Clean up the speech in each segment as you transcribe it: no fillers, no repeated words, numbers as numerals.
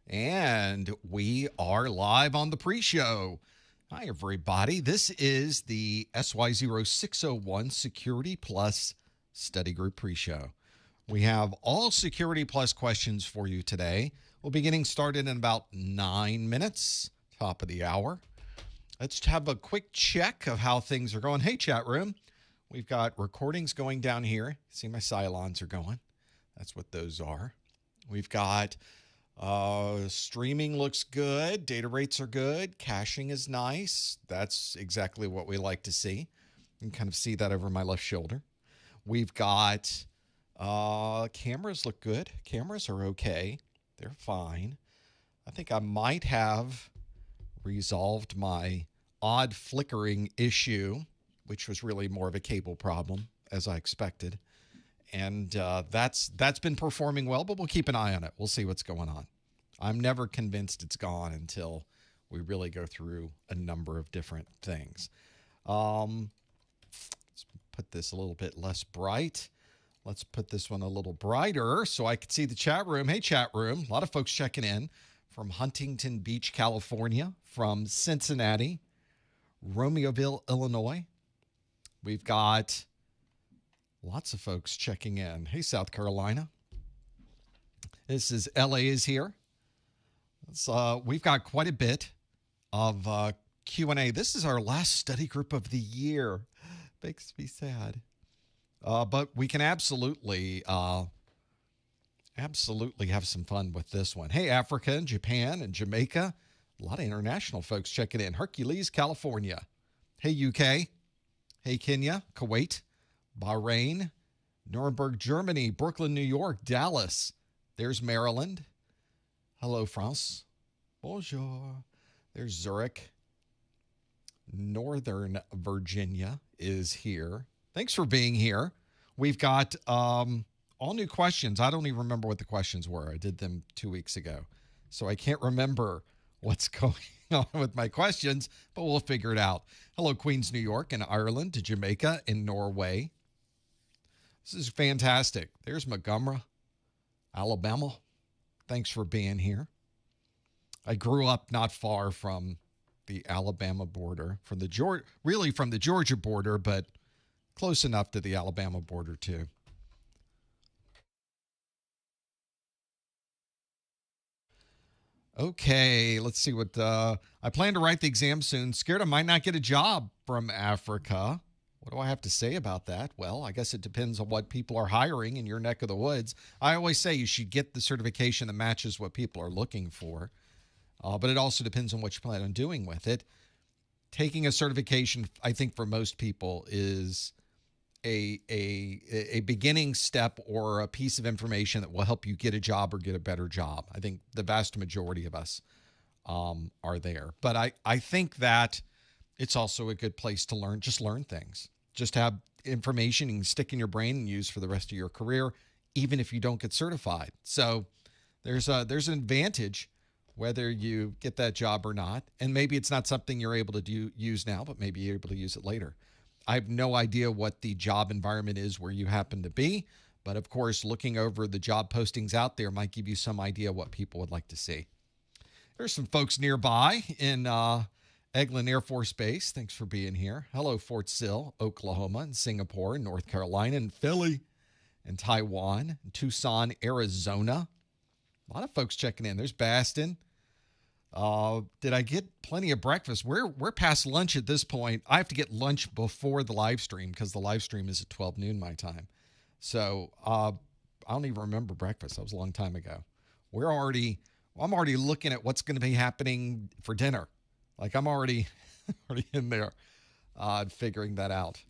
And we are live on the pre-show. Hi, everybody. This is the SY0-601 Security Plus Study Group pre-show. We have all Security Plus questions for you today. We'll be getting started in about 9 minutes, top of the hour. Let's have a quick check of how things are going. Hey, chat room. We've got recordings going down here. See, my Cylons are going. That's what those are. We've got streaming looks good. Data rates are good. Caching is nice. That's exactly what we like to see. You can kind of see that over my left shoulder. We've got cameras look good. Cameras are okay. They're fine. I think I might have resolved my odd flickering issue, which was really more of a cable problem, as I expected. And that's been performing well, but we'll keep an eye on it. We'll see what's going on. I'm never convinced it's gone until we really go through a number of different things. Let's put this a little bit less bright. Let's put this one a little brighter so I can see the chat room. Hey, chat room. A lot of folks checking in from Huntington Beach, California, from Cincinnati, Romeoville, Illinois. We've got lots of folks checking in. Hey, South Carolina. This is LA is here. We've got quite a bit of Q&A. This is our last study group of the year. Makes me sad. But we can absolutely have some fun with this one. Hey, Africa and Japan and Jamaica. A lot of international folks checking in. Hercules, California. Hey, UK. Hey, Kenya, Kuwait, Bahrain, Nuremberg, Germany, Brooklyn, New York, Dallas. There's Maryland. Hello, France. Bonjour. There's Zurich. Northern Virginia is here. Thanks for being here. We've got all new questions. I don't even remember what the questions were. I did them 2 weeks ago. So I can't remember what's going on with my questions, but we'll figure it out. Hello, Queens, New York, and Ireland, to Jamaica and Norway. This is fantastic. There's Montgomery, Alabama. Thanks for being here. I grew up not far from the Alabama border, from the Georgia border, but close enough to the Alabama border too. Okay, let's see what I plan to write the exam soon. Scared I might not get a job from Africa. What do I have to say about that? Well, I guess it depends on what people are hiring in your neck of the woods. I always say you should get the certification that matches what people are looking for. But it also depends on what you plan on doing with it. Taking a certification, I think for most people, is a beginning step or a piece of information that will help you get a job or get a better job. I think the vast majority of us are there. But I think that it's also a good place to learn, just learn things. Just have information you can stick in your brain and use for the rest of your career, even if you don't get certified. So there's an advantage whether you get that job or not. And maybe it's not something you're able to use now, but maybe you're able to use it later. I have no idea what the job environment is where you happen to be, but of course, looking over the job postings out there might give you some idea what people would like to see. There's some folks nearby in Eglin Air Force Base. Thanks for being here. Hello, Fort Sill, Oklahoma, and Singapore, and North Carolina, and Philly, and Taiwan, and Tucson, Arizona. A lot of folks checking in. There's Baston. Did I get plenty of breakfast? We're past lunch at this point. I have to get lunch before the live stream because the live stream is at 12 noon my time. So I don't even remember breakfast. That was a long time ago. I'm already looking at what's going to be happening for dinner. Like I'm already in there figuring that out.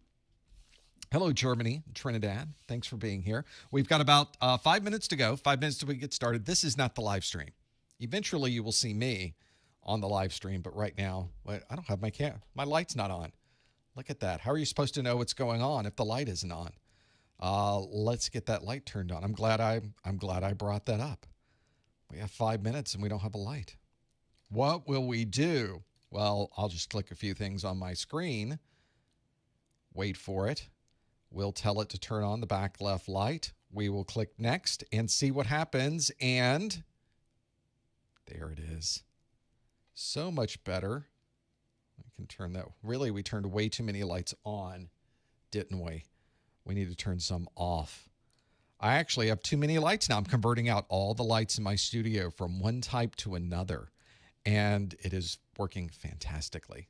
Hello, Germany, Trinidad. Thanks for being here. We've got about 5 minutes to go. 5 minutes till we get started. This is not the live stream. Eventually, you will see me on the live stream, but right now, I don't have my camera. My light's not on. Look at that. How are you supposed to know what's going on if the light isn't on? Let's get that light turned on. I'm glad I brought that up. We have 5 minutes and we don't have a light. What will we do? Well, I'll just click a few things on my screen. Wait for it. We'll tell it to turn on the back left light. We will click next and see what happens. And There it is. So much better. I can turn that. Really, we turned way too many lights on, didn't we? We need to turn some off. I actually have too many lights now. I'm converting out all the lights in my studio from one type to another, and it is working fantastically.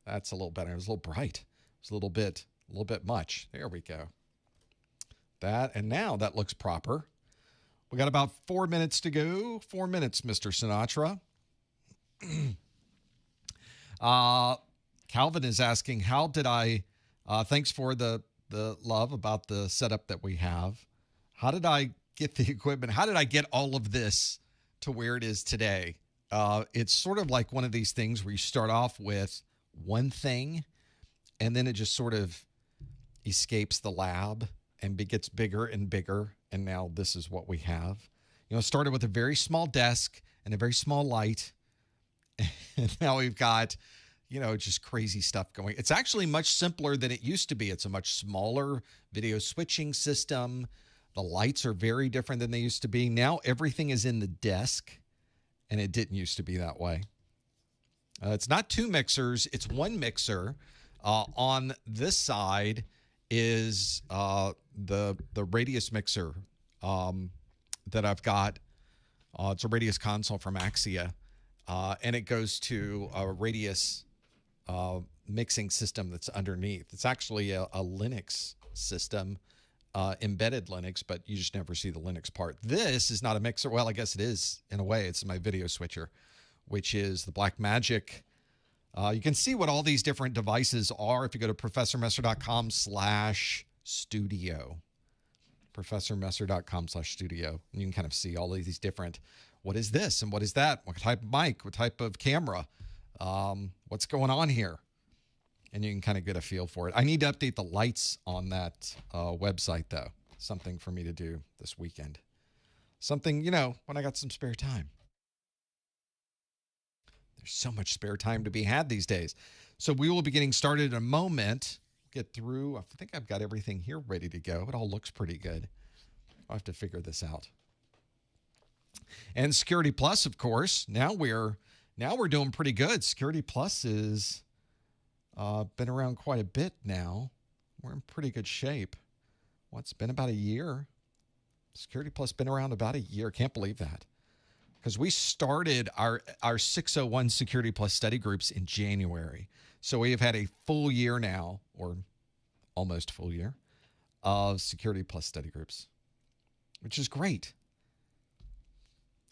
That's a little better. It was a little bright. It was a little bit much. There we go. That, and now that looks proper. We got about 4 minutes to go. 4 minutes, Mr. Sinatra. Calvin is asking, how did I, thanks for the love about the setup that we have. How did I get the equipment? How did I get all of this to where it is today? It's sort of like one of these things where you start off with one thing and then it just sort of escapes the lab and gets bigger and bigger. And now this is what we have. You know, it started with a very small desk and a very small light. And now we've got, you know, just crazy stuff going. It's actually much simpler than it used to be. It's a much smaller video switching system. The lights are very different than they used to be. Now everything is in the desk, and it didn't used to be that way. It's not two mixers. It's one mixer. On this side is the Radius mixer that I've got. It's a Radius console from Axia, and it goes to a Radius mixing system that's underneath. It's actually a Linux system, embedded Linux, but you just never see the Linux part. This is not a mixer. Well, I guess it is in a way. It's my video switcher, which is the Blackmagic. You can see what all these different devices are if you go to professormesser.com/studio. professormesser.com/studio. And you can kind of see all of these different, what is this and what is that? What type of mic? What type of camera? What's going on here? And you can kind of get a feel for it. I need to update the lights on that website, though. Something for me to do this weekend. Something, you know, when I got some spare time. There's so much spare time to be had these days. So we will be getting started in a moment. Get through. I think I've got everything here ready to go. It all looks pretty good. I'll have to figure this out. And Security Plus, of course. Now we're doing pretty good. Security Plus is been around quite a bit now. We're in pretty good shape. Well, it's been about a year. Security Plus been around about a year. Can't believe that. Because we started our 601 Security Plus study groups in January. So we have had a full year now, or almost full year, of Security Plus study groups, which is great.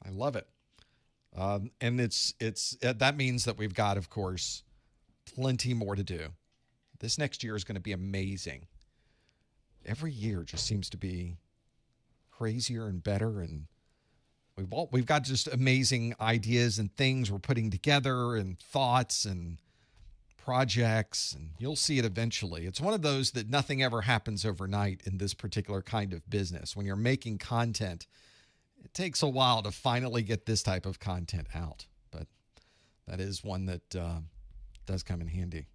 I love it. And that means that we've got, of course, plenty more to do. This next year is going to be amazing. Every year just seems to be crazier and better, and we've got just amazing ideas and things we're putting together and thoughts and projects, and you'll see it eventually. It's one of those that nothing ever happens overnight in this particular kind of business. When you're making content, it takes a while to finally get this type of content out, but that is one that does come in handy.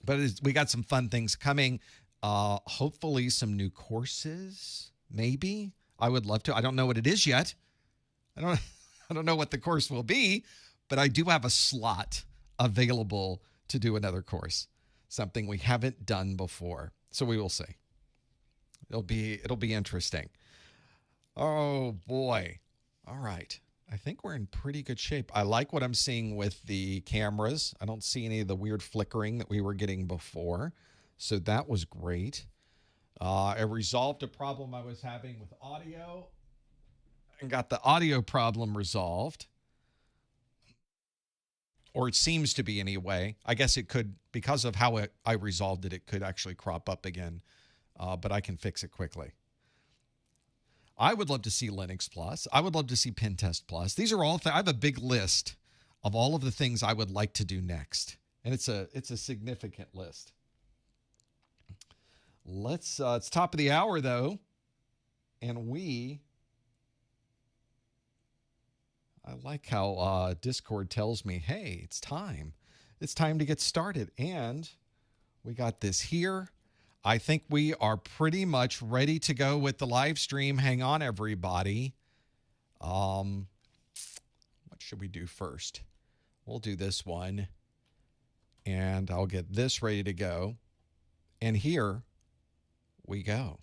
But we got some fun things coming. Hopefully some new courses, maybe. I would love to. I don't know what it is yet. I don't know what the course will be, but I do have a slot available to do another course, something we haven't done before. So we will see. It'll be interesting. Oh boy. All right. I think we're in pretty good shape. I like what I'm seeing with the cameras. I don't see any of the weird flickering that we were getting before. So that was great. I resolved a problem I was having with audio and got the audio problem resolved. Or it seems to be anyway. I guess it could, because of how I resolved it, it could actually crop up again. But I can fix it quickly. I would love to see Linux Plus. I would love to see Pentest Plus. These are all, I have a big list of all of the things I would like to do next. And it's a significant list. It's top of the hour though. And I like how Discord tells me, hey, it's time. It's time to get started. And we got this here. I think we are pretty much ready to go with the live stream. Hang on, everybody. should we do first? We'll do this one. And I'll get this ready to go. And here we go.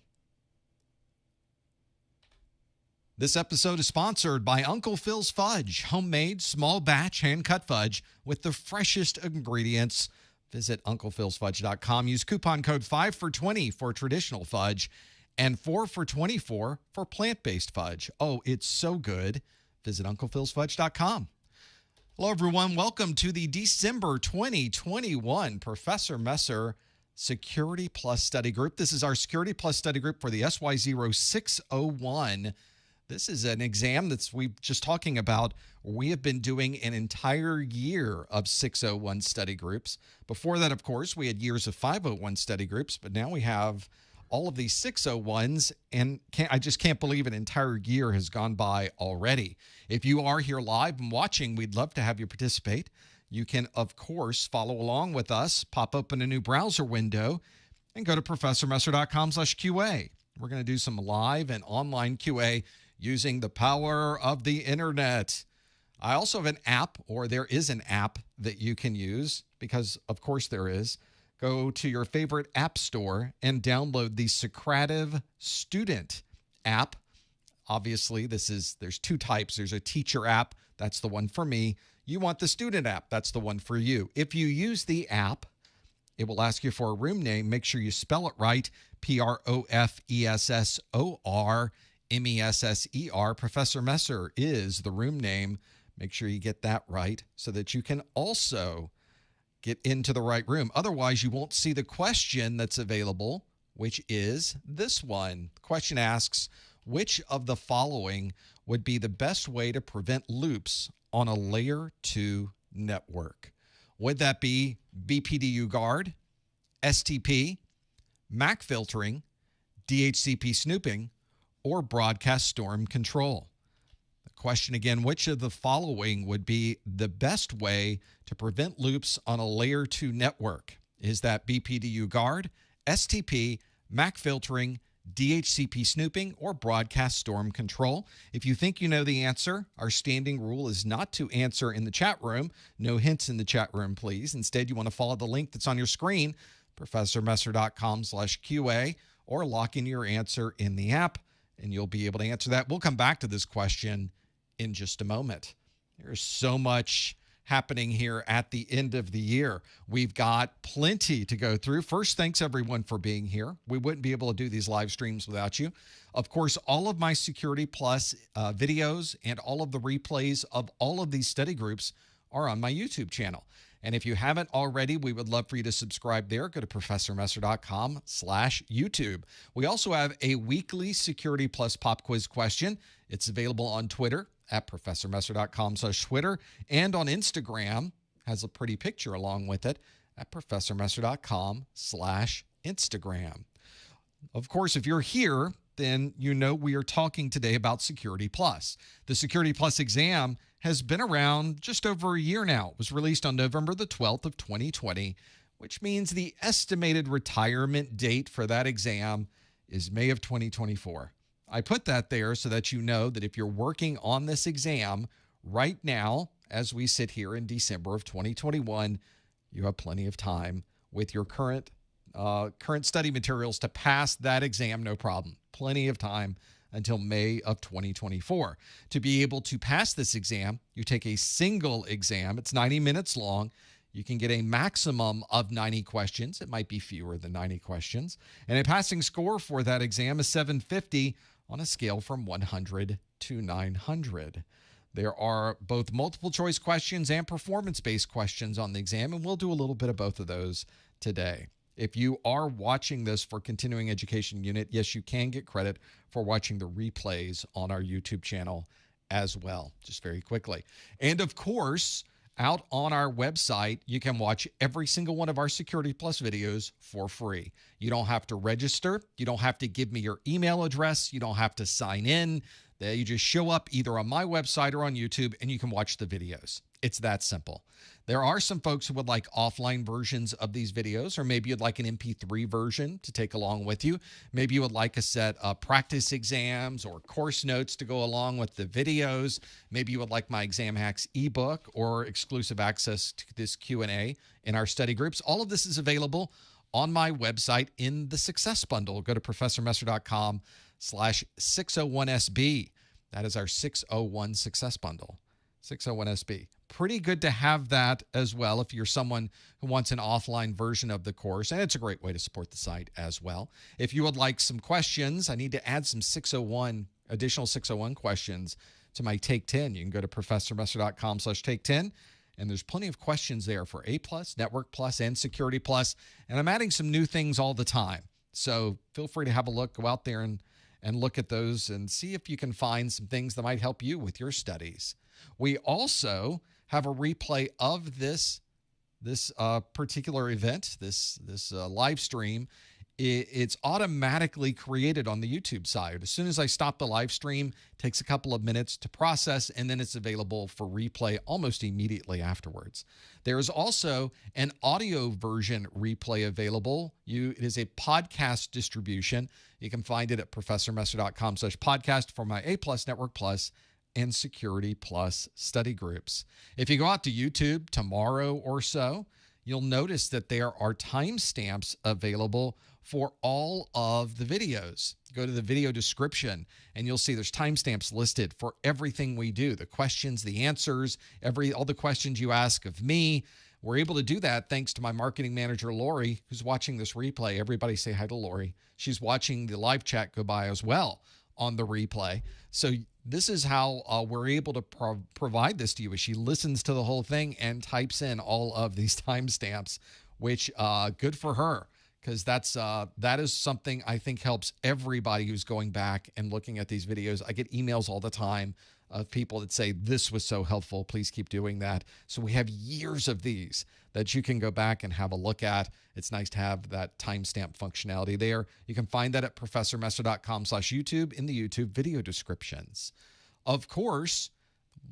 This episode is sponsored by Uncle Phil's Fudge, homemade, small batch, hand-cut fudge with the freshest ingredients. Visit UnclePhil'sFudge.com. Use coupon code 5 for 20 for traditional fudge and 4 for 24 for plant-based fudge. Oh, it's so good. Visit UnclePhil'sFudge.com. Hello, everyone. Welcome to the December 2021 Professor Messer Security Plus Study Group. This is our Security Plus Study Group for the SY0-601. This is an exam that's we're just talking about. We have been doing an entire year of 601 study groups. Before that, of course, we had years of 501 study groups, but now we have all of these 601s, and I just can't believe an entire year has gone by already. If you are here live and watching, we'd love to have you participate. You can, of course, follow along with us, pop open a new browser window, and go to ProfessorMesser.com/QA. We're going to do some live and online QA using the power of the internet. I also have an app, or there is an app that you can use, because of course there is. Go to your favorite app store and download the Socrative student app. Obviously, there's two types. There's a teacher app. That's the one for me. You want the student app. That's the one for you. If you use the app, it will ask you for a room name. Make sure you spell it right. PROFESSORMESSER. Professor Messer is the room name. Make sure you get that right so that you can also get into the right room. Otherwise, you won't see the question that's available, which is this one. The question asks, which of the following would be the best way to prevent loops on a layer 2 network? Would that be BPDU guard, STP, MAC filtering, DHCP snooping, or broadcast storm control? The question again, which of the following would be the best way to prevent loops on a layer 2 network? Is that BPDU guard, STP, MAC filtering, DHCP snooping, or broadcast storm control? If you think you know the answer, our standing rule is not to answer in the chat room. No hints in the chat room, please. Instead, you want to follow the link that's on your screen, ProfessorMesser.com/QA, or lock in your answer in the app, and you'll be able to answer that. We'll come back to this question in just a moment. There's so much happening here at the end of the year. We've got plenty to go through. First, thanks everyone for being here. We wouldn't be able to do these live streams without you. Of course, all of my Security Plus videos and all of the replays of all of these study groups are on my YouTube channel. And if you haven't already, we would love for you to subscribe there. Go to ProfessorMesser.com/YouTube. We also have a weekly Security Plus pop quiz question. It's available on Twitter at ProfessorMesser.com/Twitter, and on Instagram, has a pretty picture along with it at ProfessorMesser.com/Instagram. Of course, if you're here, then you know we are talking today about Security Plus. The Security Plus exam has been around just over a year now. It was released on November the 12th of 2020, which means the estimated retirement date for that exam is May of 2024. I put that there so that you know that if you're working on this exam right now, as we sit here in December of 2021, you have plenty of time with your current study materials to pass that exam, no problem. Plenty of time until May of 2024. To be able to pass this exam, you take a single exam. It's 90 minutes long. You can get a maximum of 90 questions. It might be fewer than 90 questions. And a passing score for that exam is 750 on a scale from 100 to 900. There are both multiple choice questions and performance-based questions on the exam, and we'll do a little bit of both of those today. If you are watching this for continuing education unit, yes, you can get credit for watching the replays on our YouTube channel as well, just very quickly. And of course, out on our website, you can watch every single one of our Security Plus videos for free. You don't have to register. You don't have to give me your email address. You don't have to sign in. You just show up either on my website or on YouTube, and you can watch the videos. It's that simple. There are some folks who would like offline versions of these videos, or maybe you'd like an MP3 version to take along with you. Maybe you would like a set of practice exams or course notes to go along with the videos. Maybe you would like my Exam Hacks ebook or exclusive access to this Q&A in our study groups. All of this is available on my website in the Success Bundle. Go to ProfessorMesser.com/601SB. That is our 601 Success Bundle. 601SB. Pretty good to have that as well if you're someone who wants an offline version of the course, and it's a great way to support the site as well. If you would like some questions, I need to add some additional 601 questions to my Take 10. You can go to ProfessorMesser.com/Take 10, and there's plenty of questions there for A+, Network Plus, and Security Plus, and I'm adding some new things all the time. So feel free to have a look, go out there and look at those and see if you can find some things that might help you with your studies. We also have a replay of this particular event, this live stream. It's automatically created on the YouTube side. As soon as I stop the live stream, it takes a couple of minutes to process, and then it's available for replay almost immediately afterwards. There is also an audio version replay available. It is a podcast distribution. You can find it at ProfessorMesser.com/podcast for my A+, Network Plus, and Security Plus study groups. If you go out to YouTube tomorrow or so, you'll notice that there are timestamps available for all of the videos. Go to the video description and you'll see there's timestamps listed for everything we do, the questions, the answers, all the questions you ask of me. We're able to do that thanks to my marketing manager, Lori, who's watching this replay. Everybody say hi to Lori. She's watching the live chat go by as well on the replay. So this is how we're able to provide this to you. As she listens to the whole thing and types in all of these timestamps, which good for her, because that is something I think helps everybody who's going back and looking at these videos. I get emails all the time of people that say, this was so helpful, please keep doing that. So we have years of these that you can go back and have a look at. It's nice to have that timestamp functionality there. You can find that at ProfessorMesser.com/YouTube in the YouTube video descriptions. Of course,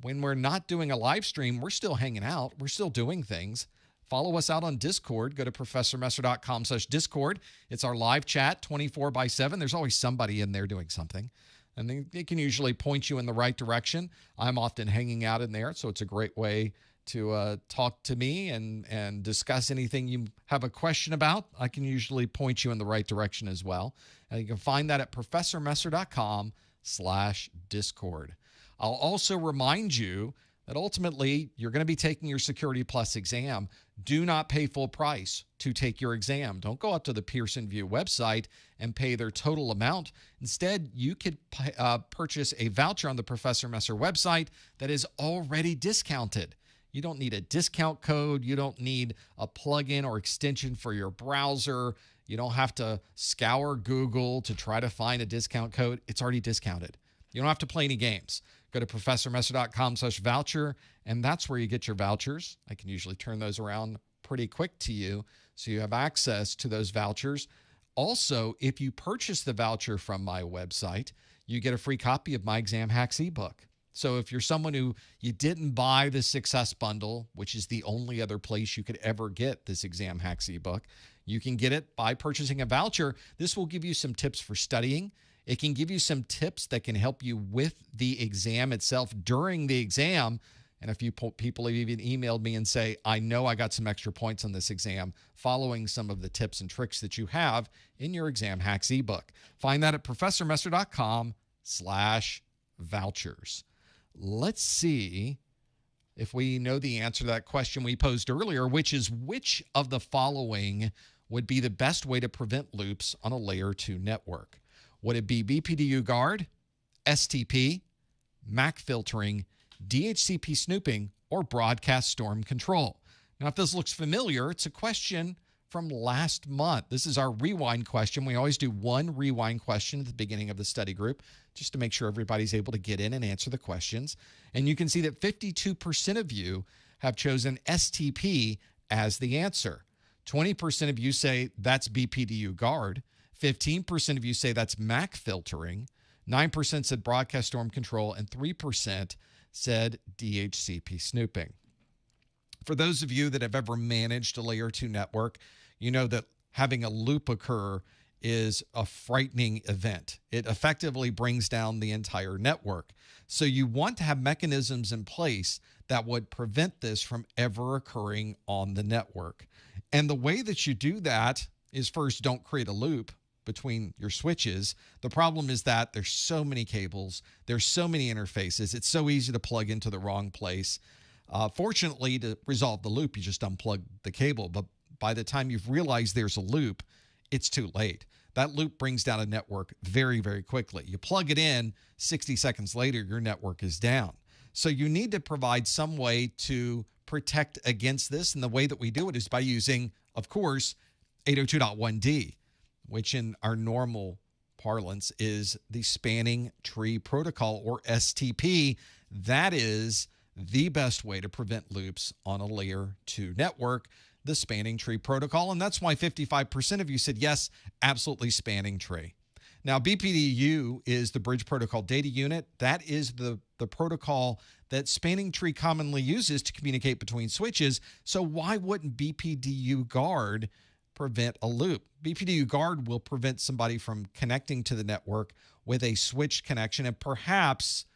when we're not doing a live stream, we're still hanging out. We're still doing things. Follow us out on Discord. Go to ProfessorMesser.com/Discord. It's our live chat 24/7. There's always somebody in there doing something. And they can usually point you in the right direction. I'm often hanging out in there, so it's a great way to talk to me and discuss anything you have a question about. I can usually point you in the right direction as well. And you can find that at ProfessorMesser.com/Discord. I'll also remind you that ultimately you're going to be taking your Security Plus exam. Do not pay full price to take your exam. Don't go out to the Pearson VUE website and pay their total amount. Instead, you could purchase a voucher on the Professor Messer website that is already discounted. You don't need a discount code. You don't need a plugin or extension for your browser. You don't have to scour Google to try to find a discount code. It's already discounted. You don't have to play any games. Go to ProfessorMesser.com/voucher, and that's where you get your vouchers. I can usually turn those around pretty quick to you, so you have access to those vouchers. Also, if you purchase the voucher from my website, you get a free copy of my Exam Hacks ebook. So if you're someone who you didn't buy the Success Bundle, which is the only other place you could ever get this Exam Hacks ebook, you can get it by purchasing a voucher. This will give you some tips for studying. It can give you some tips that can help you with the exam itself during the exam. And a few people have even emailed me and say, I know I got some extra points on this exam following some of the tips and tricks that you have in your Exam Hacks ebook. Find that at ProfessorMesser.com/vouchers. Let's see if we know the answer to that question we posed earlier, which is which of the following would be the best way to prevent loops on a layer 2 network? Would it be BPDU guard, STP, MAC filtering, DHCP snooping, or broadcast storm control? Now, if this looks familiar, it's a question from last month. This is our rewind question. We always do one rewind question at the beginning of the study group just to make sure everybody's able to get in and answer the questions. And you can see that 52% of you have chosen STP as the answer. 20% of you say that's BPDU guard. 15% of you say that's MAC filtering. 9% said broadcast storm control, and 3% said DHCP snooping. For those of you that have ever managed a layer 2 network, you know that having a loop occur is a frightening event. It effectively brings down the entire network. So you want to have mechanisms in place that would prevent this from ever occurring on the network. And the way that you do that is, first, don't create a loop between your switches. The problem is that there's so many cables, there's so many interfaces, it's so easy to plug into the wrong place. Fortunately, to resolve the loop, you just unplug the cable. But by the time you've realized there's a loop, it's too late. That loop brings down a network very, very quickly. You plug it in, 60 seconds later, your network is down. So you need to provide some way to protect against this. And the way that we do it is by using, of course, 802.1d, which in our normal parlance is the Spanning Tree Protocol, or STP. That is the best way to prevent loops on a layer 2 network, the Spanning Tree Protocol. And that's why 55% of you said, yes, absolutely spanning tree. Now, BPDU is the Bridge Protocol Data Unit. That is the protocol that Spanning Tree commonly uses to communicate between switches. So why wouldn't BPDU Guard prevent a loop? BPDU Guard will prevent somebody from connecting to the network with a switched connection and perhaps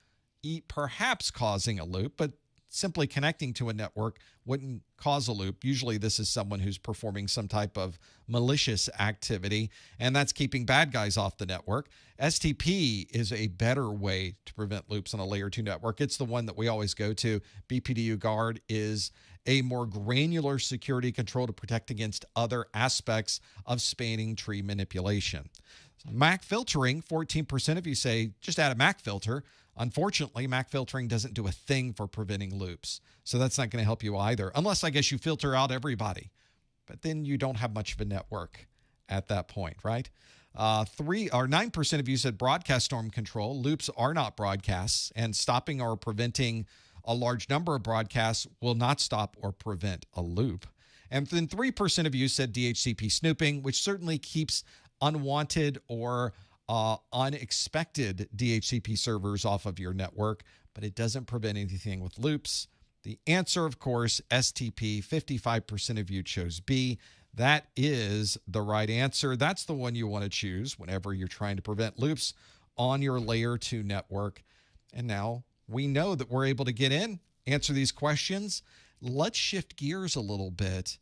causing a loop, but simply connecting to a network wouldn't cause a loop. Usually this is someone who's performing some type of malicious activity, and that's keeping bad guys off the network. STP is a better way to prevent loops on a layer 2 network. It's the one that we always go to. BPDU Guard is a more granular security control to protect against other aspects of spanning tree manipulation. MAC filtering, 14% of you say just add a MAC filter. Unfortunately, MAC filtering doesn't do a thing for preventing loops. So that's not going to help you either, unless I guess you filter out everybody. But then you don't have much of a network at that point, right? 9% of you said broadcast storm control. Loops are not broadcasts, and stopping or preventing a large number of broadcasts will not stop or prevent a loop. And then 3% of you said DHCP snooping, which certainly keeps unwanted or unexpected DHCP servers off of your network, but it doesn't prevent anything with loops. The answer, of course, STP. 55% of you chose B. That is the right answer. That's the one you want to choose whenever you're trying to prevent loops on your layer 2 network. And now we know that we're able to get in, answer these questions. Let's shift gears a little bit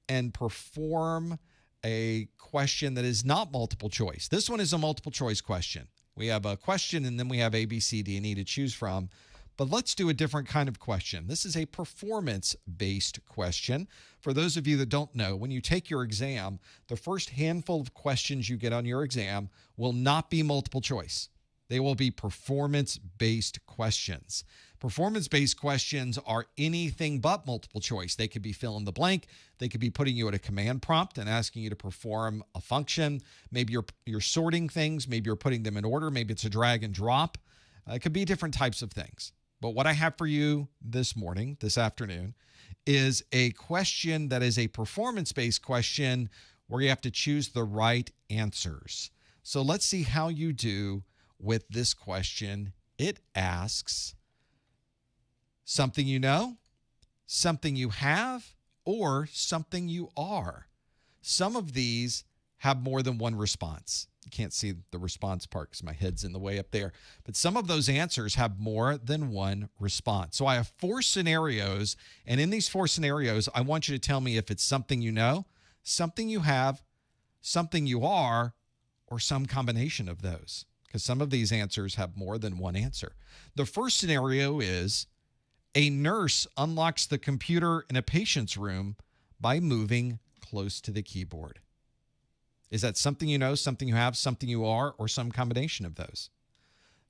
and perform a question that is not multiple choice. This one is a multiple choice question. We have a question and then we have A, B, C, D, and E to choose from. But let's do a different kind of question. This is a performance-based question. For those of you that don't know, when you take your exam, the first handful of questions you get on your exam will not be multiple choice. They will be performance-based questions. Performance-based questions are anything but multiple choice. They could be fill in the blank. They could be putting you at a command prompt and asking you to perform a function. Maybe you're sorting things. Maybe you're putting them in order. Maybe it's a drag and drop. It could be different types of things. But what I have for you this afternoon, is a question that is a performance-based question where you have to choose the right answers. So let's see how you do with this question. It asks something you know, something you have, or something you are. Some of these have more than one response. You can't see the response part because my head's in the way up there. But some of those answers have more than one response. So I have 4 scenarios, and in these 4 scenarios, I want you to tell me if it's something you know, something you have, something you are, or some combination of those, because some of these answers have more than one answer. The first scenario is a nurse unlocks the computer in a patient's room by moving close to the keyboard. Is that something you know, something you have, something you are, or some combination of those?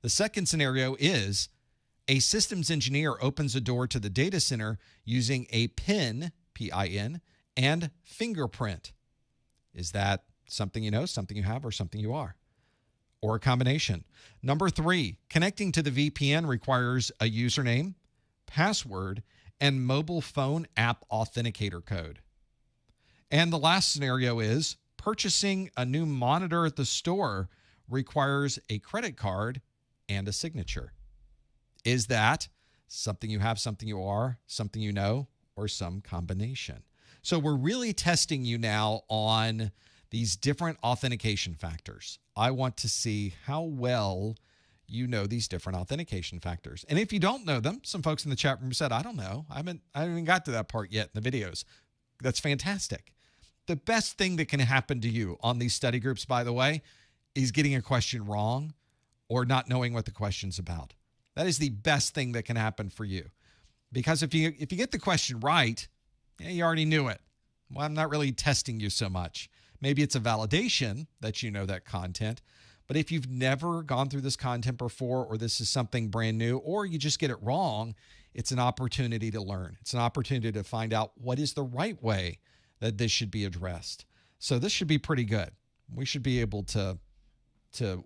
The second scenario is a systems engineer opens a door to the data center using a PIN, P-I-N, and fingerprint. Is that something you know, something you have, or something you are? Or a combination? Number 3, connecting to the VPN requires a username, password, and mobile phone app authenticator code. And the last scenario is purchasing a new monitor at the store requires a credit card and a signature. Is that something you have, something you are, something you know, or some combination. So we're really testing you now on these different authentication factors. I want to see how well you know these different authentication factors. And if you don't know them, some folks in the chat room said, I don't know. I haven't even got to that part yet in the videos. That's fantastic. The best thing that can happen to you on these study groups, by the way, is getting a question wrong or not knowing what the question's about. That is the best thing that can happen for you. Because if you get the question right, yeah, you already knew it. Well, I'm not really testing you so much. Maybe it's a validation that you know that content. But if you've never gone through this content before, or this is something brand new, or you just get it wrong, it's an opportunity to learn. It's an opportunity to find out what is the right way that this should be addressed. So this should be pretty good. We should be able to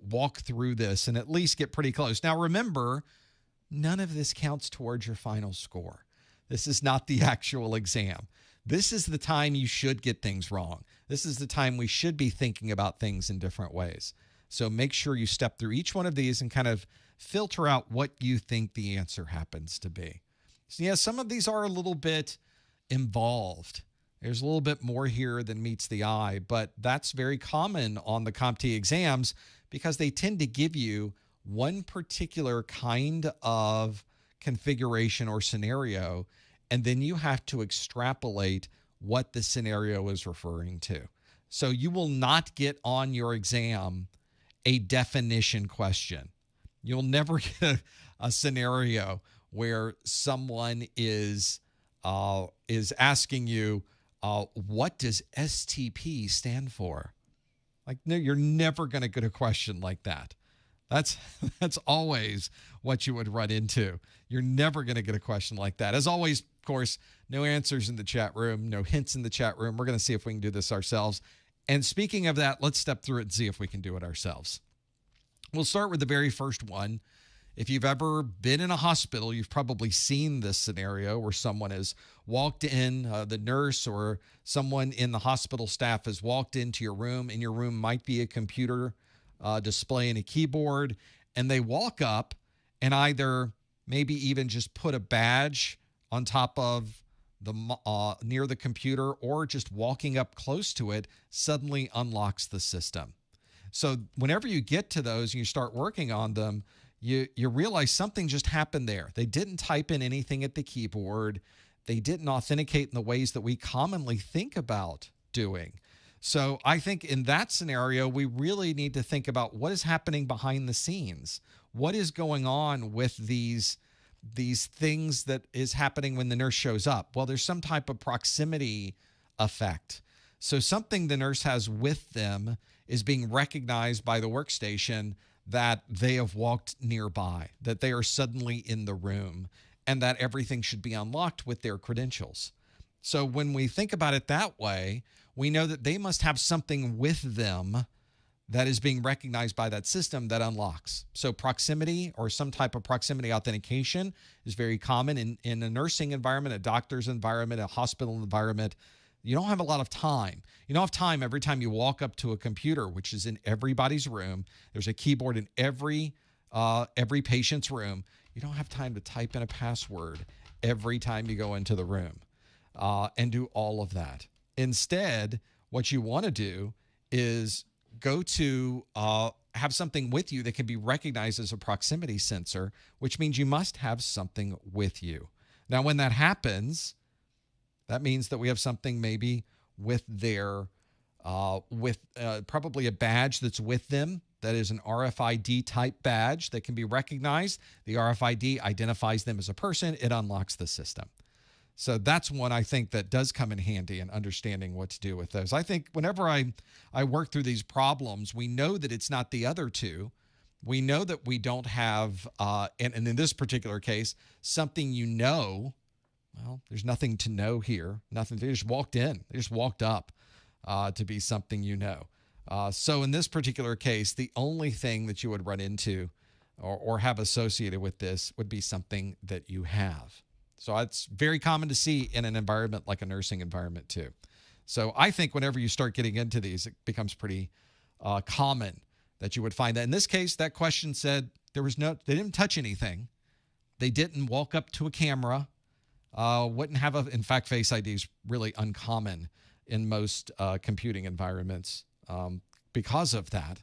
walk through this and at least get pretty close. Now, remember, none of this counts towards your final score. This is not the actual exam. This is the time you should get things wrong. This is the time we should be thinking about things in different ways. So make sure you step through each one of these and kind of filter out what you think the answer happens to be. So yeah, some of these are a little bit involved. There's a little bit more here than meets the eye, but that's very common on the CompTIA exams because they tend to give you one particular kind of configuration or scenario, and then you have to extrapolate what the scenario is referring to. So you will not get on your exam a definition question. You'll never get a scenario where someone is asking you, what does STP stand for? Like, no, you're never going to get a question like that. That's always what you would run into. You're never going to get a question like that. As always, of course, no answers in the chat room, no hints in the chat room. We're going to see if we can do this ourselves. And speaking of that, let's step through it and see if we can do it ourselves. We'll start with the very first one. If you've ever been in a hospital, you've probably seen this scenario where someone has walked in, the nurse or someone in the hospital staff has walked into your room. In your room might be a computer display and a keyboard, and they walk up and either maybe even just put a badge on top of the near the computer, or just walking up close to it suddenly unlocks the system. So whenever you get to those and you start working on them, you realize something just happened there. They didn't type in anything at the keyboard. They didn't authenticate in the ways that we commonly think about doing. So I think in that scenario, we really need to think about what is happening behind the scenes. What is going on with these things that is happening when the nurse shows up? Well, there's some type of proximity effect. So something the nurse has with them is being recognized by the workstation that they have walked nearby, that they are suddenly in the room, and that everything should be unlocked with their credentials. So when we think about it that way, we know that they must have something with them that is being recognized by that system that unlocks. So proximity or some type of proximity authentication is very common in a nursing environment, a doctor's environment, a hospital environment. You don't have a lot of time. You don't have time every time you walk up to a computer, which is in everybody's room. There's a keyboard in every patient's room. You don't have time to type in a password every time you go into the room and do all of that. Instead, what you want to do is go to have something with you that can be recognized as a proximity sensor, which means you must have something with you. Now, when that happens, that means that we have something maybe with their, probably a badge that's with them that is an RFID type badge that can be recognized. The RFID identifies them as a person. It unlocks the system. So that's one I think that does come in handy in understanding what to do with those. I think whenever I work through these problems, we know that it's not the other two. We know that we don't have, and in this particular case, something well, there's nothing to know here. Nothing. They just walked in. They just walked up to be something you know. So in this particular case, the only thing that you would run into or have associated with this would be something that you have. So it's very common to see in an environment like a nursing environment too. So I think whenever you start getting into these, it becomes pretty common that you would find that. In this case, that question said they didn't touch anything. They didn't walk up to a camera. wouldn't have in fact, Face ID is really uncommon in most computing environments because of that.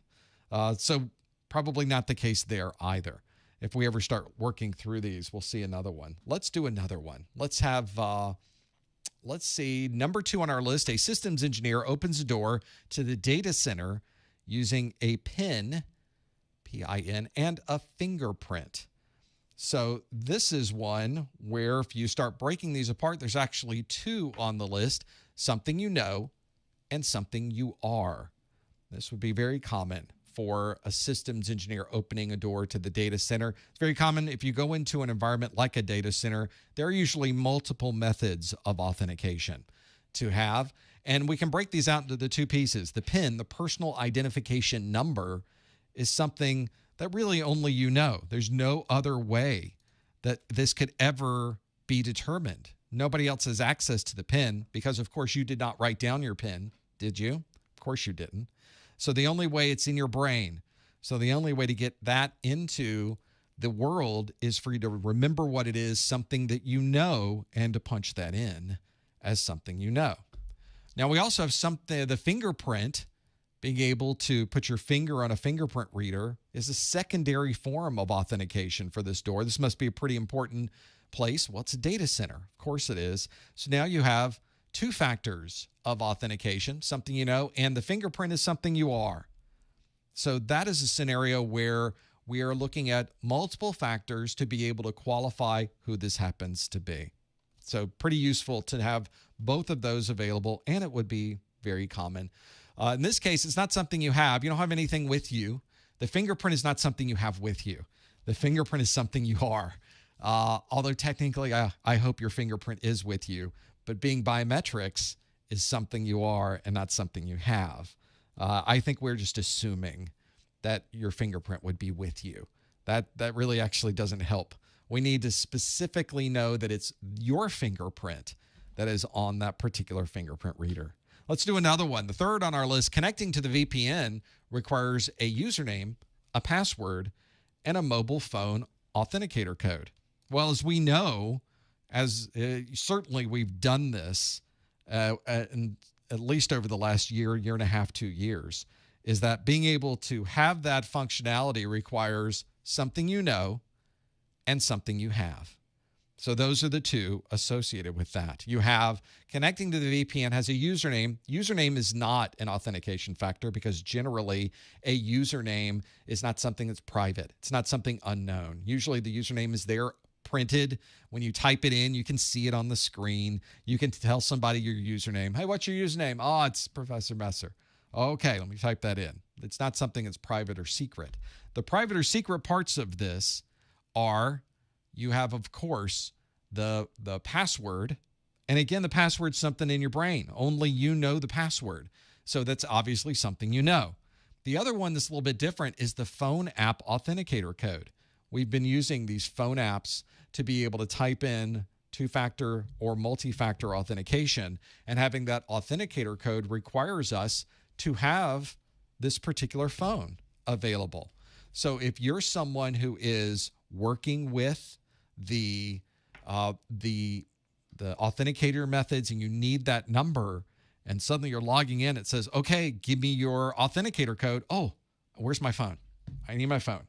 So probably not the case there either. If we ever start working through these, we'll see another one. Let's do another one. Let's have, let's see, number 2 on our list, a systems engineer opens a door to the data center using a PIN, P-I-N, and a fingerprint. So this is one where if you start breaking these apart, there's actually 2 on the list, something you know and something you are. This would be very common for a systems engineer opening a door to the data center. It's very common if you go into an environment like a data center, there are usually multiple methods of authentication to have. And we can break these out into the 2 pieces. The PIN, the personal identification number, is something that really only you know. There's no other way that this could ever be determined. Nobody else has access to the PIN because, of course, you did not write down your PIN, did you? Of course you didn't. So the only way it's in your brain. So the only way to get that into the world is for you to remember what it is, something that you know, and to punch that in as something you know. Now we also have something, the fingerprint. Being able to put your finger on a fingerprint reader is a secondary form of authentication for this door. This must be a pretty important place. Well, it's a data center. Of course it is. So now you have 2 factors of authentication, something you know, and the fingerprint is something you are. So that is a scenario where we are looking at multiple factors to be able to qualify who this happens to be. So pretty useful to have both of those available, and it would be very common. In this case, it's not something you have. You don't have anything with you. The fingerprint is not something you have with you. The fingerprint is something you are. Although technically, I hope your fingerprint is with you, but being biometrics is something you are and not something you have. I think we're just assuming that your fingerprint would be with you. That really actually doesn't help. We need to specifically know that it's your fingerprint that is on that particular fingerprint reader. Let's do another one. The third on our list, connecting to the VPN requires a username, a password, and a mobile phone authenticator code. Well, as we know, certainly we've done this and at least over the last year and a half, 2 years, is that being able to have that functionality requires something you know and something you have. So those are the 2 associated with that. You have connecting to the VPN has a username. Username is not an authentication factor because generally a username is not something that's private. It's not something unknown. Usually the username is there printed. When you type it in, you can see it on the screen. You can tell somebody your username. Hey, what's your username? Oh, it's Professor Messer. Okay, let me type that in. It's not something that's private or secret. The private or secret parts of this are you have, of course, the password. And again, the password's something in your brain. Only you know the password. So that's obviously something you know. The other one that's a little bit different is the phone app authenticator code. We've been using these phone apps to be able to type in 2-factor or multi-factor authentication, and having that authenticator code requires us to have this particular phone available. So if you're someone who is working with the authenticator methods and you need that number, and suddenly you're logging in, it says, okay, give me your authenticator code. Oh, where's my phone? I need my phone.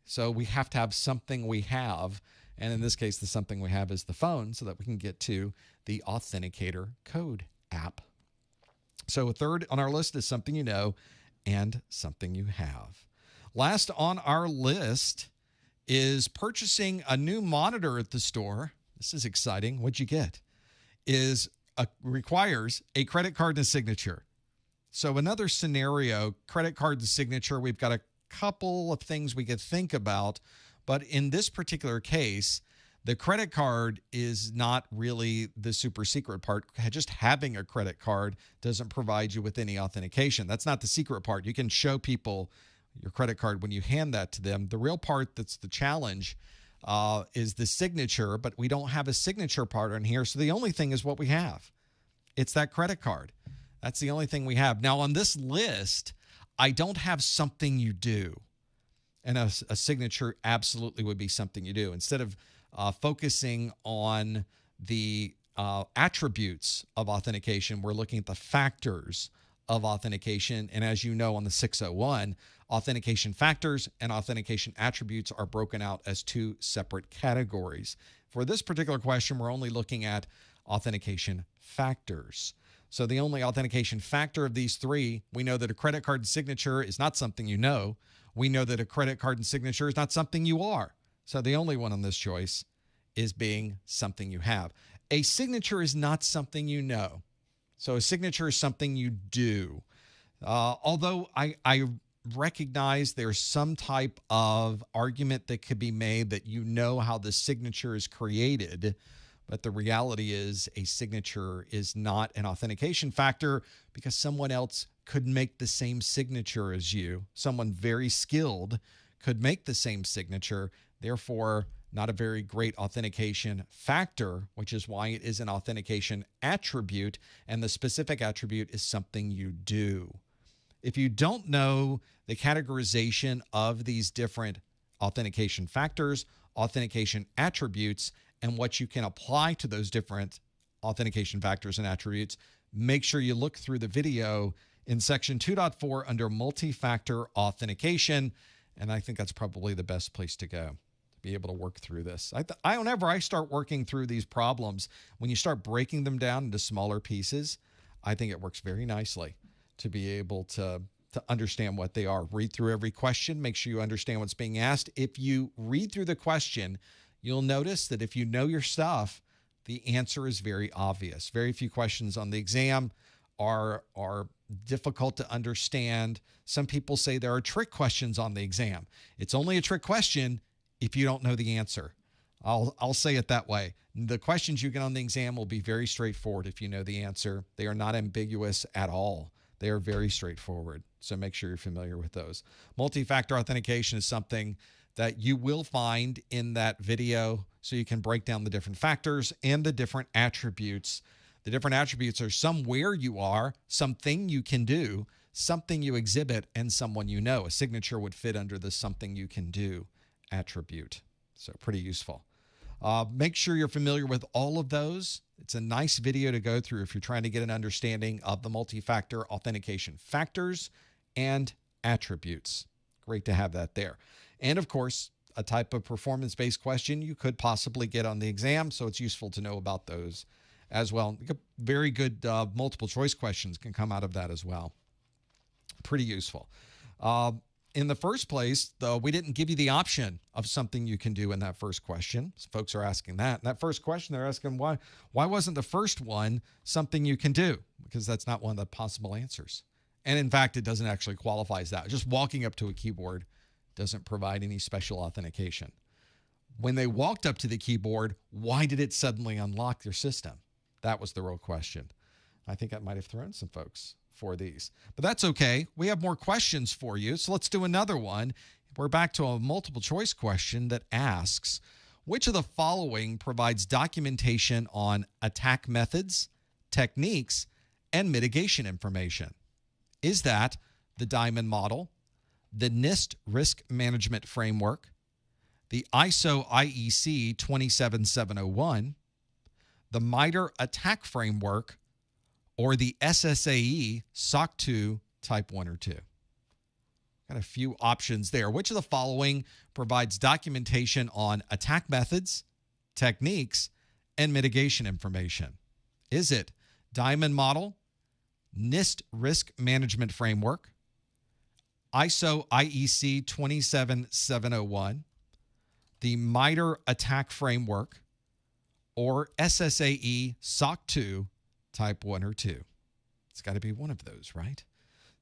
So we have to have something we have. And in this case, the something we have is the phone so that we can get to the authenticator code app. So a third on our list is something you know and something you have. Last on our list is purchasing a new monitor at the store. This is exciting. What'd you get? Requires a credit card and a signature. So another scenario, credit card and signature, we've got a couple of things we could think about, but in this particular case, the credit card is not really the super secret part. Just having a credit card doesn't provide you with any authentication. That's not the secret part. You can show people your credit card when you hand that to them. The real part that's the challenge is the signature, but we don't have a signature part on here. So the only thing is what we have. It's that credit card. That's the only thing we have. Now on this list, I don't have something you do. And a signature absolutely would be something you do. Instead of focusing on the attributes of authentication. We're looking at the factors of authentication. And as you know, on the 601, authentication factors and authentication attributes are broken out as two separate categories. For this particular question, we're only looking at authentication factors. So the only authentication factor of these three, we know that a credit card signature is not something you know. We know that a credit card and signature is not something you are. So the only one on this choice is being something you have. A signature is not something you know. So a signature is something you do. Although I recognize there's some type of argument that could be made that you know how the signature is created, but the reality is a signature is not an authentication factor because someone else could make the same signature as you. Someone very skilled could make the same signature, therefore not a very great authentication factor, which is why it is an authentication attribute, and the specific attribute is something you do. If you don't know the categorization of these different authentication factors, authentication attributes, and what you can apply to those different authentication factors and attributes, make sure you look through the video in section 2.4 under multi-factor authentication. And I think that's probably the best place to go to be able to work through this. Whenever I start working through these problems, when you start breaking them down into smaller pieces, I think it works very nicely to be able to understand what they are. Read through every question. Make sure you understand what's being asked. If you read through the question, you'll notice that if you know your stuff, the answer is very obvious. Very few questions on the exam are difficult to understand. Some people say there are trick questions on the exam. It's only a trick question if you don't know the answer. I'll say it that way. The questions you get on the exam will be very straightforward if you know the answer. They are not ambiguous at all. They are very straightforward. So make sure you're familiar with those. Multi-factor authentication is something that you will find in that video, so you can break down the different factors and the different attributes. The different attributes are somewhere you are, something you can do, something you exhibit, and someone you know. A signature would fit under the something you can do attribute. So pretty useful. Make sure you're familiar with all of those. It's a nice video to go through if you're trying to get an understanding of the multi-factor authentication factors and attributes. Great to have that there. And of course, a type of performance-based question you could possibly get on the exam, so it's useful to know about those as well. Very good multiple choice questions can come out of that as well. Pretty useful. In the first place, though, we didn't give you the option of something you can do in that first question. So folks are asking that. In that first question, they're asking why wasn't the first one something you can do? Because that's not one of the possible answers. And in fact, it doesn't actually qualify as that. Just walking up to a keyboard doesn't provide any special authentication. When they walked up to the keyboard, why did it suddenly unlock their system? That was the real question. I think I might have thrown some folks for these, but that's okay. We have more questions for you, so let's do another one. We're back to a multiple choice question that asks, which of the following provides documentation on attack methods, techniques, and mitigation information? Is that the Diamond Model, the NIST Risk Management Framework, the ISO/IEC 27701, the MITRE Attack Framework, or the SSAE SOC 2 Type 1 or 2? Got a few options there. Which of the following provides documentation on attack methods, techniques, and mitigation information? Is it Diamond Model, NIST Risk Management Framework, ISO/IEC 27701, the MITRE Attack Framework, or SSAE SOC 2 Type 1 or 2? It's got to be one of those, right?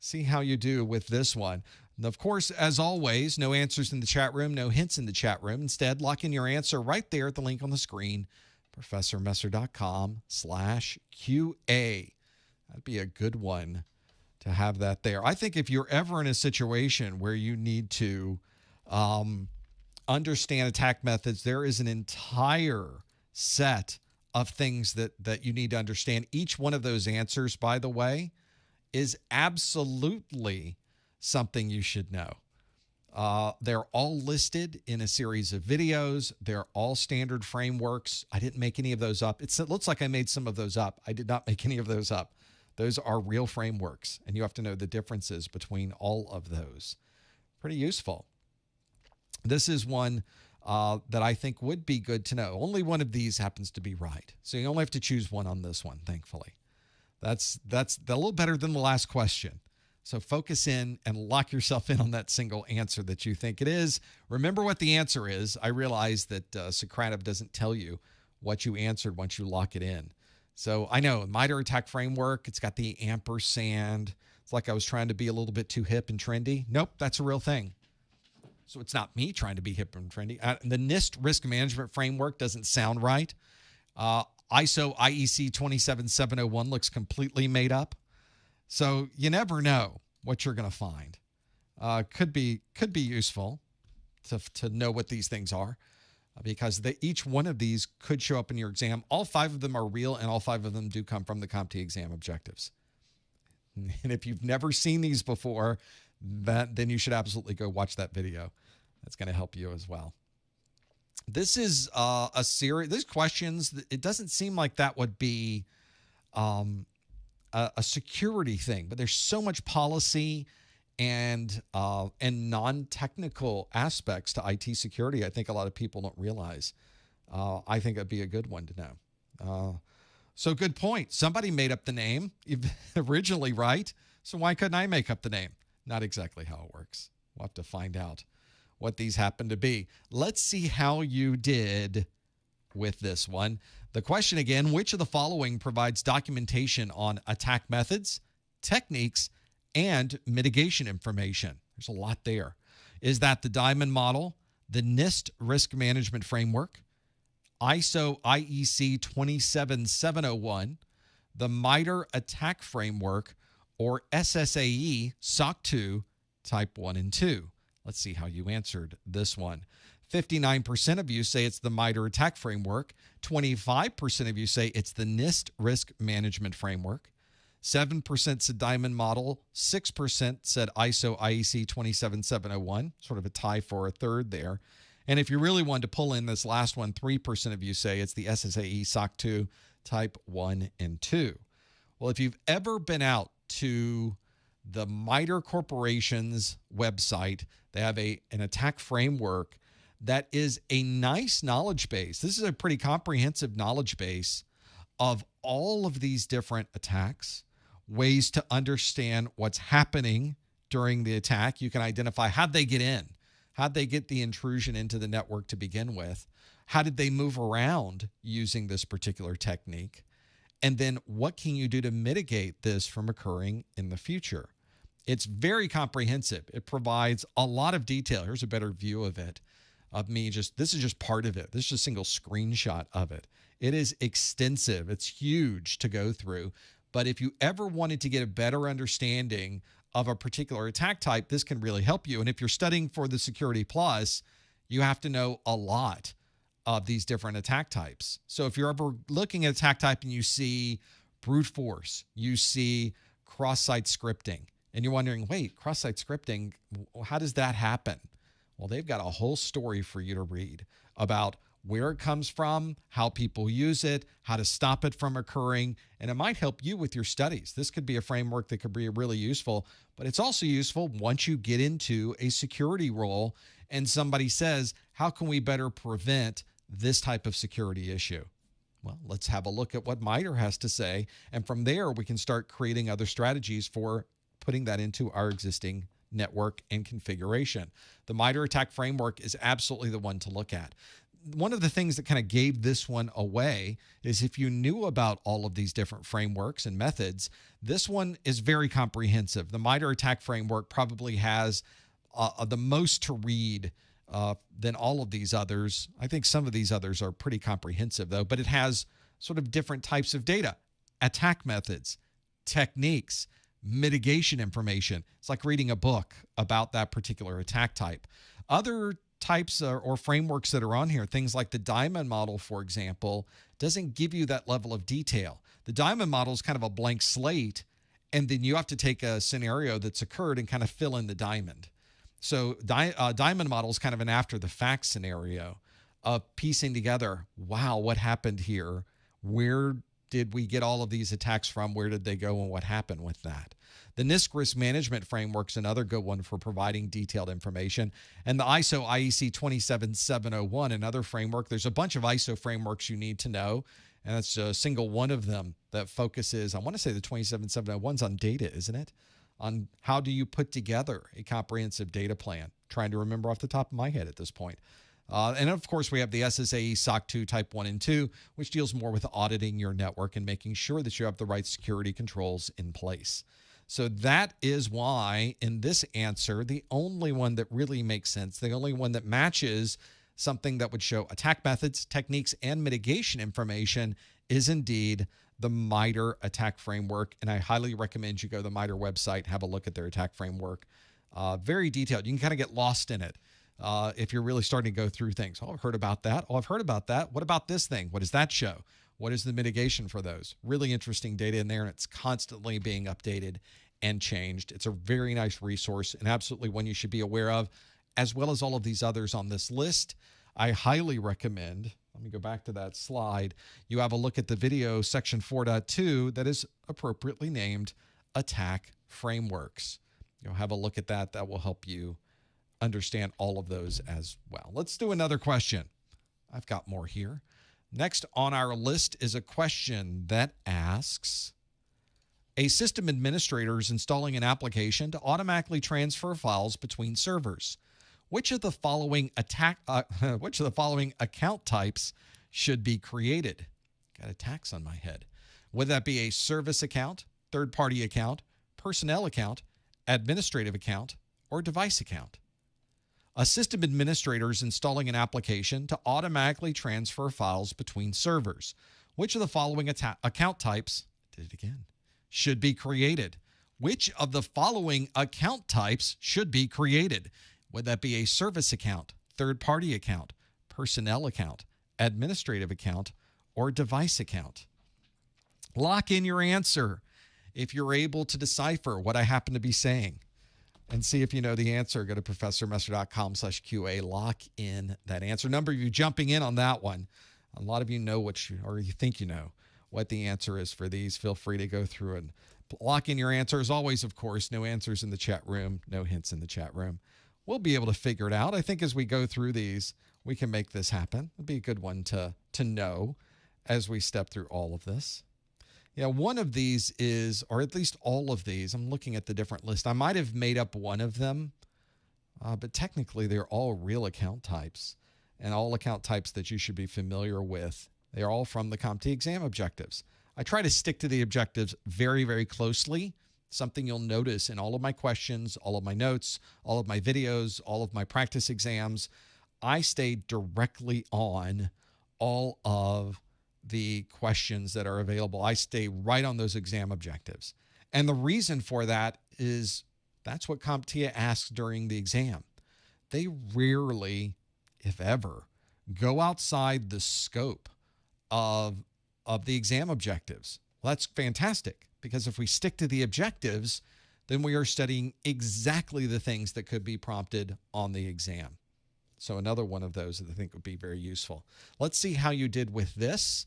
See how you do with this one. And of course, as always, no answers in the chat room, no hints in the chat room. Instead, lock in your answer right there at the link on the screen, ProfessorMesser.com/QA. That'd be a good one to have that there. I think if you're ever in a situation where you need to understand attack methods, there is an entire set of things that you need to understand. Each one of those answers, by the way, is absolutely something you should know. They're all listed in a series of videos. They're all standard frameworks. I didn't make any of those up. It looks like I made some of those up. I did not make any of those up. Those are real frameworks, and you have to know the differences between all of those. Pretty useful. This is one that I think would be good to know. Only one of these happens to be right. So you only have to choose one on this one, thankfully. That's a little better than the last question. So focus in and lock yourself in on that single answer that you think it is. Remember what the answer is. I realize that Socrative doesn't tell you what you answered once you lock it in. So I know, MITRE ATT&CK framework, it's got the ampersand. It's like I was trying to be a little bit too hip and trendy. Nope, that's a real thing. So it's not me trying to be hip and trendy. The NIST risk management framework doesn't sound right. ISO/IEC 27701 looks completely made up. So you never know what you're going to find. Could be useful to know what these things are, because each one of these could show up in your exam. All 5 of them are real, and all 5 of them do come from the CompTIA exam objectives. And if you've never seen these before, then you should absolutely go watch that video. That's going to help you as well. This is a series. These questions, it doesn't seem like that would be a security thing, but there's so much policy and non-technical aspects to IT security. I think a lot of people don't realize. I think it'd be a good one to know. So good point. Somebody made up the name originally, right? So why couldn't I make up the name? Not exactly how it works. We'll have to find out what these happen to be. Let's see how you did with this one. The question again, which of the following provides documentation on attack methods, techniques, and mitigation information? There's a lot there. Is that the Diamond Model, the NIST Risk Management Framework, ISO/IEC 27701, the MITRE ATT&CK Framework, or SSAE SOC 2 Type 1 and 2? Let's see how you answered this one. 59% of you say it's the MITRE ATT&CK Framework. 25% of you say it's the NIST Risk Management Framework. 7% said Diamond Model. 6% said ISO/IEC 27701. Sort of a tie for a third there. And if you really wanted to pull in this last one, 3% of you say it's the SSAE SOC 2 Type 1 and 2. Well, if you've ever been out to the MITRE Corporation's website, they have an attack framework that is a nice knowledge base. This is a pretty comprehensive knowledge base of all of these different attacks, ways to understand what's happening during the attack. You can identify how'd they get in, how'd they get the intrusion into the network to begin with, how did they move around using this particular technique, and then what can you do to mitigate this from occurring in the future. It's very comprehensive. It provides a lot of detail. Here's a better view of it. This is just part of it. This is just a single screenshot of it. It is extensive. It's huge to go through. But if you ever wanted to get a better understanding of a particular attack type, this can really help you. And if you're studying for the Security Plus, you have to know a lot of these different attack types. So if you're ever looking at attack type and you see brute force, you see cross-site scripting, and you're wondering, wait, cross-site scripting, how does that happen? Well, they've got a whole story for you to read about where it comes from, how people use it, how to stop it from occurring, and it might help you with your studies. This could be a framework that could be really useful, but it's also useful once you get into a security role and somebody says, how can we better prevent this type of security issue? Well, let's have a look at what MITRE has to say, and from there we can start creating other strategies for putting that into our existing network and configuration. The MITRE ATT&CK framework is absolutely the one to look at. One of the things that kind of gave this one away is if you knew about all of these different frameworks and methods, this one is very comprehensive. The MITRE ATT&CK framework probably has the most to read than all of these others. I think some of these others are pretty comprehensive though, but it has sort of different types of data, attack methods, techniques, mitigation information. It's like reading a book about that particular attack type. Other types or frameworks that are on here, things like the Diamond Model, for example, doesn't give you that level of detail. The Diamond Model is kind of a blank slate, and then you have to take a scenario that's occurred and kind of fill in the diamond. So diamond model is kind of an after the fact scenario of piecing together, wow, what happened here? Where did we get all of these attacks from? Where did they go and what happened with that? The NIST risk management framework is another good one for providing detailed information. And the ISO IEC 27701, another framework. There's a bunch of ISO frameworks you need to know, and that's a single one of them that focuses, I want to say the 27701's on data, isn't it? On how do you put together a comprehensive data plan. Trying to remember off the top of my head at this point. And of course, we have the SSAE SOC 2 Type 1 and 2, which deals more with auditing your network and making sure that you have the right security controls in place. So that is why in this answer, the only one that really makes sense, the only one that matches something that would show attack methods, techniques, and mitigation information is indeed the MITRE attack framework. And I highly recommend you go to the MITRE website, have a look at their attack framework. Very detailed. You can kind of get lost in it. If you're really starting to go through things. Oh, I've heard about that. Oh, I've heard about that. What about this thing? What does that show? What is the mitigation for those? Really interesting data in there, and it's constantly being updated and changed. It's a very nice resource and absolutely one you should be aware of, as well as all of these others on this list. I highly recommend, let me go back to that slide, you have a look at the video section 4.2 that is appropriately named Attack Frameworks. You'll have a look at that. That will help you understand all of those as well. Let's do another question. I've got more here. Next on our list is a question that asks, a system administrator is installing an application to automatically transfer files between servers. Which of the following account types should be created? Got attacks on my head. Would that be a service account, third-party account, personnel account, administrative account, or device account? A system administrator is installing an application to automatically transfer files between servers. Which of the following account types, did it again, should be created? Which of the following account types should be created? Would that be a service account, third-party account, personnel account, administrative account, or device account? Lock in your answer if you're able to decipher what I happen to be saying. And see if you know the answer. Go to ProfessorMesser.com/QA. Lock in that answer. A number of you jumping in on that one. A lot of you know or you think you know what the answer is for these. Feel free to go through and lock in your answer. As always, of course, no answers in the chat room, no hints in the chat room. We'll be able to figure it out. I think as we go through these, we can make this happen. It'll be a good one to know as we step through all of this. Yeah, one of these is, or at least all of these, I'm looking at the different list. I might have made up one of them, but technically they're all real account types and all account types that you should be familiar with. They're all from the CompTIA exam objectives. I try to stick to the objectives very, very closely. Something you'll notice in all of my questions, all of my notes, all of my videos, all of my practice exams, I stay directly on all of the questions that are available. I stay right on those exam objectives. And the reason for that is that's what CompTIA asks during the exam. They rarely, if ever, go outside the scope of the exam objectives. Well, that's fantastic, because if we stick to the objectives, then we are studying exactly the things that could be prompted on the exam. So another one of those that I think would be very useful. Let's see how you did with this.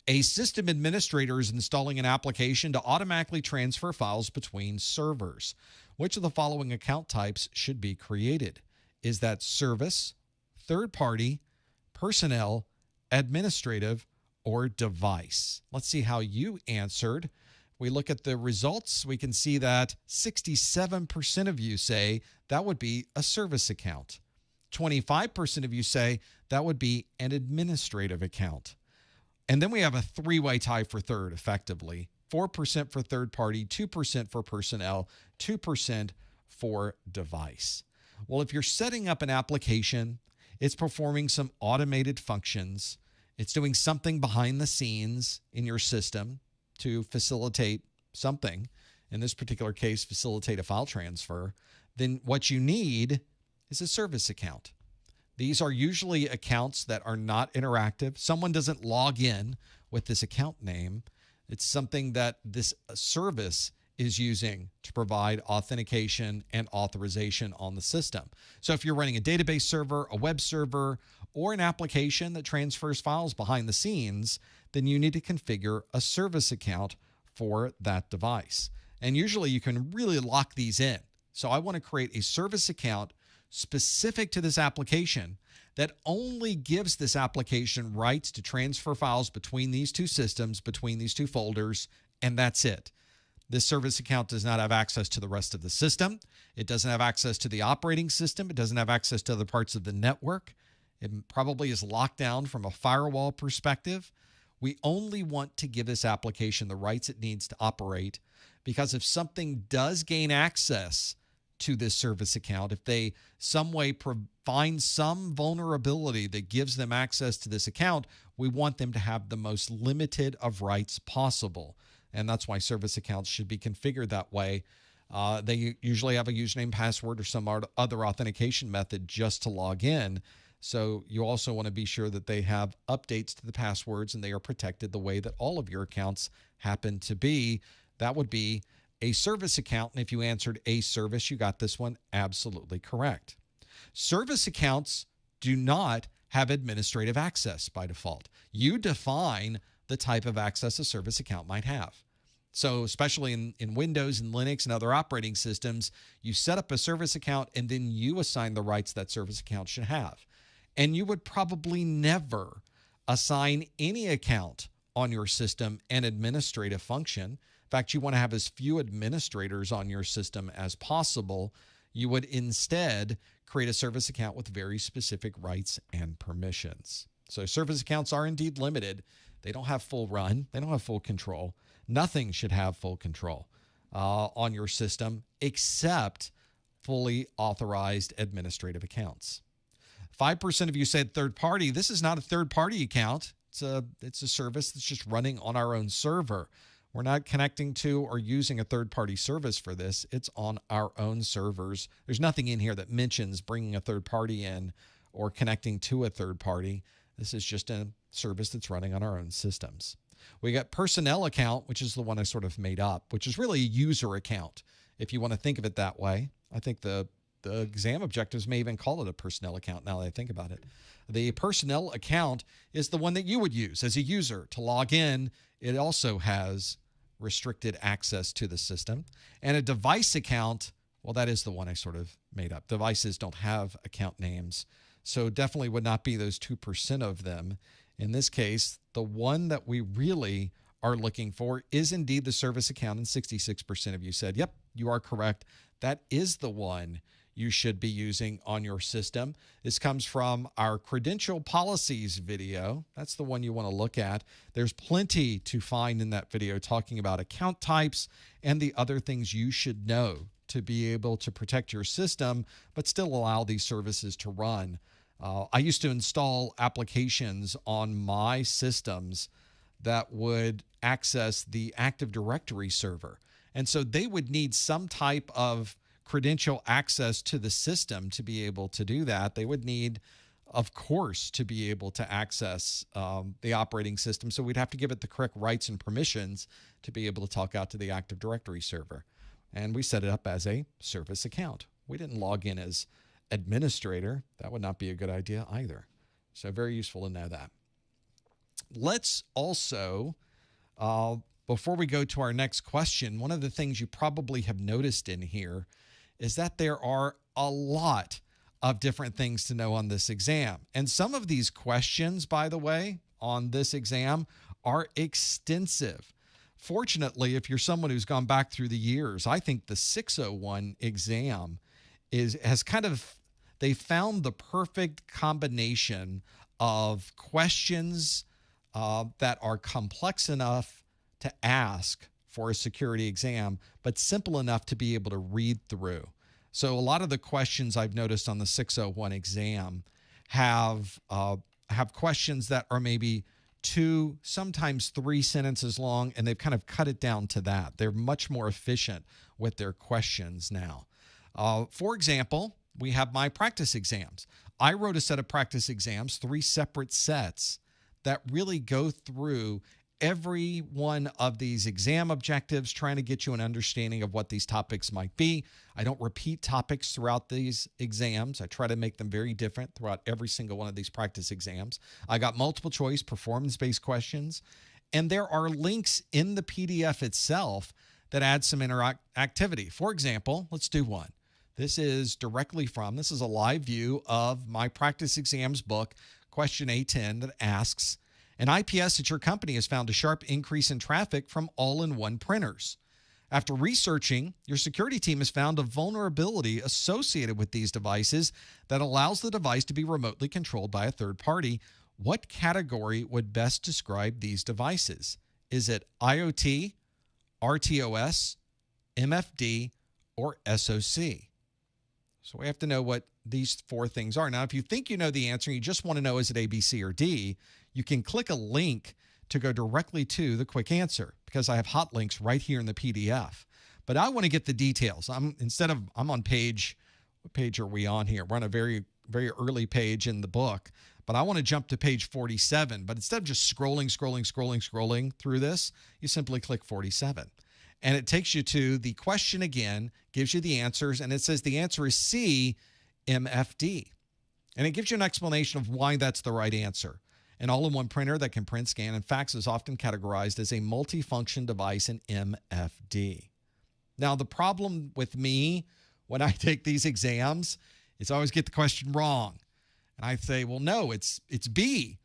A system administrator is installing an application to automatically transfer files between servers. Which of the following account types should be created? Is that service, third-party, personnel, administrative, or device? Let's see how you answered. We look at the results. We can see that 67% of you say that would be a service account. 25% of you say that would be an administrative account. And then we have a three-way tie for third, effectively. 4% for third party, 2% for personnel, 2% for device. Well, if you're setting up an application, it's performing some automated functions. It's doing something behind the scenes in your system to facilitate something. In this particular case, facilitate a file transfer. Then what you need is a service account. These are usually accounts that are not interactive. Someone doesn't log in with this account name. It's something that this service is using to provide authentication and authorization on the system. So if you're running a database server, a web server, or an application that transfers files behind the scenes, then you need to configure a service account for that device. And usually you can really lock these in. So I want to create a service account specific to this application that only gives this application rights to transfer files between these two systems, between these two folders, and that's it. This service account does not have access to the rest of the system. It doesn't have access to the operating system. It doesn't have access to other parts of the network. It probably is locked down from a firewall perspective. We only want to give this application the rights it needs to operate, because if something does gain access to this service account, if they some way find some vulnerability that gives them access to this account, we want them to have the most limited of rights possible. And that's why service accounts should be configured that way. They usually have a username, password, or some other authentication method just to log in. So you also want to be sure that they have updates to the passwords and they are protected the way that all of your accounts happen to be. That would be a service account. And if you answered a service, you got this one absolutely correct. Service accounts do not have administrative access by default. You define the type of access a service account might have. So especially in Windows and Linux and other operating systems, you set up a service account and then you assign the rights that service account should have. And you would probably never assign any account on your system an administrative function. In fact, you want to have as few administrators on your system as possible. You would instead create a service account with very specific rights and permissions. So service accounts are indeed limited. They don't have full run. They don't have full control. Nothing should have full control on your system except fully authorized administrative accounts. 5% of you said third party. This is not a third party account. It's a service that's just running on our own server. We're not connecting to or using a third party service for this. It's on our own servers. There's nothing in here that mentions bringing a third party in or connecting to a third party. This is just a service that's running on our own systems. We got personnel account, which is the one I sort of made up, which is really a user account, if you want to think of it that way. I think the exam objectives may even call it a personnel account now that I think about it. The personnel account is the one that you would use as a user to log in. It also has restricted access to the system. And a device account, well, that is the one I sort of made up. Devices don't have account names, so definitely would not be those 2% of them. In this case, the one that we really are looking for is indeed the service account, and 66% of you said, yep, you are correct. That is the one you should be using on your system. This comes from our credential policies video. That's the one you want to look at. There's plenty to find in that video talking about account types and the other things you should know to be able to protect your system, but still allow these services to run. I used to install applications on my systems that would access the Active Directory server. And so they would need some type of credential access to the system to be able to do that. They would need, of course, to be able to access the operating system. So we'd have to give it the correct rights and permissions to be able to talk out to the Active Directory server. And we set it up as a service account. We didn't log in as administrator. That would not be a good idea either. So very useful to know that. Let's also, before we go to our next question, one of the things you probably have noticed in here is that there are a lot of different things to know on this exam. And some of these questions, by the way, on this exam are extensive. Fortunately, if you're someone who's gone back through the years, I think the 601 exam has kind of, they found the perfect combination of questions that are complex enough to ask for a security exam, but simple enough to be able to read through. So a lot of the questions I've noticed on the 601 exam have questions that are maybe 2, sometimes 3 sentences long, and they've kind of cut it down to that. They're much more efficient with their questions now. For example, we have my practice exams. I wrote a set of practice exams, 3 separate sets that really go through every one of these exam objectives, trying to get you an understanding of what these topics might be. I don't repeat topics throughout these exams. I try to make them very different throughout every single one of these practice exams. I got multiple choice, performance-based questions, and there are links in the PDF itself that add some interactivity. For example, let's do one. This is a live view of my practice exams book, question A10, that asks, an IPS at your company has found a sharp increase in traffic from all-in-one printers. After researching, your security team has found a vulnerability associated with these devices that allows the device to be remotely controlled by a third party. What category would best describe these devices? Is it IoT, RTOS, MFD, or SOC? So we have to know what these four things are. Now, if you think you know the answer and you just want to know is it A, B, C, or D, you can click a link to go directly to the quick answer because I have hot links right here in the PDF. But I want to get the details. I'm on page, what page are we on here? We're on a very, very early page in the book, but I want to jump to page 47. But instead of just scrolling through this, you simply click 47. And it takes you to the question again, gives you the answers, and it says the answer is C, MFD. And it gives you an explanation of why that's the right answer. An all-in-one printer that can print, scan, and fax is often categorized as a multifunction device in MFD. Now, the problem with me when I take these exams is I always get the question wrong. And I say, well, no, it's B.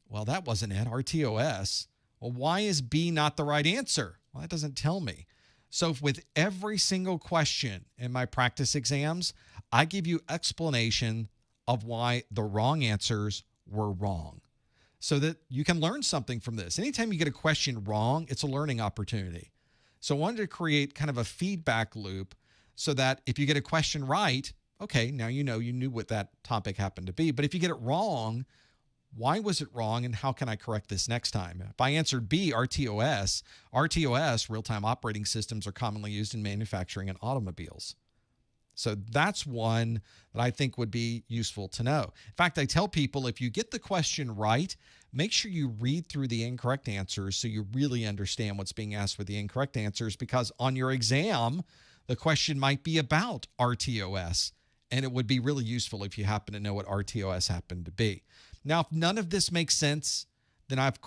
Well, that wasn't it, RTOS. Well, why is B not the right answer? Well, that doesn't tell me. So with every single question in my practice exams, I give you explanation of why the wrong answers were wrong so that you can learn something from this. Anytime you get a question wrong, it's a learning opportunity. So I wanted to create kind of a feedback loop so that if you get a question right, okay, now you knew what that topic happened to be. But if you get it wrong, why was it wrong and how can I correct this next time? If I answered B, RTOS, real-time operating systems, are commonly used in manufacturing and automobiles. So that's one that I think would be useful to know. In fact, I tell people if you get the question right, make sure you read through the incorrect answers so you really understand what's being asked with the incorrect answers, because on your exam, the question might be about RTOS, and it would be really useful if you happen to know what RTOS happened to be. Now, if none of this makes sense, then I have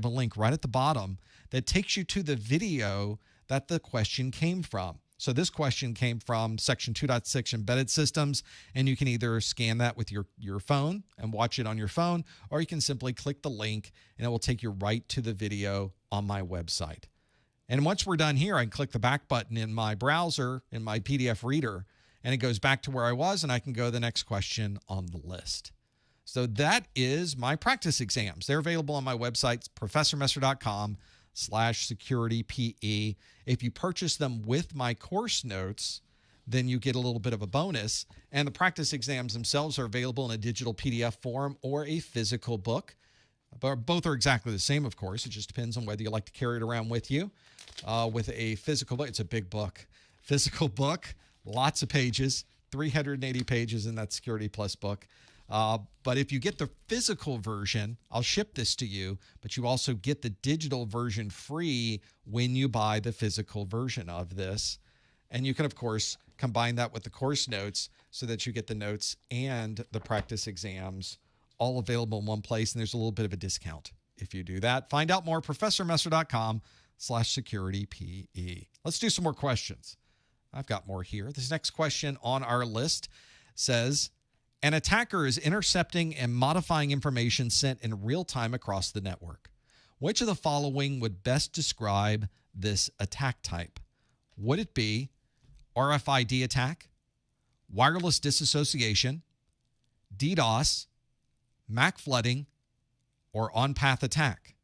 a link right at the bottom that takes you to the video that the question came from. So this question came from Section 2.6 Embedded Systems, and you can either scan that with your phone and watch it on your phone, or you can simply click the link, and it will take you right to the video on my website. And once we're done here, I can click the back button in my browser, in my PDF reader, and it goes back to where I was, and I can go to the next question on the list. So that is my practice exams. They're available on my website, professormesser.com/securitype. If you purchase them with my course notes, then you get a little bit of a bonus. And the practice exams themselves are available in a digital PDF form or a physical book. But both are exactly the same, of course. It just depends on whether you like to carry it around with you. With a physical book, it's a big book. Physical book, lots of pages, 380 pages in that Security Plus book. But if you get the physical version, I'll ship this to you, but you also get the digital version free when you buy the physical version of this. And you can, of course, combine that with the course notes so that you get the notes and the practice exams all available in one place. And there's a little bit of a discount if you do that. Find out more, professormesser.com/securitype. Let's do some more questions. I've got more here. This next question on our list says, an attacker is intercepting and modifying information sent in real time across the network. Which of the following would best describe this attack type? Would it be RFID attack, wireless disassociation, DDoS, MAC flooding, or on-path attack?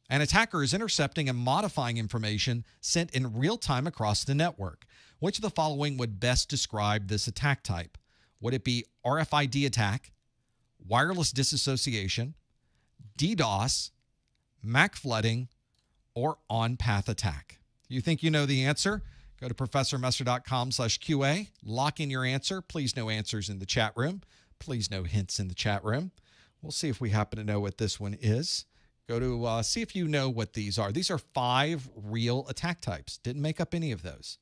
An attacker is intercepting and modifying information sent in real time across the network. Which of the following would best describe this attack type? Would it be RFID attack, wireless disassociation, DDoS, MAC flooding, or on-path attack? You think you know the answer? Go to professormesser.com/QA. Lock in your answer. Please no answers in the chat room. Please no hints in the chat room. We'll see if we happen to know what this one is. Go to see if you know what these are. These are 5 real attack types. Didn't make up any of those.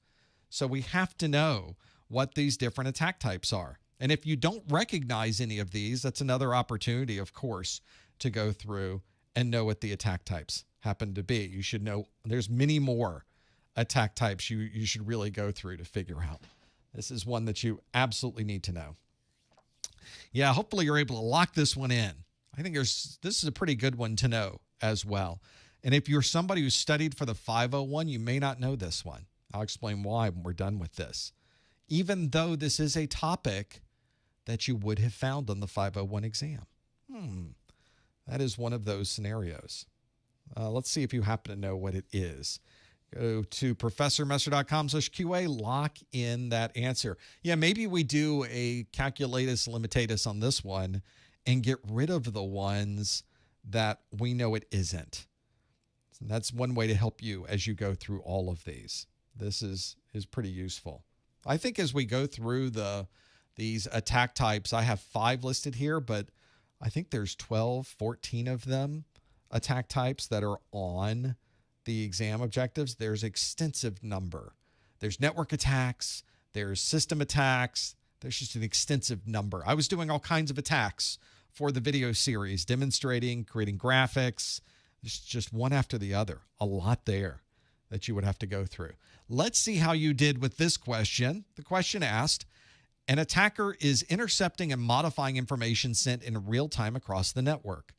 So we have to know what these different attack types are. And if you don't recognize any of these, that's another opportunity, of course, to go through and know what the attack types happen to be. You should know there's many more attack types you should really go through to figure out. This is one that you absolutely need to know. Yeah, hopefully you're able to lock this one in. I think this is a pretty good one to know as well. And if you're somebody who studied for the 501, you may not know this one. I'll explain why when we're done with this. Even though this is a topic that you would have found on the 501 exam. That is one of those scenarios. Let's see if you happen to know what it is. Go to professormesser.com/QA, lock in that answer. Yeah, maybe we do a calculatus limitatus on this one and get rid of the ones that we know it isn't. So that's one way to help you as you go through all of these. This is pretty useful. I think as we go through these attack types, I have 5 listed here, but I think there's 12, 14 of them attack types that are on the exam objectives. There's extensive number. There's network attacks. There's system attacks. There's just an extensive number. I was doing all kinds of attacks for the video series, demonstrating, creating graphics. There's just one after the other. A lot there that you would have to go through. Let's see how you did with this question. The question asked, an attacker is intercepting and modifying information sent in real time across the network.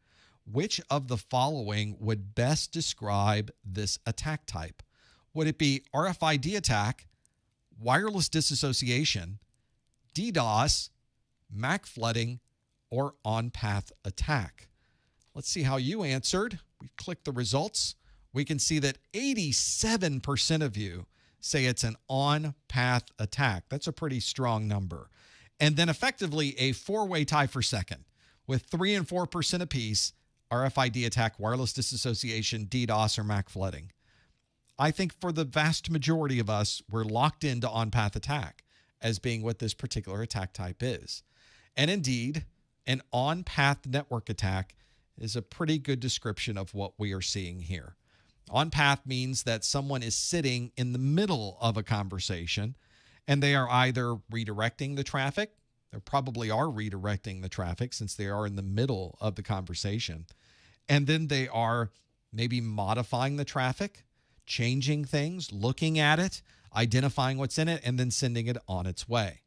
Which of the following would best describe this attack type? Would it be RFID attack, wireless disassociation, DDoS, MAC flooding, or on-path attack? Let's see how you answered. We click the results. We can see that 87% of you say it's an on-path attack. That's a pretty strong number. And then effectively a 4-way tie for second with 3 and 4% apiece. RFID attack, wireless disassociation, DDoS, or MAC flooding. I think for the vast majority of us, we're locked into on-path attack as being what this particular attack type is. And indeed, an on-path network attack is a pretty good description of what we are seeing here. On-path means that someone is sitting in the middle of a conversation and they are either redirecting the traffic. They probably are redirecting the traffic since they are in the middle of the conversation. And then they are maybe modifying the traffic, changing things, looking at it, identifying what's in it, and then sending it on its way.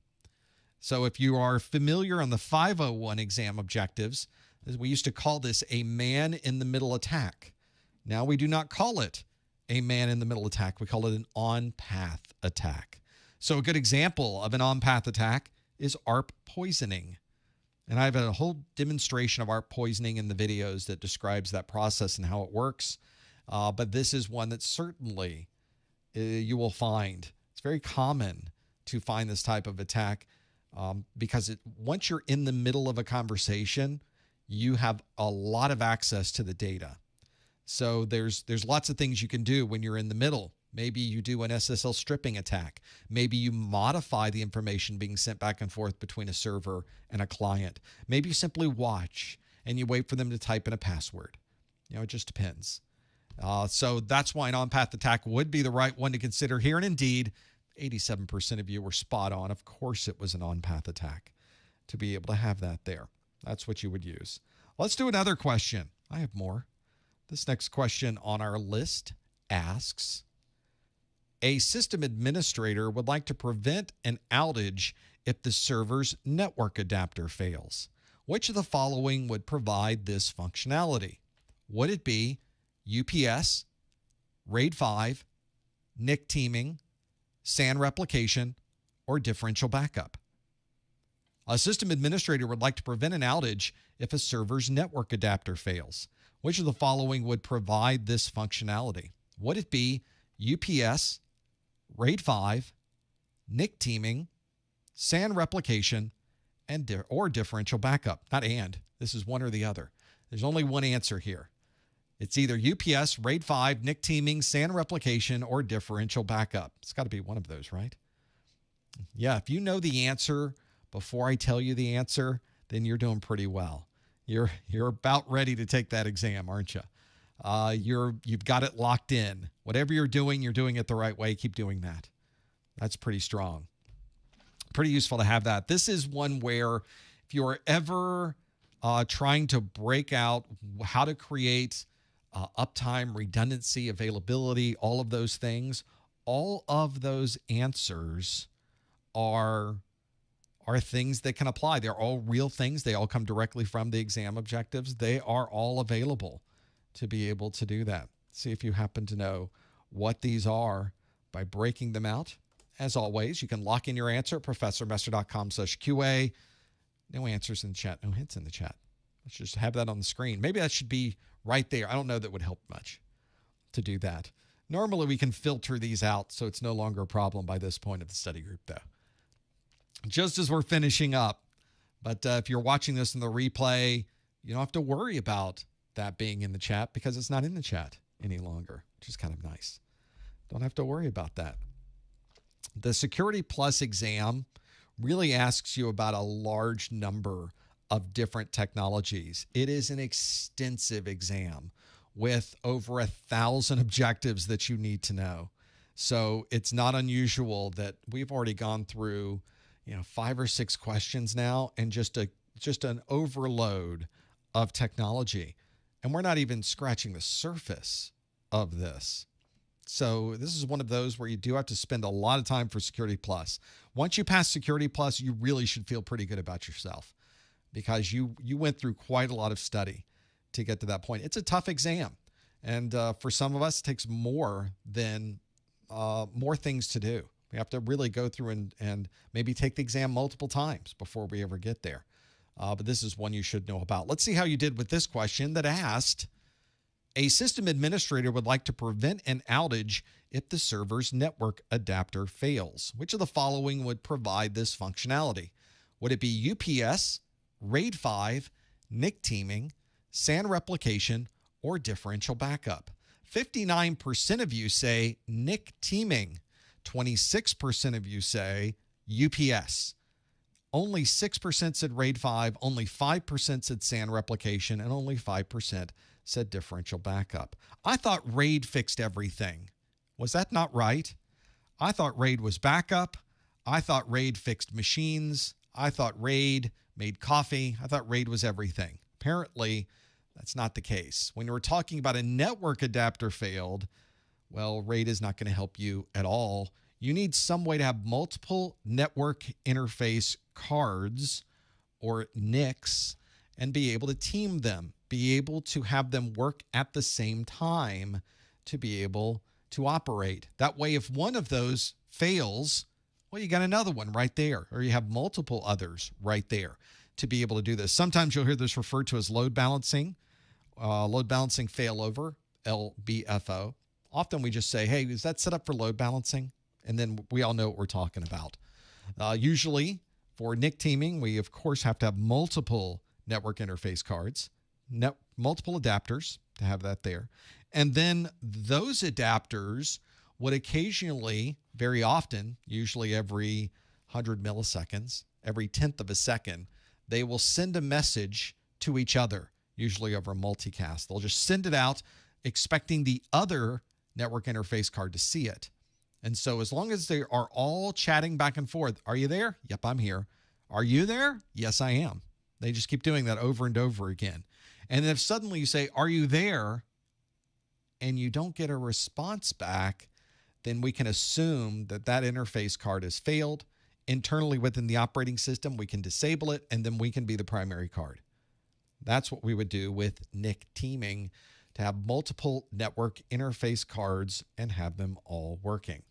So if you are familiar on the 501 exam objectives, we used to call this a man-in-the-middle attack. Now we do not call it a man-in-the-middle attack. We call it an on-path attack. So a good example of an on-path attack is ARP poisoning. And I have a whole demonstration of ARP poisoning in the videos that describes that process and how it works. But this is one that certainly you will find. It's very common to find this type of attack because once you're in the middle of a conversation, you have a lot of access to the data. So there's lots of things you can do when you're in the middle. Maybe you do an SSL stripping attack. Maybe you modify the information being sent back and forth between a server and a client. Maybe you simply watch and you wait for them to type in a password. It just depends. So that's why an on-path attack would be the right one to consider here. And indeed, 87% of you were spot on. Of course it was an on-path attack to be able to have that there. That's what you would use. Let's do another question. I have more. This next question on our list asks, a system administrator would like to prevent an outage if the server's network adapter fails. Which of the following would provide this functionality? Would it be UPS, RAID 5, NIC teaming, SAN replication, or differential backup? A system administrator would like to prevent an outage if a server's network adapter fails. Which of the following would provide this functionality? Would it be UPS, RAID 5, NIC teaming, SAN replication, or differential backup? Not and. This is one or the other. There's only one answer here. It's either UPS, RAID 5, NIC teaming, SAN replication, or differential backup. It's got to be one of those, right? Yeah, if you know the answer before I tell you the answer, then you're doing pretty well. You're about ready to take that exam, aren't you? you've got it locked in. Whatever you're doing it the right way. Keep doing that. That's pretty strong. Pretty useful to have that. This is one where if you're ever trying to break out how to create uptime, redundancy, availability, all of those things, all of those answers are things that can apply. They're all real things. They all come directly from the exam objectives. They are all available to be able to do that. See if you happen to know what these are by breaking them out. As always, you can lock in your answer at professormester.com/QA. No answers in the chat, no hints in the chat. Let's just have that on the screen. Maybe that should be right there. I don't know that would help much to do that. Normally, we can filter these out, so it's no longer a problem by this point of the study group, though. Just as we're finishing up, but if you're watching this in the replay, you don't have to worry about that being in the chat because it's not in the chat any longer, which is kind of nice. Don't have to worry about that. The Security Plus exam really asks you about a large number of different technologies. It is an extensive exam with over 1,000 objectives that you need to know. So it's not unusual that we've already gone through 5 or 6 questions now and just an overload of technology. And we're not even scratching the surface of this. So this is one of those where you do have to spend a lot of time for Security Plus. Once you pass Security Plus, you really should feel pretty good about yourself because you went through quite a lot of study to get to that point. It's a tough exam. And for some of us, it takes more things to do. We have to really go through and maybe take the exam multiple times before we ever get there. But this is one you should know about. Let's see how you did with this question that asked, a system administrator would like to prevent an outage if the server's network adapter fails. Which of the following would provide this functionality? Would it be UPS, RAID 5, NIC teaming, SAN replication, or differential backup? 59% of you say NIC teaming. 26% of you say UPS. Only 6% said RAID 5, only 5% said SAN replication, and only 5% said differential backup. I thought RAID fixed everything. Was that not right? I thought RAID was backup. I thought RAID fixed machines. I thought RAID made coffee. I thought RAID was everything. Apparently, that's not the case. When we're talking about a network adapter failed, well, RAID is not going to help you at all. You need some way to have multiple network interface cards or NICs and be able to team them, be able to have them work at the same time to be able to operate. That way, if one of those fails, well, you got another one right there, or you have multiple others right there to be able to do this. Sometimes you'll hear this referred to as load balancing failover, LBFO. Often we just say, hey, is that set up for load balancing? And then we all know what we're talking about. Usually for NIC teaming, we of course have to have multiple network interface cards, multiple adapters to have that there. And then those adapters would occasionally, very often, usually every 100 milliseconds, every 1/10 of a second, they will send a message to each other, usually over a multicast. They'll just send it out expecting the other network interface card to see it. And so as long as they are all chatting back and forth, are you there? Yep, I'm here. Are you there? Yes, I am. They just keep doing that over and over again. And then if suddenly you say, are you there? And you don't get a response back, then we can assume that that interface card has failed. Internally within the operating system, we can disable it, and then we can be the primary card. That's what we would do with NIC teaming, to have multiple network interface cards and have them all working.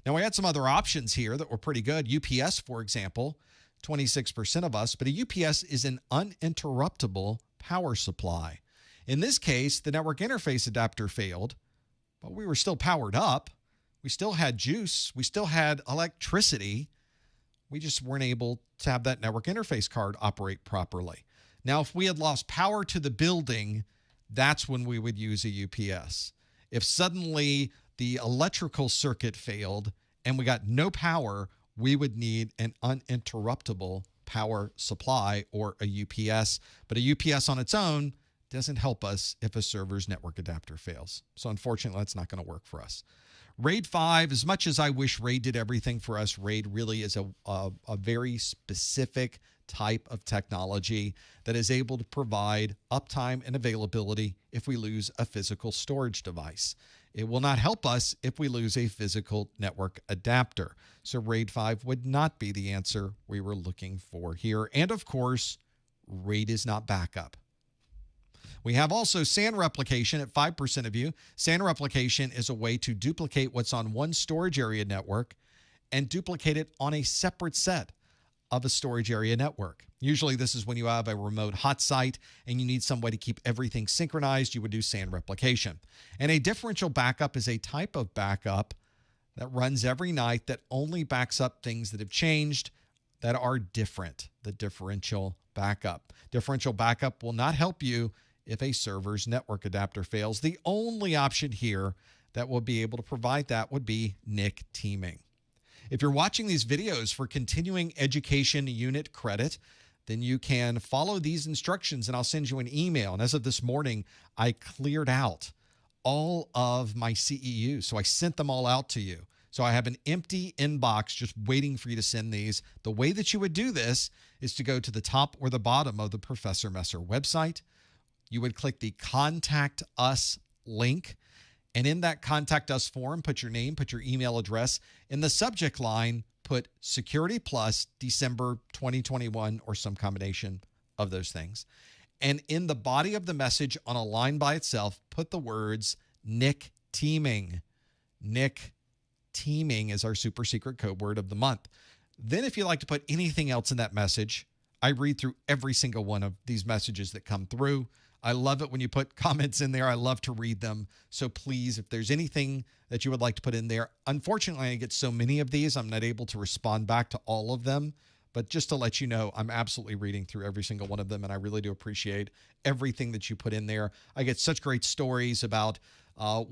Now, we had some other options here that were pretty good. UPS, for example, 26% of us, but a UPS is an uninterruptible power supply. In this case, the network interface adapter failed, but we were still powered up. We still had juice. We still had electricity. We just weren't able to have that network interface card operate properly. Now, if we had lost power to the building, that's when we would use a UPS. If suddenly the electrical circuit failed and we got no power, we would need an uninterruptible power supply or a UPS. But a UPS on its own doesn't help us if a server's network adapter fails. So unfortunately, that's not going to work for us. RAID 5, as much as I wish RAID did everything for us, RAID really is a very specific type of technology that is able to provide uptime and availability if we lose a physical storage device. It will not help us if we lose a physical network adapter. So RAID 5 would not be the answer we were looking for here. And of course, RAID is not backup. We have also SAN replication at 5% of you. SAN replication is a way to duplicate what's on one storage area network and duplicate it on a separate set of a storage area network. Usually this is when you have a remote hot site and you need some way to keep everything synchronized, you would do SAN replication. And a differential backup is a type of backup that runs every night that only backs up things that have changed that are different, the differential backup. Differential backup will not help you if a server's network adapter fails. The only option here that will be able to provide that would be NIC teaming. If you're watching these videos for continuing education unit credit, then you can follow these instructions and I'll send you an email. And as of this morning, I cleared out all of my CEUs. So I sent them all out to you. So I have an empty inbox just waiting for you to send these. The way that you would do this is to go to the top or the bottom of the Professor Messer website. You would click the Contact Us link. And in that Contact Us form, put your name, put your email address. In the subject line, put Security Plus December 2021 or some combination of those things. And in the body of the message on a line by itself, put the words NIC teaming. NIC teaming is our super secret code word of the month. Then if you like to put anything else in that message, I read through every single one of these messages that come through. I love it when you put comments in there. I love to read them. So please, if there's anything that you would like to put in there, unfortunately, I get so many of these, I'm not able to respond back to all of them. But just to let you know, I'm absolutely reading through every single one of them, and I really do appreciate everything that you put in there. I get such great stories about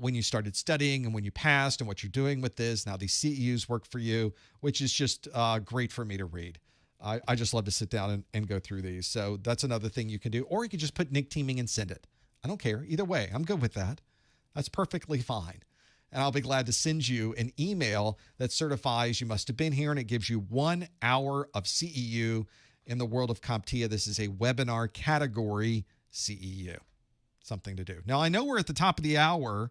when you started studying and when you passed and what you're doing with this. Now these CEUs work for you, which is just great for me to read. I just love to sit down and go through these. So that's another thing you can do. Or you can just put NIC teaming and send it. I don't care. Either way, I'm good with that. That's perfectly fine. And I'll be glad to send you an email that certifies you must have been here, and it gives you 1 hour of CEU in the world of CompTIA. This is a webinar category CEU. Something to do. Now, I know we're at the top of the hour,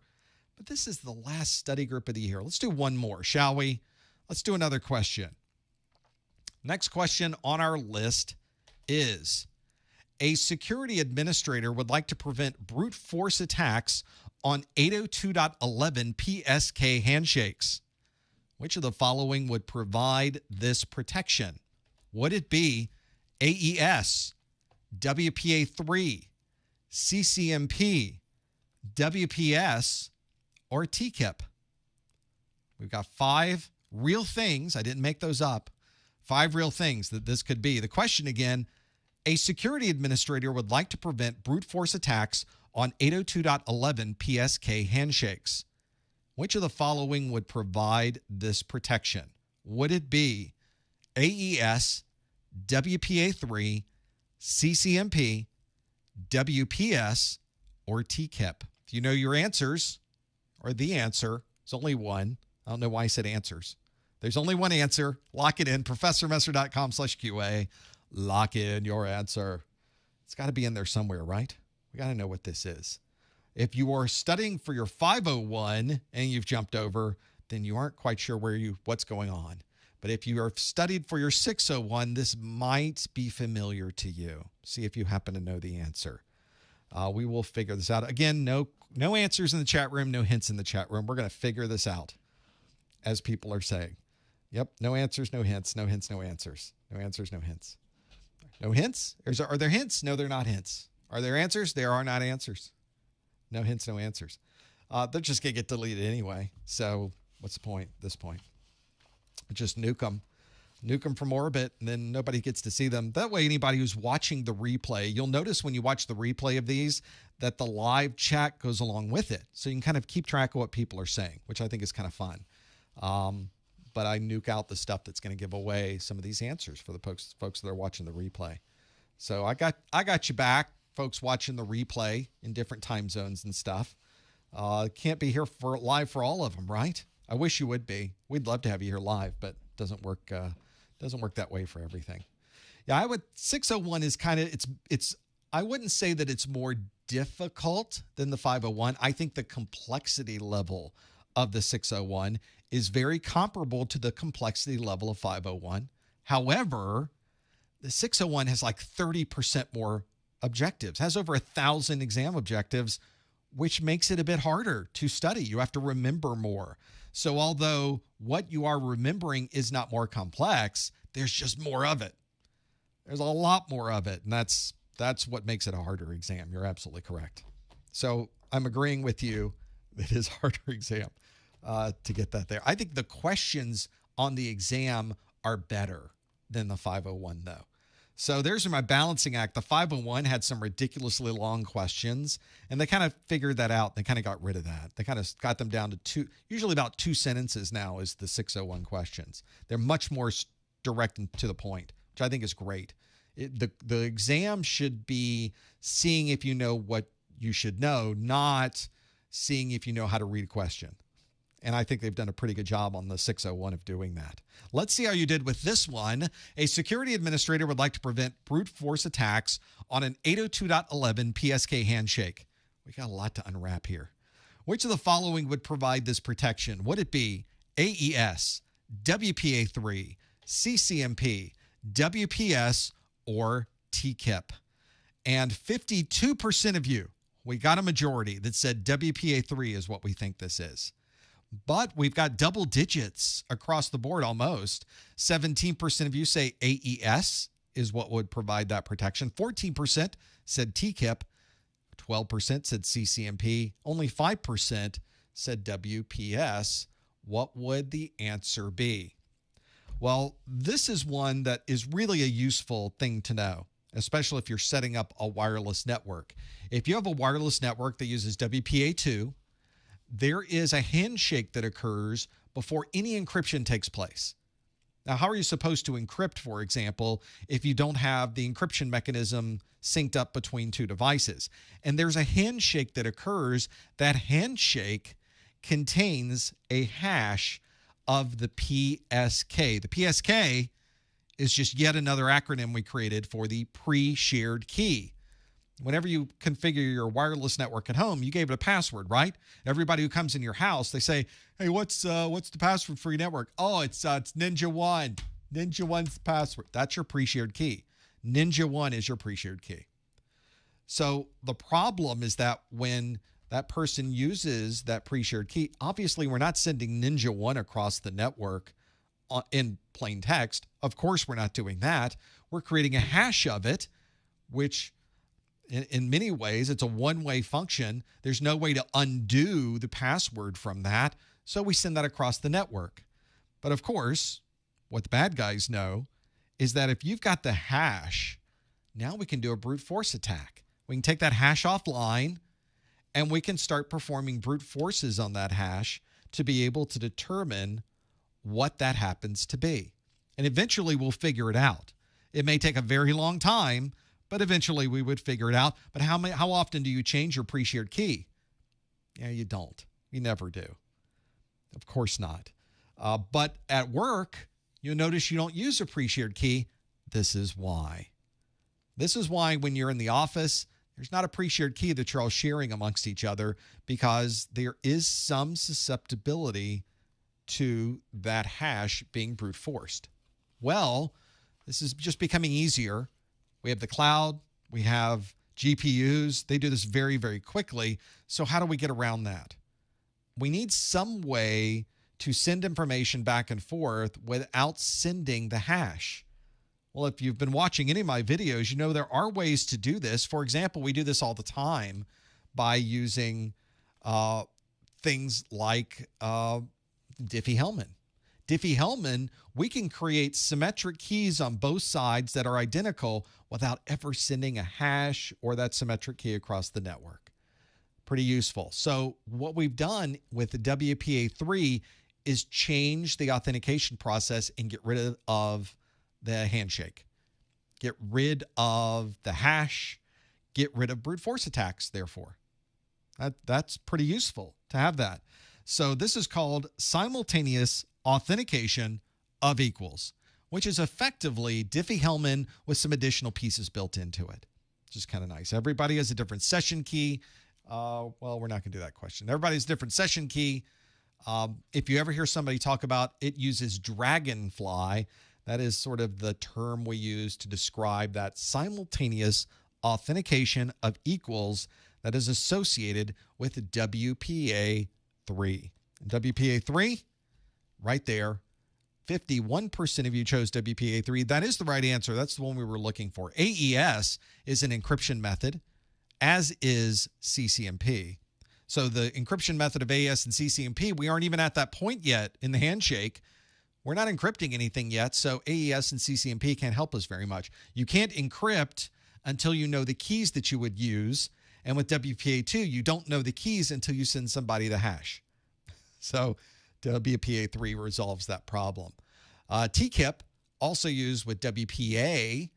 but this is the last study group of the year. Let's do one more, shall we? Let's do another question. Next question on our list is, a security administrator would like to prevent brute force attacks on 802.11 PSK handshakes. Which of the following would provide this protection? Would it be AES, WPA3, CCMP, WPS, or TKIP? We've got 5 real things. I didn't make those up. 5 real things that this could be. The question again, a security administrator would like to prevent brute force attacks on 802.11 PSK handshakes. Which of the following would provide this protection? Would it be AES, WPA3, CCMP, WPS, or TKIP? If you know your answers, or the answer, there's only one. I don't know why I said answers. There's only one answer. Lock it in. ProfessorMesser.com/QA. Lock in your answer. It's got to be in there somewhere, right? We got to know what this is. If you are studying for your 501 and you've jumped over, then you aren't quite sure what's going on. But if you are studied for your 601, this might be familiar to you. See if you happen to know the answer. We will figure this out. Again, no answers in the chat room, no hints in the chat room. We're going to figure this out, as people are saying. Yep, no answers, no hints, no hints, no answers. No answers, no hints. No hints? Are there hints? No, they're not hints. Are there answers? There are not answers. No hints, no answers. They're just going to get deleted anyway. So what's the point at this point? Just nuke them. Nuke them from orbit, and then nobody gets to see them. That way, anybody who's watching the replay, you'll notice when you watch the replay of these that the live chat goes along with it. So you can kind of keep track of what people are saying, which I think is kind of fun. But I nuke out the stuff that's going to give away some of these answers for the folks that are watching the replay. So I got you back. folks watching the replay in different time zones and stuff. Can't be here live for all of them, right? I wish you would be. We'd love to have you here live, but it doesn't work that way for everything. Yeah, 601 is kind of, I wouldn't say that it's more difficult than the 501. I think the complexity level of the 601 is very comparable to the complexity level of 501. However, the 601 has like 30% more objectives, has over 1,000 exam objectives, which makes it a bit harder to study. You have to remember more. So although what you are remembering is not more complex, there's just more of it. There's a lot more of it, and that's what makes it a harder exam. You're absolutely correct. So I'm agreeing with you. It is a harder exam to get that there. I think the questions on the exam are better than the 501, though. So there's my balancing act. The 501 had some ridiculously long questions, and they kind of figured that out. They kind of got rid of that. They kind of got them down to usually about 2 sentences now is the 601 questions. They're much more direct and to the point, which I think is great. The exam should be seeing if you know what you should know, not seeing if you know how to read a question. And I think they've done a pretty good job on the 601 of doing that. Let's see how you did with this one. A security administrator would like to prevent brute force attacks on an 802.11 PSK handshake. We got a lot to unwrap here. Which of the following would provide this protection? Would it be AES, WPA3, CCMP, WPS, or TKIP? And 52% of you, we got a majority that said WPA3 is what we think this is. But we've got double digits across the board almost. 17% of you say AES is what would provide that protection. 14% said TKIP. 12% said CCMP. Only 5% said WPS. What would the answer be? Well, this is one that is really a useful thing to know, especially if you're setting up a wireless network. If you have a wireless network that uses WPA2, there is a handshake that occurs before any encryption takes place. Now, how are you supposed to encrypt, for example, if you don't have the encryption mechanism synced up between two devices? And there's a handshake that occurs. That handshake contains a hash of the PSK. The PSK is just yet another acronym we created for the pre-shared key. Whenever you configure your wireless network at home, you gave it a password, right? Everybody who comes in your house, they say, "Hey, what's the password for your network?" "Oh, it's Ninja One. Ninja One's the password." That's your pre-shared key. Ninja One is your pre-shared key. So the problem is that when that person uses that pre-shared key, obviously we're not sending Ninja One across the network in plain text. Of course, we're not doing that. We're creating a hash of it, which in many ways, it's a one-way function. There's no way to undo the password from that, so we send that across the network. But of course, what the bad guys know is that if you've got the hash, now we can do a brute force attack. We can take that hash offline, and we can start performing brute forces on that hash to be able to determine what that happens to be. And eventually, we'll figure it out. It may take a very long time, but eventually we would figure it out. But how often do you change your pre-shared key? Yeah, you don't. You never do. Of course not. But at work, you'll notice you don't use a pre-shared key. This is why. This is why when you're in the office, there's not a pre-shared key that you're all sharing amongst each other, because there is some susceptibility to that hash being brute forced. Well, this is just becoming easier. We have the cloud. We have GPUs. They do this very, very quickly. So how do we get around that? We need some way to send information back and forth without sending the hash. Well, if you've been watching any of my videos, you know there are ways to do this. For example, we do this all the time by using things like Diffie-Hellman. Diffie-Hellman, we can create symmetric keys on both sides that are identical without ever sending a hash or that symmetric key across the network. Pretty useful. So what we've done with the WPA3 is change the authentication process and get rid of the handshake. Get rid of the hash. get rid of brute force attacks, therefore. That's pretty useful to have that. So this is called simultaneous authentication of equals, which is effectively Diffie-Hellman with some additional pieces built into it, which is kind of nice. Everybody has a different session key. Well, we're not going to do that question. Everybody has a different session key. If you ever hear somebody talk about it uses Dragonfly, that is sort of the term we use to describe that simultaneous authentication of equals that is associated with WPA3. WPA3, right there. 51% of you chose WPA3. That is the right answer. That's the one we were looking for. AES is an encryption method, as is CCMP. So the encryption method of AES and CCMP, we aren't even at that point yet in the handshake. We're not encrypting anything yet, so AES and CCMP can't help us very much. You can't encrypt until you know the keys that you would use. And with WPA2, you don't know the keys until you send somebody the hash. So WPA3 resolves that problem. TKIP, also used with WPA,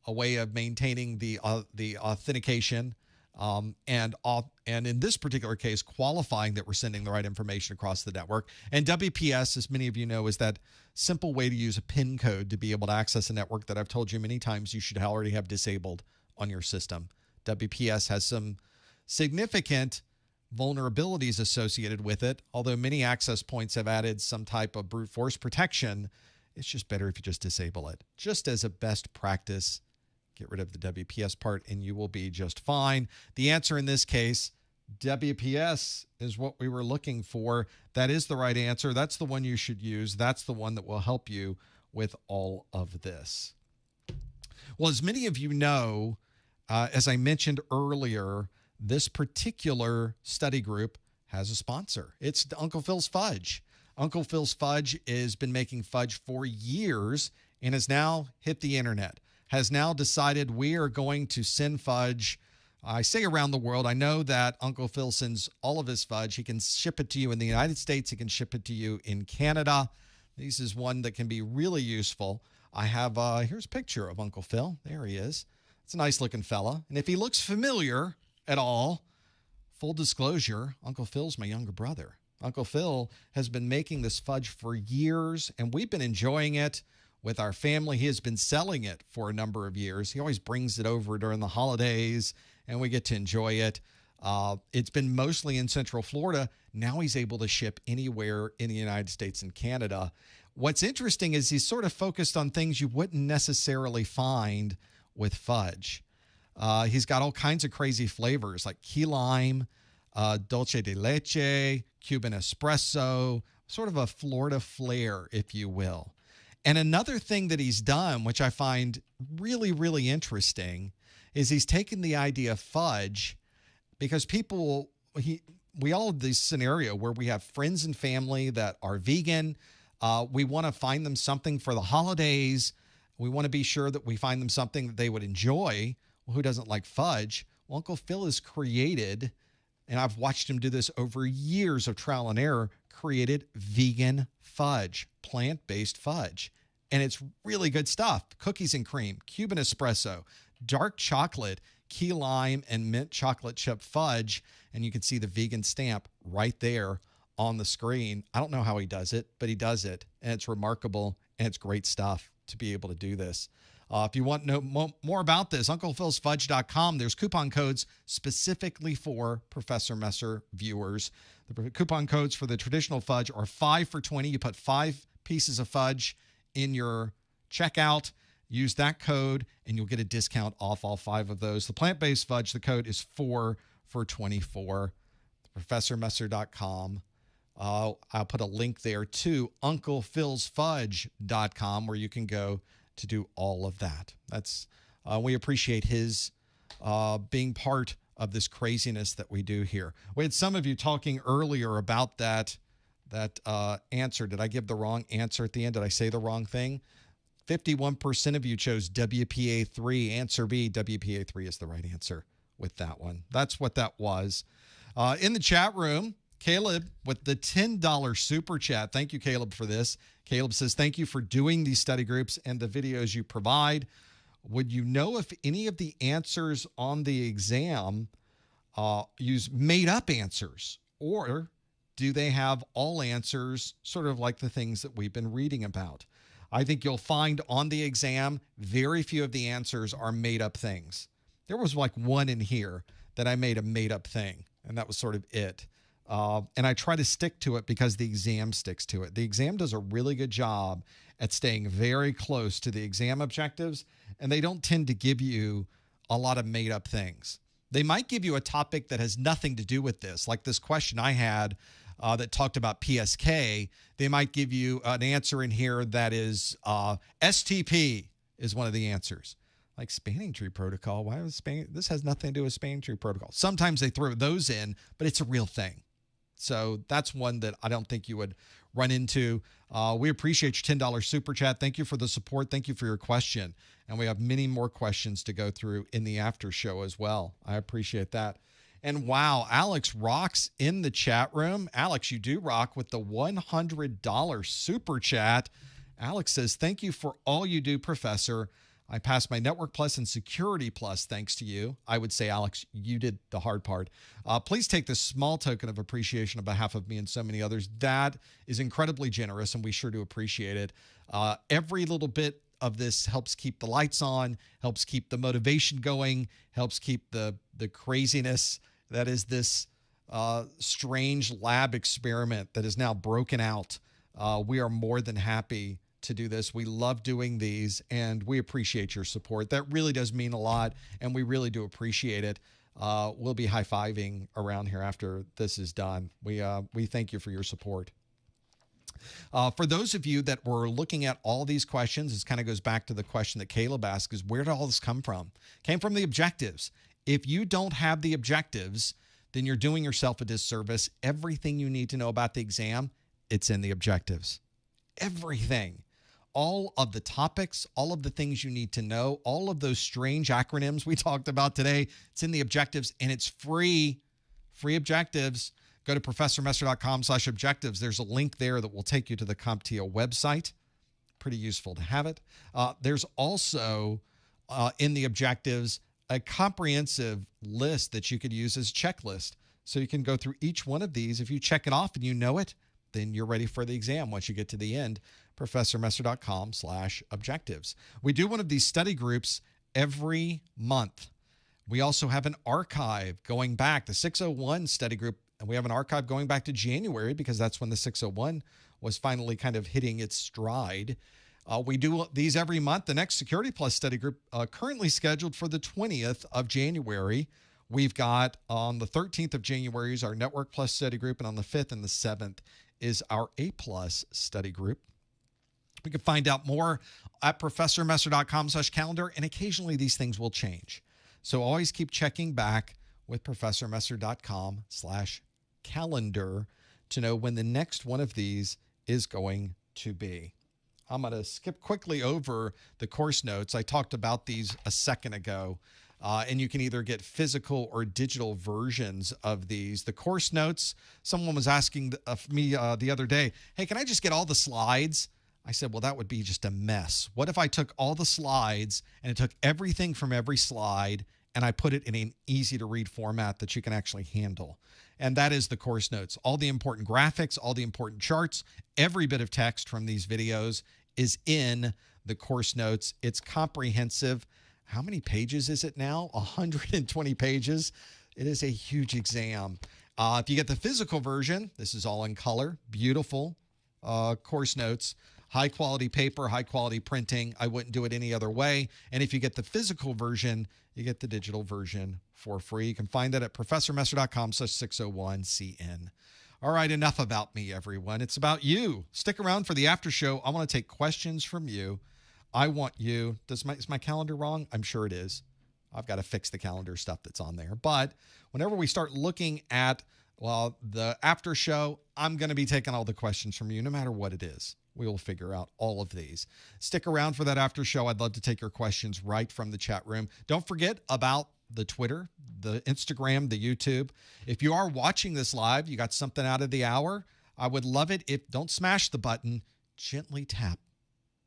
a way of maintaining the authentication and in this particular case, qualifying that we're sending the right information across the network. And WPS, as many of you know, is that simple way to use a PIN code to be able to access a network that I've told you many times you should already have disabled on your system. WPS has some significant vulnerabilities associated with it. Although many access points have added some type of brute force protection, it's just better if you just disable it. Just as a best practice, get rid of the WPS part and you will be just fine. The answer in this case, WPS, is what we were looking for. That is the right answer. That's the one you should use. That's the one that will help you with all of this. Well, as many of you know, as I mentioned earlier, this particular study group has a sponsor. It's Uncle Phil's Fudge. Uncle Phil's Fudge has been making fudge for years and has now hit the internet, has now decided we are going to send fudge, I say around the world. I know that Uncle Phil sends all of his fudge. He can ship it to you in the United States. He can ship it to you in Canada. This is one that can be really useful. I have, here's a picture of Uncle Phil. There he is. It's a nice looking fella. And if he looks familiar at all, full disclosure, Uncle Phil's my younger brother. Uncle Phil has been making this fudge for years, and we've been enjoying it with our family. He has been selling it for a number of years. He always brings it over during the holidays, and we get to enjoy it. It's been mostly in Central Florida. Now he's able to ship anywhere in the United States and Canada. What's interesting is he's sort of focused on things you wouldn't necessarily find with fudge. He's got all kinds of crazy flavors like key lime, dulce de leche, Cuban espresso, sort of a Florida flair, if you will. And another thing that he's done, which I find really, really interesting, is he's taken the idea of fudge because people, we all have this scenario where we have friends and family that are vegan. We want to find them something for the holidays. We want to be sure that we find them something that they would enjoy. Well, who doesn't like fudge? Well, Uncle Phil has created, and I've watched him do this over years of trial and error, created vegan fudge, plant-based fudge. And it's really good stuff. Cookies and cream, Cuban espresso, dark chocolate, key lime, and mint chocolate chip fudge. And you can see the vegan stamp right there on the screen. I don't know how he does it, but he does it. And it's remarkable, and it's great stuff to be able to do this. If you want to know more about this, UnclePhil'sFudge.com. There's coupon codes specifically for Professor Messer viewers. The coupon codes for the traditional fudge are 5 for $20. You put 5 pieces of fudge in your checkout. Use that code, and you'll get a discount off all 5 of those. The plant-based fudge, the code is 4 for $24. ProfessorMesser.com. I'll put a link there to UnclePhil'sFudge.com where you can go to do all of that. That's we appreciate his being part of this craziness that we do here. We had some of you talking earlier about that answer. Did I give the wrong answer at the end? Did I say the wrong thing? 51% of you chose WPA3. Answer B, WPA3 is the right answer with that one. That's what that was. In the chat room, Caleb with the $10 super chat. Thank you, Caleb, for this. Caleb says, thank you for doing these study groups and the videos you provide. Would you know if any of the answers on the exam use made-up answers, or do they have all answers, sort of like the things that we've been reading about? I think you'll find on the exam, very few of the answers are made-up things. There was like one in here that I made a made-up thing, and that was sort of it. And I try to stick to it because the exam sticks to it. The exam does a really good job at staying very close to the exam objectives, and they don't tend to give you a lot of made-up things. They might give you a topic that has nothing to do with this, like this question I had that talked about PSK. They might give you an answer in here that is STP is one of the answers. Like spanning tree protocol. Why was this has nothing to do with spanning tree protocol. Sometimes they throw those in, but it's a real thing. So that's one that I don't think you would run into. We appreciate your $10 super chat. Thank you for the support. Thank you for your question. And we have many more questions to go through in the after show as well. I appreciate that. And wow, Alex rocks in the chat room. Alex, you do rock with the $100 super chat. Alex says, thank you for all you do, Professor. I passed my Network Plus and Security Plus thanks to you. I would say, Alex, you did the hard part. Please take this small token of appreciation on behalf of me and so many others. That is incredibly generous, and we sure do appreciate it. Every little bit of this helps keep the lights on, helps keep the motivation going, helps keep the craziness that is this strange lab experiment that is now broken out. We are more than happy to do this. We love doing these, and we appreciate your support. That really does mean a lot, and we really do appreciate it. We'll be high-fiving around here after this is done. We thank you for your support. For those of you that were looking at all these questions, this kind of goes back to the question that Caleb asked, is where did all this come from? Came from the objectives. If you don't have the objectives, then you're doing yourself a disservice. Everything you need to know about the exam, it's in the objectives. Everything. All of the topics, all of the things you need to know, all of those strange acronyms we talked about today, it's in the objectives, and it's free. Free objectives. Go to professormesser.com/objectives. There's a link there that will take you to the CompTIA website. Pretty useful to have it. There's also in the objectives a comprehensive list that you could use as a checklist. So you can go through each one of these. If you check it off and you know it, then you're ready for the exam once you get to the end. professormesser.com/objectives. We do one of these study groups every month. We also have an archive going back, the 601 study group, and we have an archive going back to January because that's when the 601 was finally kind of hitting its stride. We do these every month. The next Security Plus study group currently scheduled for the 20th of January. We've got on the 13th of January is our Network Plus study group, and on the 5th and the 7th is our A Plus study group. We can find out more at professormesser.com/calendar, and occasionally these things will change. So always keep checking back with professormesser.com/calendar to know when the next one of these is going to be. I'm going to skip quickly over the course notes. I talked about these a second ago, and you can either get physical or digital versions of these. The course notes, someone was asking me the other day, hey, can I just get all the slides? I said, well, that would be just a mess. What if I took all the slides and it took everything from every slide and I put it in an easy-to-read format that you can actually handle? And that is the course notes. All the important graphics, all the important charts, every bit of text from these videos is in the course notes. It's comprehensive. How many pages is it now? 120 pages. It is a huge exam. If you get the physical version, this is all in color. Beautiful course notes. High-quality paper, high-quality printing. I wouldn't do it any other way. And if you get the physical version, you get the digital version for free. You can find that at professormesser.com/601cn. All right, enough about me, everyone. It's about you. Stick around for the after show. I want to take questions from you. I want you. Is my calendar wrong? I'm sure it is. I've got to fix the calendar stuff that's on there. But whenever we start looking at, well, the after show, I'm going to be taking all the questions from you, no matter what it is. We will figure out all of these. Stick around for that after show. I'd love to take your questions right from the chat room. Don't forget about the Twitter, the Instagram, the YouTube. If you are watching this live, you got something out of the hour, I would love it if, don't smash the button, gently tap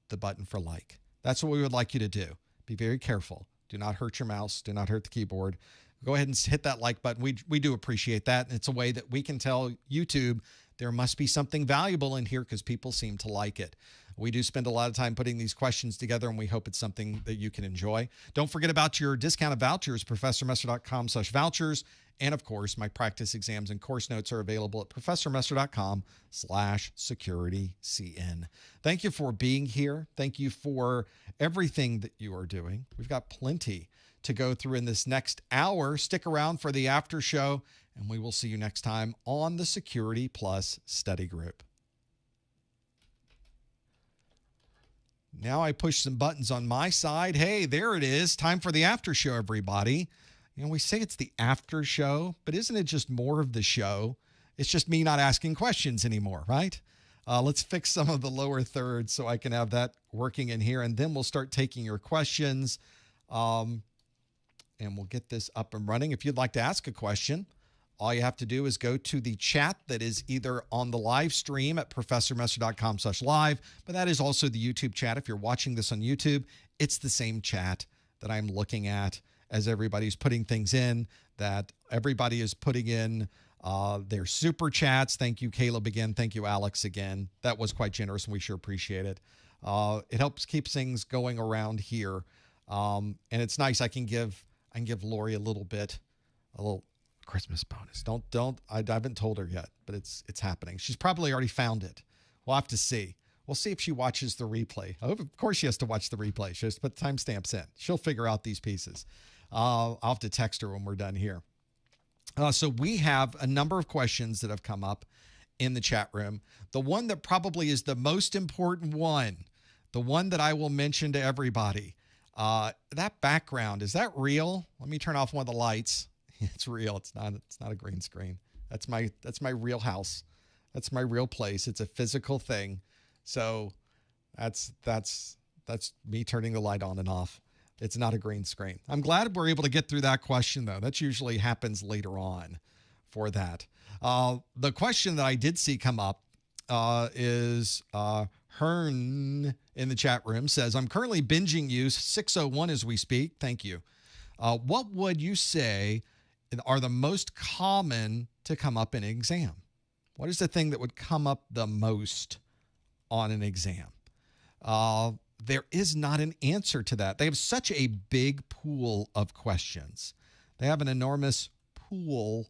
the button for like. That's what we would like you to do. Be very careful. Do not hurt your mouse. Do not hurt the keyboard. Go ahead and hit that like button. We do appreciate that. And it's a way that we can tell YouTube there must be something valuable in here because people seem to like it. We do spend a lot of time putting these questions together, and we hope it's something that you can enjoy. Don't forget about your discounted vouchers, ProfessorMesser.com/vouchers. And, of course, my practice exams and course notes are available at ProfessorMesser.com/SecurityCN. Thank you for being here. Thank you for everything that you are doing. We've got plenty to go through in this next hour. Stick around for the after show, and we will see you next time on the Security Plus Study Group. Now I push some buttons on my side. Hey, there it is. Time for the after show, everybody. You know, we say it's the after show, but isn't it just more of the show? It's just me not asking questions anymore, right? Let's fix some of the lower thirds so I can have that working in here, and then we'll start taking your questions, and we'll get this up and running. If you'd like to ask a question, all you have to do is go to the chat that is either on the live stream at ProfessorMesser.com/live, but that is also the YouTube chat. If you're watching this on YouTube, it's the same chat that I'm looking at as everybody's putting things in, that everybody is putting in their super chats. Thank you, Caleb, again. Thank you, Alex, again. That was quite generous, and we sure appreciate it. It helps keep things going around here. And it's nice. I can give Lori a little Christmas bonus. I haven't told her yet, but it's happening. She's probably already found it. We'll have to see. We'll see if she watches the replay. Oh, of course she has to watch the replay. She has to put timestamps in. She'll figure out these pieces. I'll have to text her when we're done here. So we have a number of questions that have come up in the chat room. The one that probably is the most important one, the one that I will mention to everybody, that background, is that real? Let me turn off one of the lights. It's real. It's not a green screen. That's my real house. That's my real place. It's a physical thing. So that's me turning the light on and off. It's not a green screen. I'm glad we're able to get through that question, though. That usually happens later on for that. The question that I did see come up is Hearn in the chat room says, I'm currently binging you 601 as we speak. Thank you. What would you say are the most common to come up in an exam? What is the thing that would come up the most on an exam? There is not an answer to that. They have such a big pool of questions. They have an enormous pool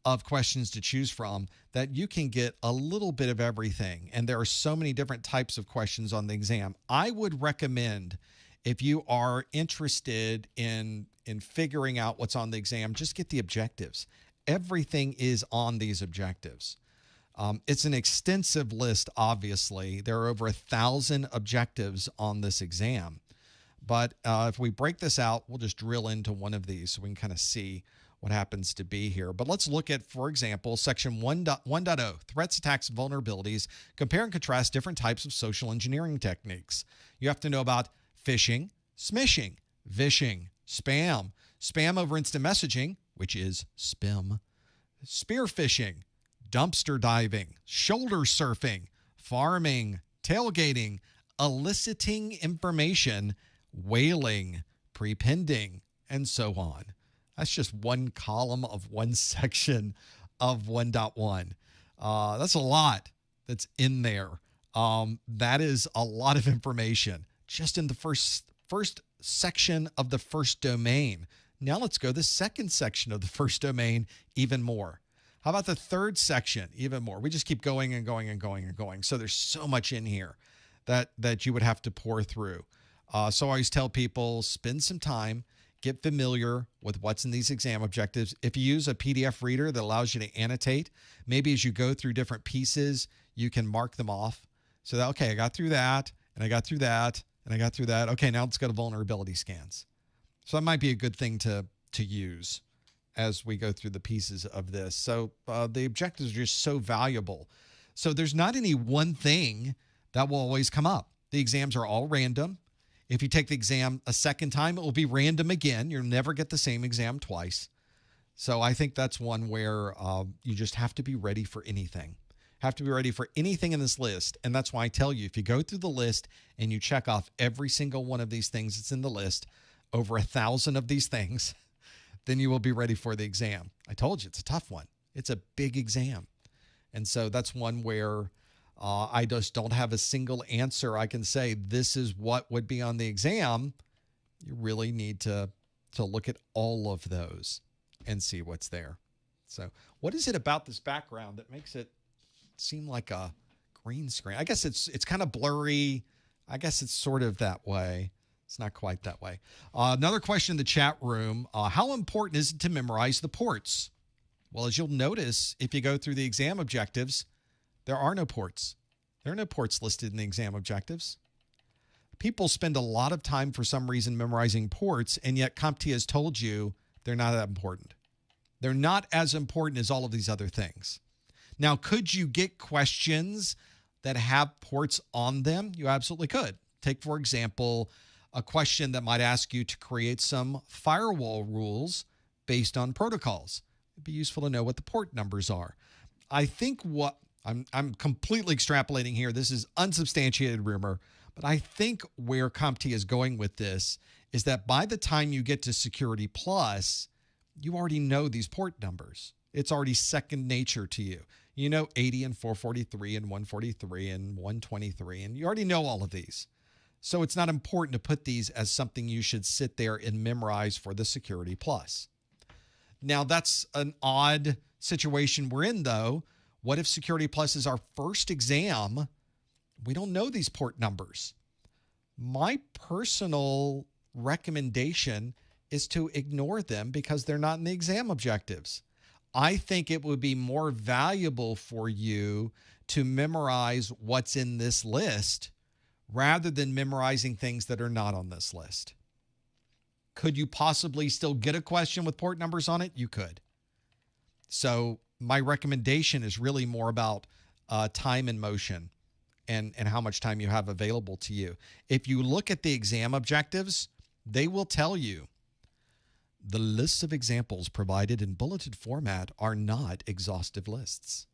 of questions to choose from that you can get a little bit of everything. And there are so many different types of questions on the exam. I would recommend, if you are interested in figuring out what's on the exam, just get the objectives. Everything is on these objectives. It's an extensive list, obviously. There are over 1,000 objectives on this exam. But if we break this out, we'll just drill into one of these so we can kind of see what happens to be here. But let's look at, for example, section 1.0, threats, attacks, and vulnerabilities. Compare and contrast different types of social engineering techniques. You have to know about phishing, smishing, vishing, spam, spam over instant messaging, which is SPIM, spear phishing, dumpster diving, shoulder surfing, farming, tailgating, eliciting information, whaling, prepending, and so on. That's just one column of one section of 1.1. That's a lot that's in there. That is a lot of information just in the first section of the first domain. Now let's go to the second section of the first domain, even more. How about the third section? Even more. We just keep going and going and going and going. So there's so much in here that you would have to pour through. So I always tell people, spend some time, get familiar with what's in these exam objectives. If you use a PDF reader that allows you to annotate, maybe as you go through different pieces, you can mark them off. So that, okay, I got through that, and I got through that, and I got through that. Okay, now let's go to vulnerability scans. So that might be a good thing to use as we go through the pieces of this. So the objectives are just so valuable. So there's not any one thing that will always come up. The exams are all random. If you take the exam a second time, it will be random again. You'll never get the same exam twice. So I think that's one where you just have to be ready for anything. have to be ready for anything in this list. And that's why I tell you, if you go through the list and you check off every single one of these things that's in the list, over 1,000 of these things, then you will be ready for the exam. I told you, it's a tough one. It's a big exam. And so that's one where I just don't have a single answer. I can say this is what would be on the exam. You really need to look at all of those and see what's there. So what is it about this background that makes it seem like a green screen? I guess it's kind of blurry. I guess it's sort of that way. It's not quite that way. Another question in the chat room. How important is it to memorize the ports? Well, as you'll notice, if you go through the exam objectives, there are no ports. There are no ports listed in the exam objectives. People spend a lot of time for some reason memorizing ports, and yet CompTIA has told you they're not that important. They're not as important as all of these other things. Now, could you get questions that have ports on them? You absolutely could. Take, for example, a question that might ask you to create some firewall rules based on protocols. It'd be useful to know what the port numbers are. I think what I'm completely extrapolating here. This is unsubstantiated rumor, but I think where CompTIA is going with this is that by the time you get to Security Plus, you already know these port numbers. It's already second nature to you. You know 80 and 443 and 143 and 123, and you already know all of these. So it's not important to put these as something you should sit there and memorize for the Security Plus. Now, that's an odd situation we're in, though. What if Security Plus is our first exam? We don't know these port numbers. My personal recommendation is to ignore them because they're not in the exam objectives. I think it would be more valuable for you to memorize what's in this list rather than memorizing things that are not on this list. Could you possibly still get a question with port numbers on it? You could. So my recommendation is really more about time and motion and how much time you have available to you. If you look at the exam objectives, they will tell you the lists of examples provided in bulleted format are not exhaustive lists.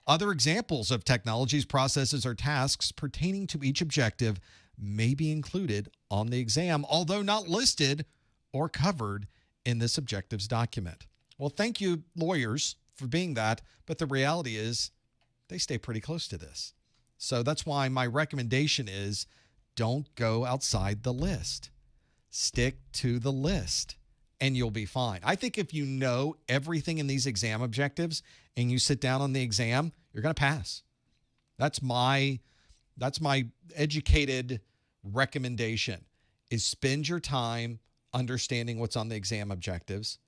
Other examples of technologies, processes, or tasks pertaining to each objective may be included on the exam, although not listed or covered in this objectives document. Well, thank you, lawyers, for being that, but the reality is they stay pretty close to this. So that's why my recommendation is don't go outside the list. Stick to the list and you'll be fine. I think if you know everything in these exam objectives and you sit down on the exam, you're going to pass. That's my educated recommendation is spend your time understanding what's on the exam objectives.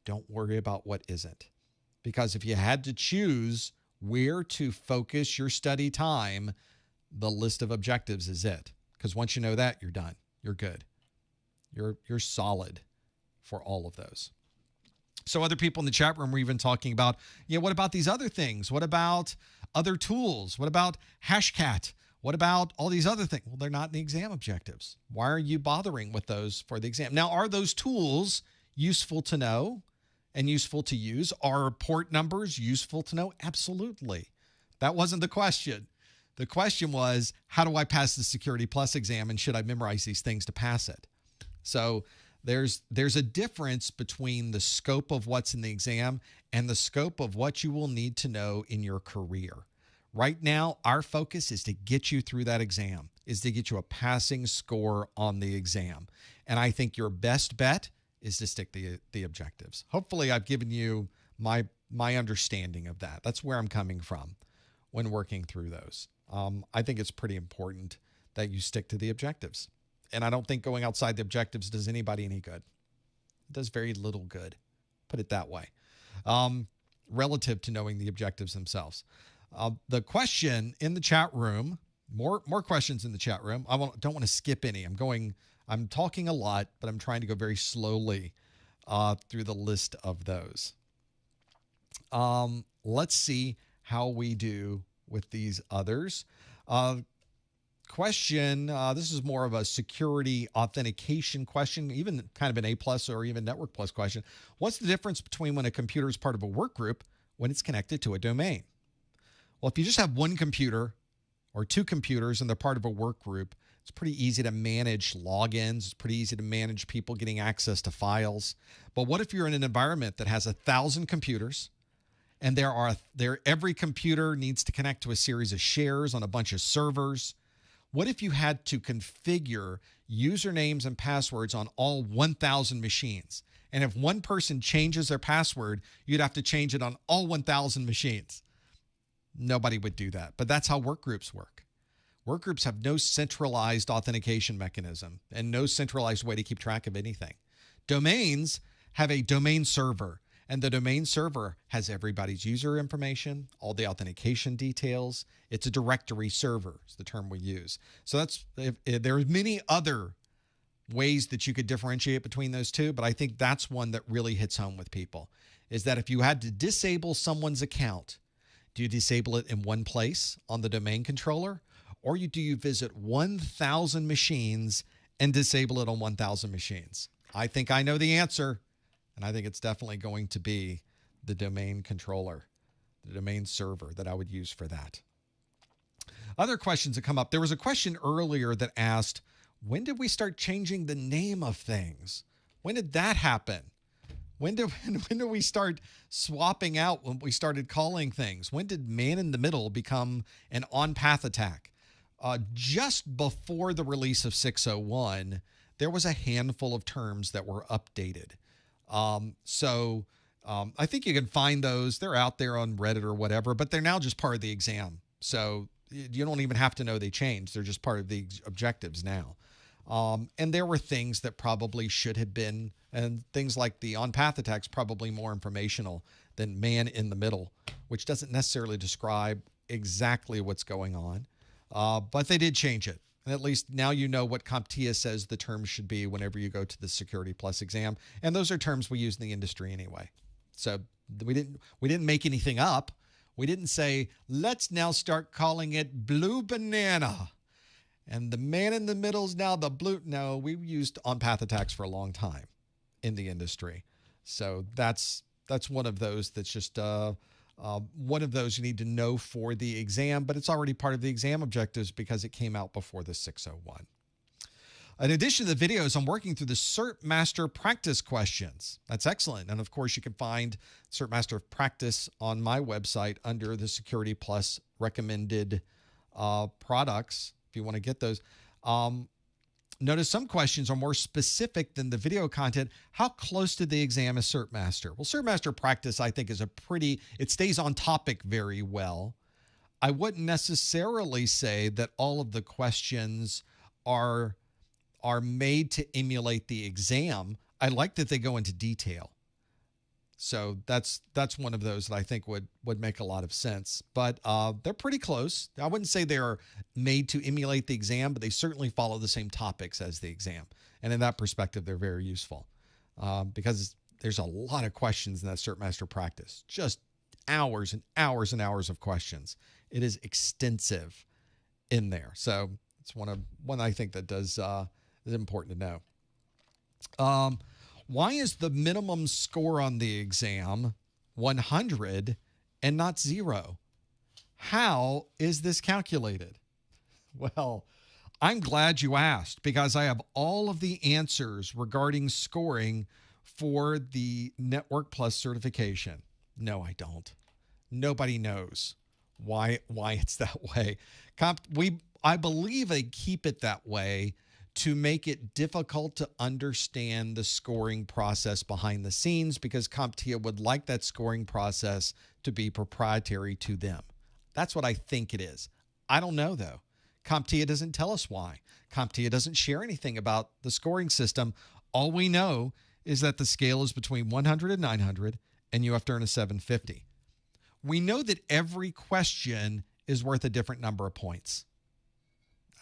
Don't worry about what isn't. Because if you had to choose where to focus your study time, the list of objectives is it. Because once you know that, you're done. You're good. You're solid for all of those. So other people in the chat room were even talking about, what about these other things? What about other tools? What about Hashcat? What about all these other things? Well, they're not in the exam objectives. Why are you bothering with those for the exam? Now, are those tools useful to know and useful to use? Are port numbers useful to know? Absolutely. That wasn't the question. The question was, how do I pass the Security Plus exam and should I memorize these things to pass it? So there's a difference between the scope of what's in the exam and the scope of what you will need to know in your career. Right now, our focus is to get you through that exam, is to get you a passing score on the exam. And I think your best bet is to stick to the objectives. Hopefully, I've given you my understanding of that. That's where I'm coming from when working through those. I think it's pretty important that you stick to the objectives. And I don't think going outside the objectives does anybody any good. It does very little good, put it that way, relative to knowing the objectives themselves. The question in the chat room, more questions in the chat room. I don't want to skip any. I'm talking a lot, but I'm trying to go very slowly through the list of those. Let's see how we do with these others. Question, this is more of a security authentication question, even kind of an A+ or even Network Plus question. What's the difference between when a computer is part of a work group when it's connected to a domain? Well, if you just have one computer or two computers and they're part of a work group, it's pretty easy to manage logins. It's pretty easy to manage people getting access to files. But what if you're in an environment that has 1,000 computers and every computer needs to connect to a series of shares on a bunch of servers? What if you had to configure usernames and passwords on all 1,000 machines? And if one person changes their password, you'd have to change it on all 1,000 machines. Nobody would do that. But that's how work groups work. Work groups have no centralized authentication mechanism and no centralized way to keep track of anything. Domains have a domain server, and the domain server has everybody's user information, all the authentication details. It's a directory server is the term we use. So there are many other ways that you could differentiate between those two, but I think that's one that really hits home with people, is that if you had to disable someone's account, do you disable it in one place on the domain controller, or do you visit 1,000 machines and disable it on 1,000 machines? I think I know the answer, and I think it's definitely going to be the domain controller, the domain server that I would use for that. Other questions that come up. There was a question earlier that asked, when did we start changing the name of things? When did that happen? When did we start swapping out when we started calling things? When did man in the middle become an on-path attack? Just before the release of 601, there was a handful of terms that were updated. I think you can find those. They're out there on Reddit or whatever, but they're now just part of the exam. So you don't even have to know they changed. They're just part of the objectives now. And there were things that probably should have been, and things like the on-path attacks, probably more informational than man in the middle, which doesn't necessarily describe exactly what's going on. But they did change it. And at least now you know what CompTIA says the terms should be whenever you go to the Security Plus exam. And those are terms we use in the industry anyway. So we didn't make anything up. We didn't say, let's now start calling it blue banana. And the man in the middle is now the blue. No, we've used on-path attacks for a long time in the industry. So that's one of those that's just one of those you need to know for the exam, but it's already part of the exam objectives because it came out before the 601. In addition to the videos, I'm working through the CertMaster practice questions. That's excellent. And of course, you can find CertMaster practice on my website under the Security Plus recommended products if you want to get those. Notice some questions are more specific than the video content. How close to the exam is CertMaster? Well, CertMaster practice, I think, is it stays on topic very well. I wouldn't necessarily say that all of the questions are made to emulate the exam. I like that they go into detail. So that's one of those that I think would make a lot of sense. But they're pretty close. I wouldn't say they're made to emulate the exam, but they certainly follow the same topics as the exam. And in that perspective, they're very useful because there's a lot of questions in that CertMaster practice. Just hours and hours and hours of questions. It is extensive in there. So it's one I think that is important to know. Why is the minimum score on the exam 100 and not 0? How is this calculated? Well, I'm glad you asked because I have all of the answers regarding scoring for the Network Plus certification. No, I don't. Nobody knows why it's that way. I believe they keep it that way to make it difficult to understand the scoring process behind the scenes because CompTIA would like that scoring process to be proprietary to them. That's what I think it is. I don't know, though. CompTIA doesn't tell us why. CompTIA doesn't share anything about the scoring system. All we know is that the scale is between 100 and 900, and you have to earn a 750. We know that every question is worth a different number of points.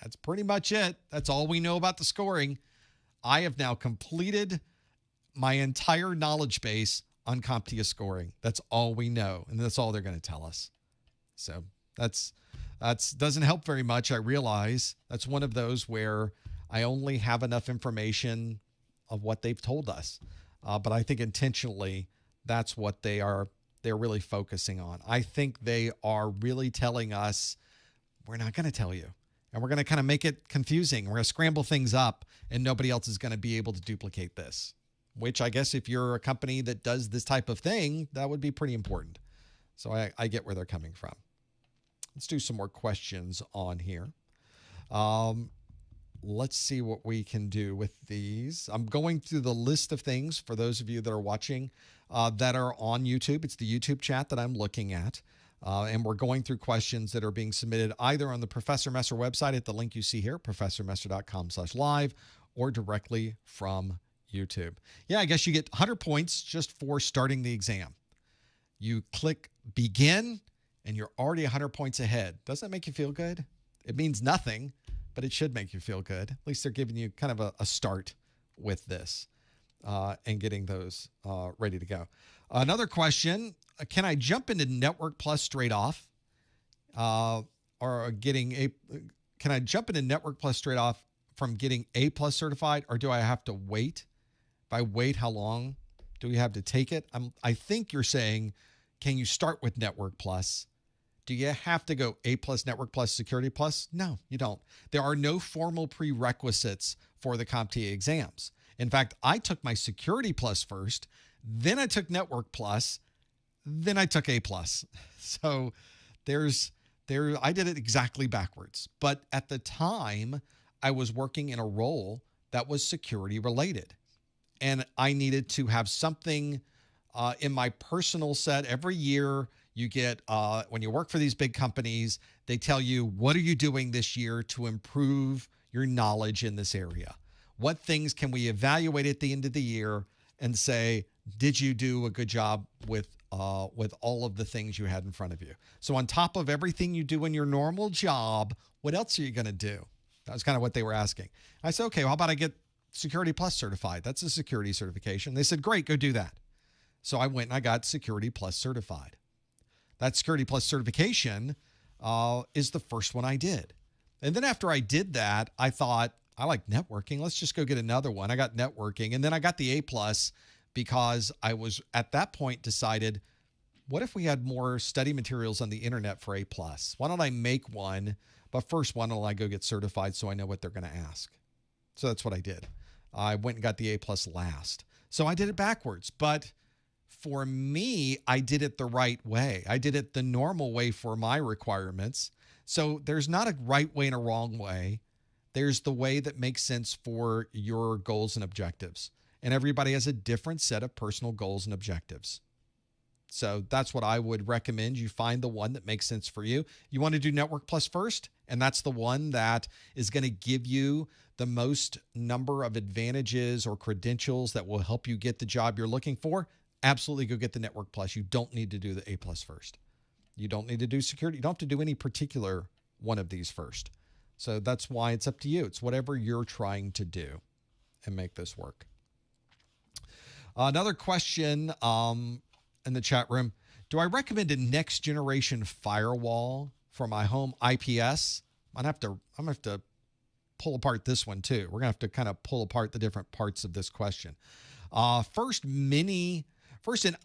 That's pretty much it. That's all we know about the scoring. I have now completed my entire knowledge base on CompTIA scoring. That's all we know, and that's all they're going to tell us. So that's doesn't help very much, I realize. That's one of those where I only have enough information of what they've told us. But I think intentionally that's what they're they're really focusing on. I think they are really telling us, we're not going to tell you. And we're going to kind of make it confusing. We're going to scramble things up, and nobody else is going to be able to duplicate this, which I guess if you're a company that does this type of thing, that would be pretty important. So I get where they're coming from. Let's do some more questions on here. Let's see what we can do with these. I'm going through the list of things for those of you that are watching that are on YouTube. It's the YouTube chat that I'm looking at. And we're going through questions that are being submitted either on the Professor Messer website at the link you see here, professormesser.com/live, or directly from YouTube. Yeah, I guess you get 100 points just for starting the exam. You click begin, and you're already 100 points ahead. Doesn't that make you feel good? It means nothing, but it should make you feel good. At least they're giving you kind of a start with this and getting those ready to go. Another question, can I jump into Network Plus straight off? Can I jump into Network Plus straight off from getting A+ certified, or do I have to wait? If I wait, how long do we have to take it? I think you're saying, can you start with Network Plus? Do you have to go A+, Network Plus, Security Plus? No, you don't. There are no formal prerequisites for the CompTIA exams. In fact, I took my Security Plus first, then I took Network Plus, then I took A+. So I did it exactly backwards. But at the time, I was working in a role that was security related. And I needed to have something in my personal set. Every year you get, when you work for these big companies, they tell you, what are you doing this year to improve your knowledge in this area? What things can we evaluate at the end of the year and say, did you do a good job with all of the things you had in front of you? So on top of everything you do in your normal job, what else are you going to do? That was kind of what they were asking. I said, okay, well, how about I get Security Plus certified? That's a security certification. They said, great, go do that. So I went and I got Security Plus certified. That Security Plus certification is the first one I did. And then after I did that, I thought, I like networking. Let's just go get another one. I got networking. And then I got the A+ because I was at that point decided, what if we had more study materials on the internet for A+? Why don't I make one? But first, why don't I go get certified so I know what they're going to ask? So that's what I did. I went and got the A+ last. So I did it backwards. But for me, I did it the right way. I did it the normal way for my requirements. So there's not a right way and a wrong way. There's the way that makes sense for your goals and objectives. And everybody has a different set of personal goals and objectives. So that's what I would recommend. You find the one that makes sense for you. You want to do Network Plus first, and that's the one that is going to give you the most number of advantages or credentials that will help you get the job you're looking for. Absolutely go get the Network Plus. You don't need to do the A+ first. You don't need to do security. You don't have to do any particular one of these first. So that's why it's up to you. It's whatever you're trying to do and make this work. Another question in the chat room. Do I recommend a next generation firewall for my home IPS? I'm gonna have to pull apart this one too. We're gonna have to kind of pull apart the different parts of this question. First, an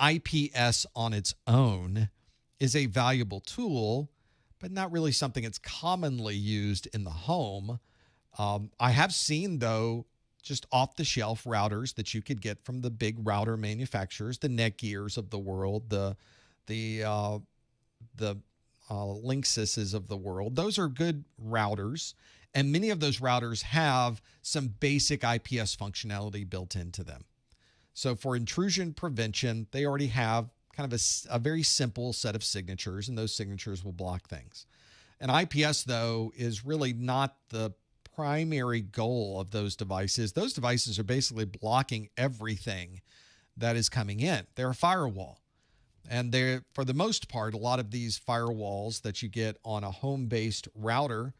IPS on its own is a valuable tool, but not really something that's commonly used in the home. I have seen, though, just off-the-shelf routers that you could get from the big router manufacturers, the Netgears of the world, the Linksys of the world. Those are good routers, and many of those routers have some basic IPS functionality built into them. So for intrusion prevention, they already have kind of a very simple set of signatures, and those signatures will block things. An IPS, though, is really not the primary goal of those devices. Those devices are basically blocking everything that is coming in. They're a firewall. And they're, for the most part, a lot of these firewalls that you get on a home-based router,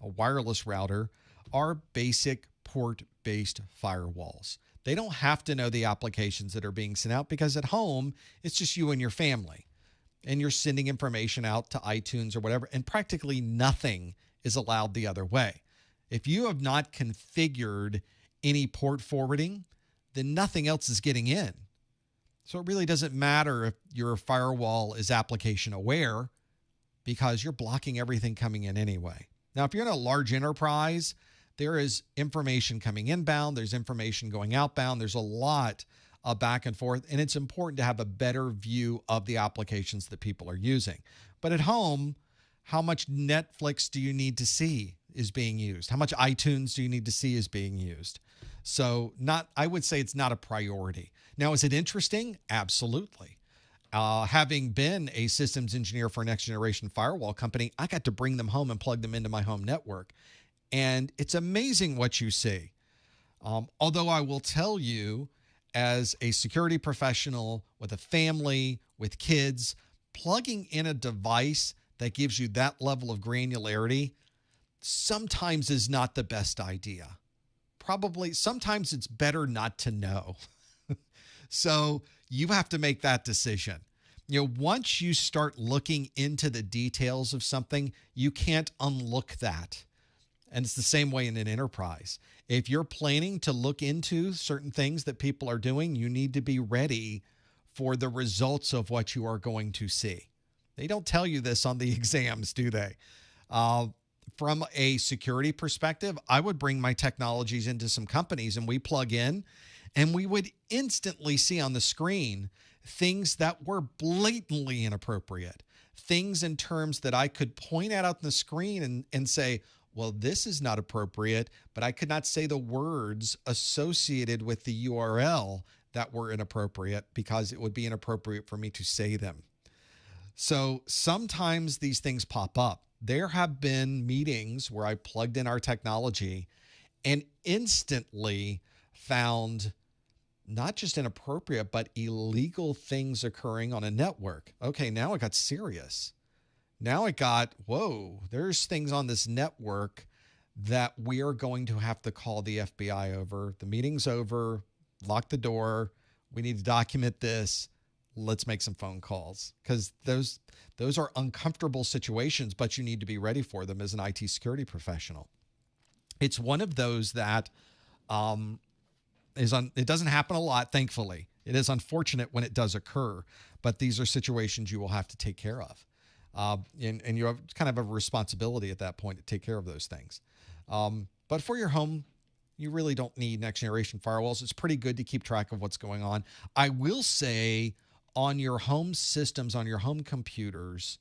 a wireless router, are basic port-based firewalls. They don't have to know the applications that are being sent out because at home, it's just you and your family. And you're sending information out to iTunes or whatever, and practically nothing is allowed the other way. If you have not configured any port forwarding, then nothing else is getting in. So it really doesn't matter if your firewall is application aware because you're blocking everything coming in anyway. Now, if you're in a large enterprise, there is information coming inbound, there's information going outbound, there's a lot of back and forth, and it's important to have a better view of the applications that people are using. But at home, how much Netflix do you need to see is being used? How much iTunes do you need to see is being used? So I would say it's not a priority. Now, is it interesting? Absolutely. Having been a systems engineer for a next generation firewall company, I got to bring them home and plug them into my home network. And it's amazing what you see. Although I will tell you, as a security professional with a family, with kids, plugging in a device that gives you that level of granularity sometimes is not the best idea. Probably sometimes it's better not to know. So you have to make that decision. Once you start looking into the details of something, you can't unlook that. And it's the same way in an enterprise. If you're planning to look into certain things that people are doing, you need to be ready for the results of what you are going to see. They don't tell you this on the exams, do they? From a security perspective, I would bring my technologies into some companies and we plug in and we would instantly see on the screen things that were blatantly inappropriate, things in terms that I could point out on the screen and say, well, this is not appropriate, but I could not say the words associated with the URL that were inappropriate because it would be inappropriate for me to say them. So sometimes these things pop up. There have been meetings where I plugged in our technology and instantly found not just inappropriate, but illegal things occurring on a network. Okay, now it got serious. Now it got, whoa, there's things on this network that we are going to have to call the FBI over. The meeting's over, lock the door. We need to document this. Let's make some phone calls, because those are uncomfortable situations, but you need to be ready for them as an IT security professional. It's one of those that it doesn't happen a lot, thankfully. It is unfortunate when it does occur, but these are situations you will have to take care of. And you have kind of a responsibility at that point to take care of those things. But for your home, you really don't need next generation firewalls. It's pretty good to keep track of what's going on. I will say on your home systems, on your home computers,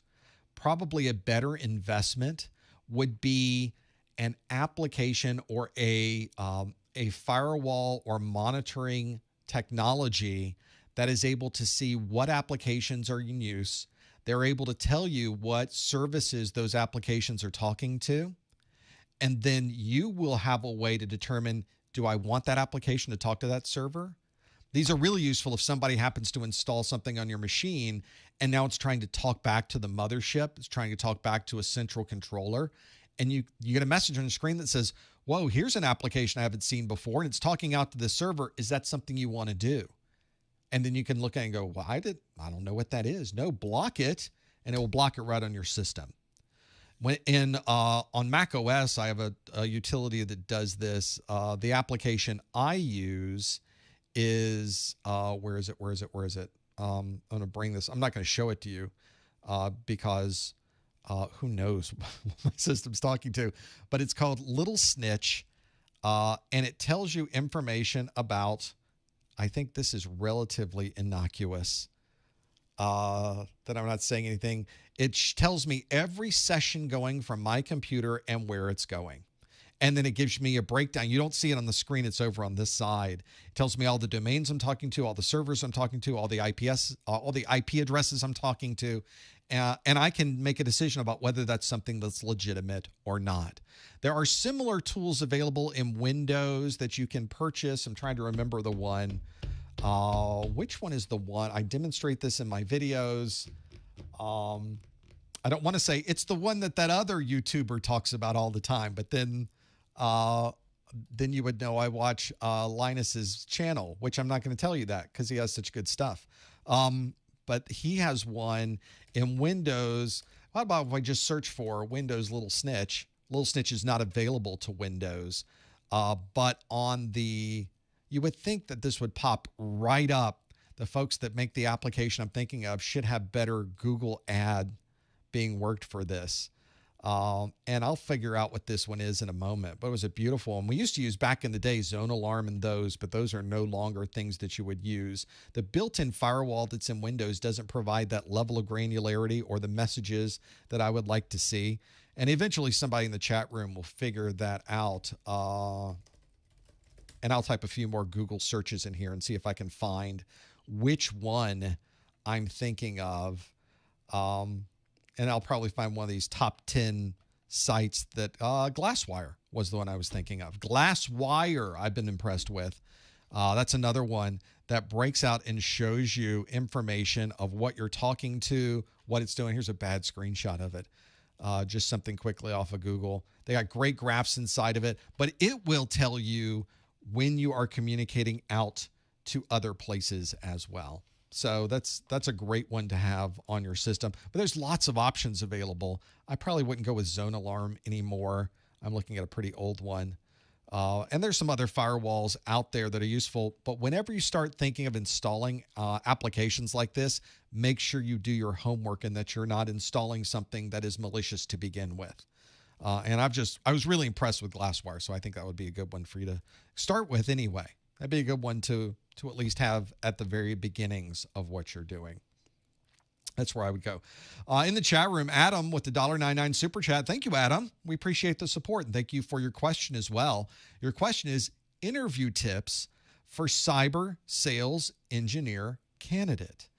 probably a better investment would be an application or a firewall or monitoring technology that is able to see what applications are in use. They're able to tell you what services those applications are talking to. And then you will have a way to determine, do I want that application to talk to that server? These are really useful if somebody happens to install something on your machine and now it's trying to talk back to the mothership. It's trying to talk back to a central controller. And you get a message on the screen that says, whoa, here's an application I haven't seen before, and it's talking out to the server. Is that something you want to do? And then you can look at it and go, well, I don't know what that is. No, block it, and it will block it right on your system. On Mac OS, I have a utility that does this. The application I use is, where is it? I'm going to bring this. I'm not going to show it to you because who knows what my system's talking to, but it's called Little Snitch, and it tells you information about, I think this is relatively innocuous, that I'm not saying anything. It tells me every session going from my computer and where it's going. And then it gives me a breakdown. You don't see it on the screen. It's over on this side. It tells me all the domains I'm talking to, all the servers I'm talking to, all the IP addresses I'm talking to. And I can make a decision about whether that's something that's legitimate or not. There are similar tools available in Windows that you can purchase. I'm trying to remember the one. Which one is the one? I demonstrate this in my videos. I don't want to say it's the one that other YouTuber talks about all the time, but then you would know I watch Linus's channel, which I'm not going to tell you that because he has such good stuff. But he has one in Windows. How about if I just search for Windows Little Snitch? Little Snitch is not available to Windows, but on the, you would think that this would pop right up the folks that make the application I'm thinking of should have better Google ad being worked for this. And I'll figure out what this one is in a moment. But it was a beautiful one. We used to use back in the day Zone Alarm and those, but those are no longer things that you would use. The built-in firewall that's in Windows doesn't provide that level of granularity or the messages that I would like to see. And eventually somebody in the chat room will figure that out. And I'll type a few more Google searches in here and see if I can find which one I'm thinking of. And I'll probably find one of these top 10 sites that Glasswire was the one I was thinking of. Glasswire I've been impressed with. That's another one that breaks out and shows you information of what you're talking to, what it's doing. Here's a bad screenshot of it. Just something quickly off of Google. They got great graphs inside of it, but it will tell you when you are communicating out to other places as well. So that's a great one to have on your system. But there's lots of options available. I probably wouldn't go with Zone Alarm anymore. I'm looking at a pretty old one. And there's some other firewalls out there that are useful. But whenever you start thinking of installing applications like this, make sure you do your homework and that you're not installing something that is malicious to begin with. And I was really impressed with Glasswire, so I think that would be a good one for you to start with anyway. That'd be a good one to at least have at the very beginnings of what you're doing. That's where I would go. In the chat room, Adam with the $1.99 super chat. Thank you, Adam. We appreciate the support, and thank you for your question as well. Your question is interview tips for cyber sales engineer candidate.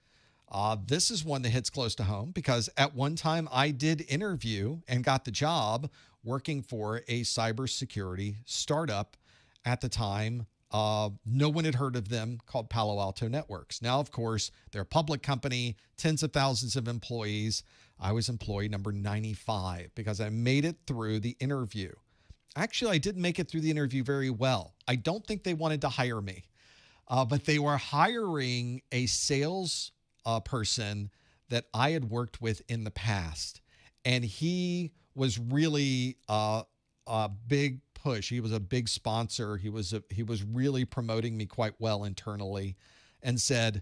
This is one that hits close to home because at one time I did interview and got the job working for a cybersecurity startup at the time. No one had heard of them, called Palo Alto Networks. Now, of course, they're a public company, tens of thousands of employees. I was employee number 95 because I made it through the interview. Actually, I didn't make it through the interview very well. I don't think they wanted to hire me, but they were hiring a sales person that I had worked with in the past. And he was really a big push. He was a big sponsor. He was really promoting me quite well internally, and said,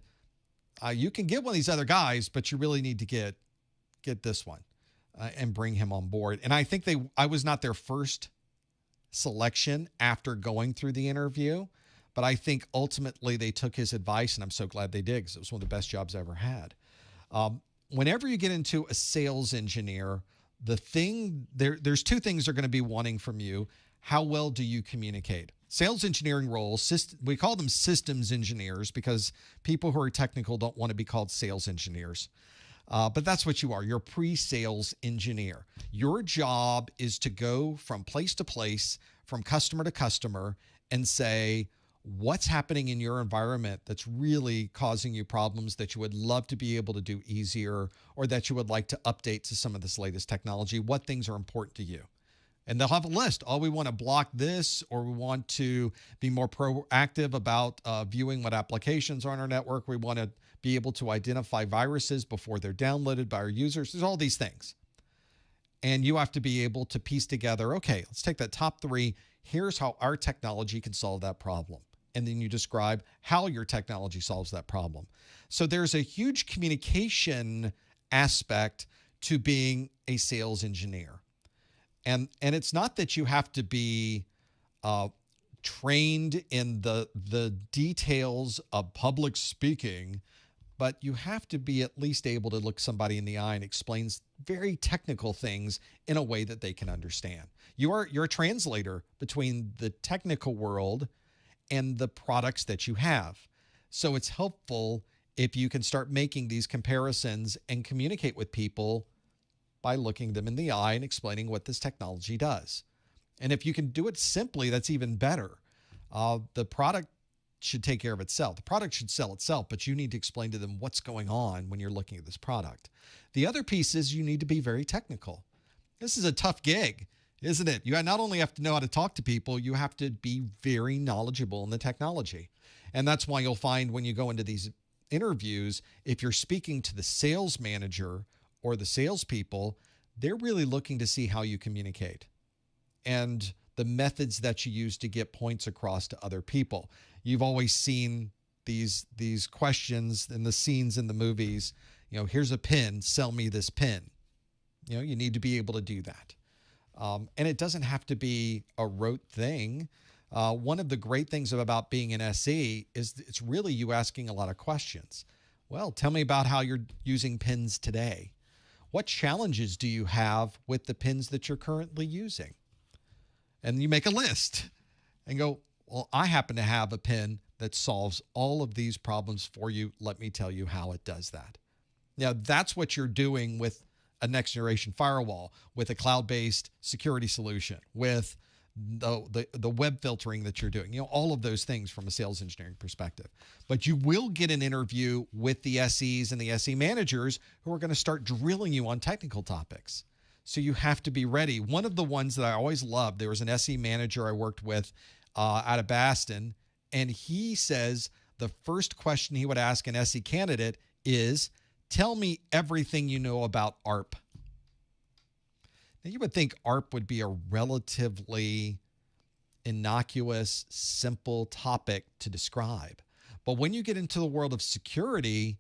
"You can get one of these other guys, but you really need to get this one and bring him on board." And I think I was not their first selection after going through the interview, but I think ultimately they took his advice, and I'm so glad they did because it was one of the best jobs I ever had. Whenever you get into a sales engineer, there's two things they're going to be wanting from you. How well do you communicate? Sales engineering roles, we call them systems engineers because people who are technical don't want to be called sales engineers. But that's what you are. You're a pre-sales engineer. Your job is to go from place to place, from customer to customer, and say, what's happening in your environment that's really causing you problems that you would love to be able to do easier, or that you would like to update to some of this latest technology? What things are important to you? And they'll have a list. Oh, we want to block this, or we want to be more proactive about viewing what applications are on our network. We want to be able to identify viruses before they're downloaded by our users. There's all these things. And you have to be able to piece together, okay, let's take that top three. Here's how our technology can solve that problem. And then you describe how your technology solves that problem. So there's a huge communication aspect to being a sales engineer. And it's not that you have to be trained in the details of public speaking, but you have to be at least able to look somebody in the eye and explain very technical things in a way that they can understand. You're a translator between the technical world and the products that you have. So it's helpful if you can start making these comparisons and communicate with people by looking them in the eye and explaining what this technology does. And if you can do it simply, that's even better. The product should take care of itself. The product should sell itself, but you need to explain to them what's going on when you're looking at this product. The other piece is you need to be very technical. This is a tough gig, isn't it? You not only have to know how to talk to people, you have to be very knowledgeable in the technology. And that's why you'll find when you go into these interviews, if you're speaking to the sales manager or the salespeople, they're really looking to see how you communicate and the methods that you use to get points across to other people. You've always seen these questions and the scenes in the movies. You know, here's a pin, sell me this pin. You know, you need to be able to do that. And it doesn't have to be a rote thing. One of the great things about being an SE is it's really you asking a lot of questions. Well, tell me about how you're using pins today. What challenges do you have with the pins that you're currently using? And you make a list and go, well, I happen to have a pin that solves all of these problems for you. Let me tell you how it does that. Now, that's what you're doing with a next generation firewall, with a cloud-based security solution, with the web filtering that you're doing, you know, all of those things from a sales engineering perspective. But you will get an interview with the SEs and the SE managers who are going to start drilling you on technical topics. So you have to be ready. One of the ones that I always loved, there was an SE manager I worked with out of Boston, and he says the first question he would ask an SE candidate is, tell me everything you know about ARP. Now, you would think ARP would be a relatively innocuous, simple topic to describe. But when you get into the world of security,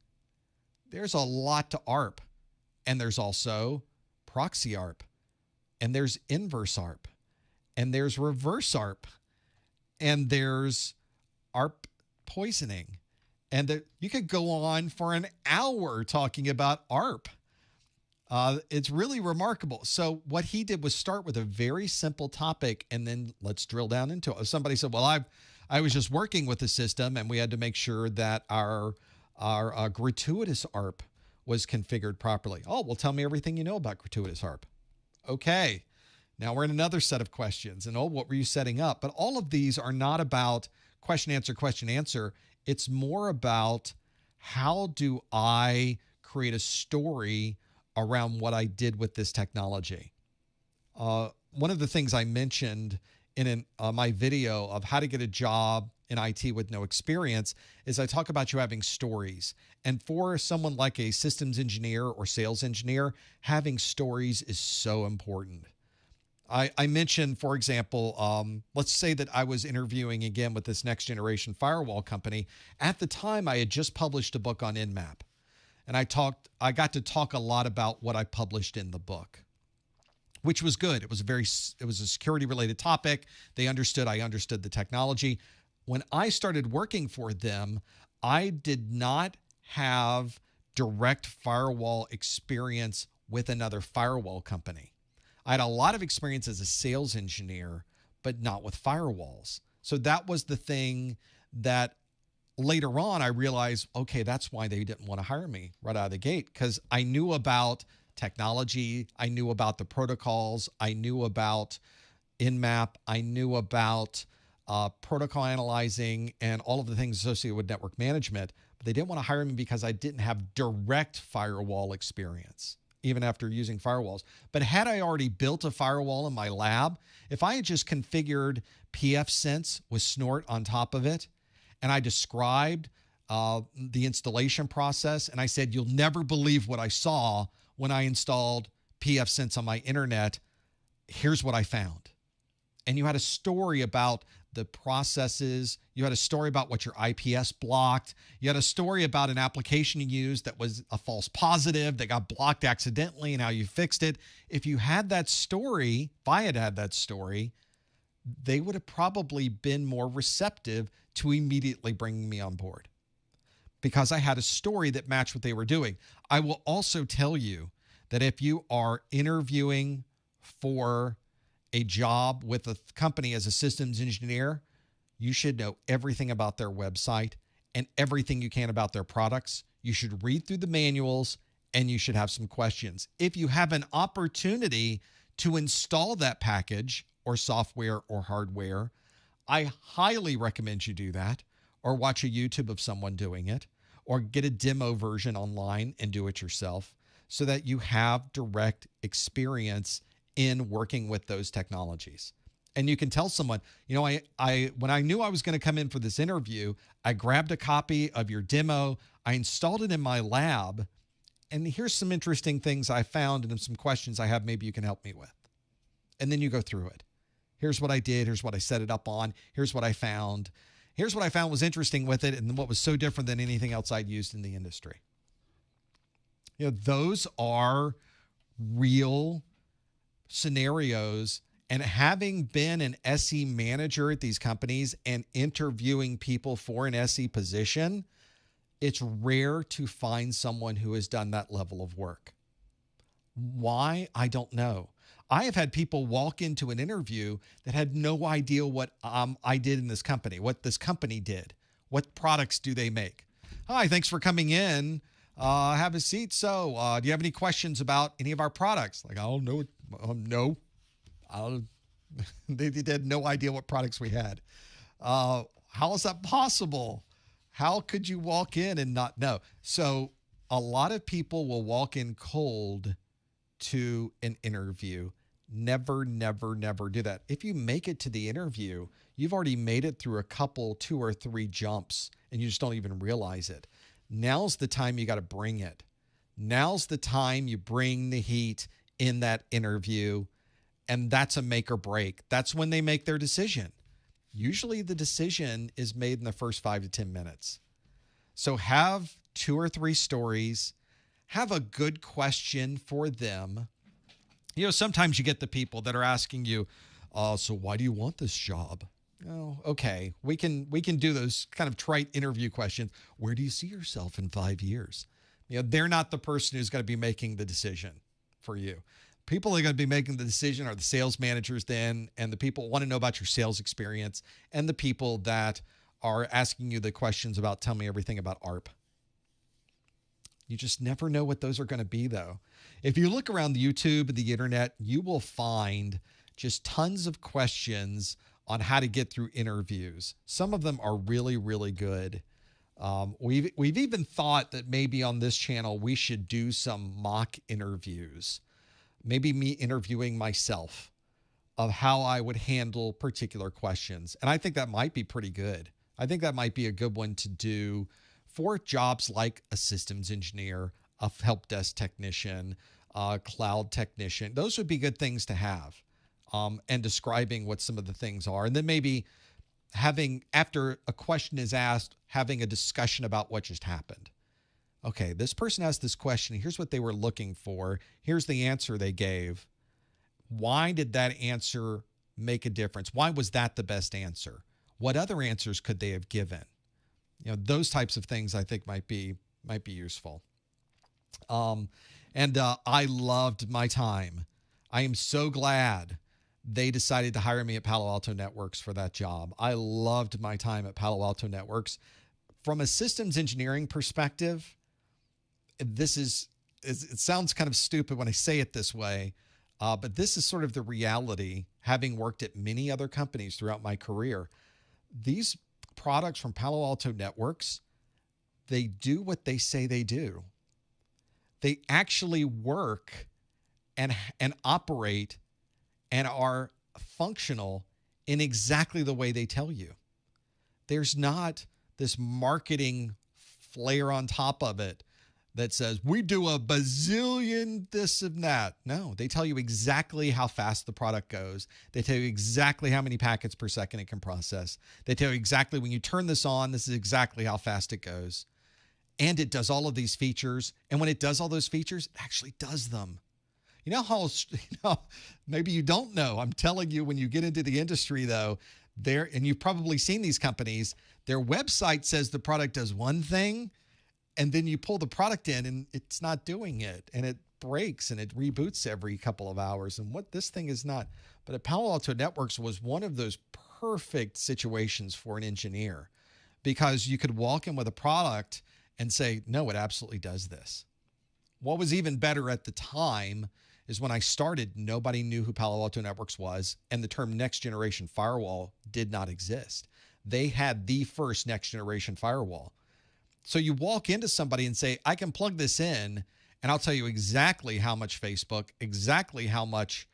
there's a lot to ARP. And there's also proxy ARP. And there's inverse ARP. And there's reverse ARP. And there's ARP poisoning. And you could go on for an hour talking about ARP. It's really remarkable. So what he did was start with a very simple topic, and then let's drill down into it. Somebody said, well, I was just working with the system, and we had to make sure that our gratuitous ARP was configured properly. Oh, well, tell me everything you know about gratuitous ARP. Okay. Now we're in another set of questions. And, oh, what were you setting up? But all of these are not about question, answer, question, answer. It's more about how do I create a story around what I did with this technology. One of the things I mentioned in my video of how to get a job in IT with no experience is I talk about you having stories. And for someone like a systems engineer or sales engineer, having stories is so important. I mentioned, for example, let's say that I was interviewing again with this next generation firewall company. At the time, I had just published a book on Nmap. And I got to talk a lot about what I published in the book, which was good. It was a security related topic. I understood the technology. When I started working for them, I did not have direct firewall experience with another firewall company. I had a lot of experience as a sales engineer, but not with firewalls. So that was the thing that later on, I realized, okay, that's why they didn't want to hire me right out of the gate, because I knew about technology. I knew about the protocols. I knew about Nmap. I knew about protocol analyzing and all of the things associated with network management. But they didn't want to hire me because I didn't have direct firewall experience, even after using firewalls. But had I already built a firewall in my lab, if I had just configured pfSense with Snort on top of it, and I described the installation process, and I said, you'll never believe what I saw when I installed pfSense on my internet. Here's what I found. And you had a story about the processes. You had a story about what your IPS blocked. You had a story about an application you used that was a false positive that got blocked accidentally and how you fixed it. If you had that story, if I had had that story, they would have probably been more receptive to immediately bringing me on board because I had a story that matched what they were doing. I will also tell you that if you are interviewing for a job with a company as a systems engineer, you should know everything about their website and everything you can about their products. You should read through the manuals and you should have some questions. If you have an opportunity to install that package or software or hardware, I highly recommend you do that, or watch a YouTube of someone doing it, or get a demo version online and do it yourself so that you have direct experience in working with those technologies. And you can tell someone, you know, when I knew I was going to come in for this interview, I grabbed a copy of your demo, I installed it in my lab, and here's some interesting things I found and some questions I have maybe you can help me with. And then you go through it. Here's what I did. Here's what I set it up on. Here's what I found. Here's what I found was interesting with it and what was so different than anything else I'd used in the industry. Those are real scenarios. And having been an SE manager at these companies and interviewing people for an SE position, it's rare to find someone who has done that level of work. Why? I don't know. I have had people walk into an interview that had no idea what I did in this company, what this company did, what products do they make. Hi, thanks for coming in. Have a seat. So, do you have any questions about any of our products? Like, I don't know. No. They had no idea what products we had. How is that possible? How could you walk in and not know? So a lot of people will walk in cold to an interview. Never, never, never do that. If you make it to the interview, you've already made it through a couple, 2 or 3 jumps, and you just don't even realize it. Now's the time you got to bring it. Now's the time you bring the heat in that interview, and that's a make or break. That's when they make their decision. Usually the decision is made in the first 5 to 10 minutes. So have 2 or 3 stories. Have a good question for them. Sometimes you get the people that are asking you, so why do you want this job? Oh, okay. We can do those kind of trite interview questions. Where do you see yourself in 5 years? They're not the person who's going to be making the decision for you. People that are going to be making the decision are the sales managers then, and the people want to know about your sales experience, and the people that are asking you the questions about, tell me everything about ARP. You just never know what those are going to be, though. If you look around the YouTube and the internet, you will find just tons of questions on how to get through interviews. Some of them are really, really good. We've even thought that maybe on this channel we should do some mock interviews. Maybe me interviewing myself of how I would handle particular questions. And I think that might be pretty good. I think that might be a good one to do for jobs like a systems engineer, a help desk technician, a cloud technician. Those would be good things to have, and describing what some of the things are. And then maybe having, after a question is asked, having a discussion about what just happened. Okay, this person asked this question. Here's what they were looking for. Here's the answer they gave. Why did that answer make a difference? Why was that the best answer? What other answers could they have given? Those types of things I think might be useful. I loved my time. I am so glad they decided to hire me at Palo Alto Networks for that job. I loved my time at Palo Alto Networks. From a systems engineering perspective, it sounds kind of stupid when I say it this way, but this is sort of the reality, having worked at many other companies throughout my career. These products from Palo Alto Networks, they do what they say they do. They actually work and operate and are functional in exactly the way they tell you. There's not this marketing flair on top of it that says, we do a bazillion this and that. No, they tell you exactly how fast the product goes. They tell you exactly how many packets per second it can process. They tell you exactly when you turn this on, this is exactly how fast it goes. And it does all of these features. And when it does all those features, it actually does them. Maybe you don't know. I'm telling you, when you get into the industry, though, and you've probably seen these companies, their website says the product does one thing, and then you pull the product in and it's not doing it, and it breaks and it reboots every couple of hours. And what this thing is not. But at Palo Alto Networks was one of those perfect situations for an engineer, because you could walk in with a product and say, no, it absolutely does this. What was even better at the time is when I started, nobody knew who Palo Alto Networks was, and the term next generation firewall did not exist. They had the first next generation firewall. So you walk into somebody and say, I can plug this in and I'll tell you exactly how much Facebook, exactly how much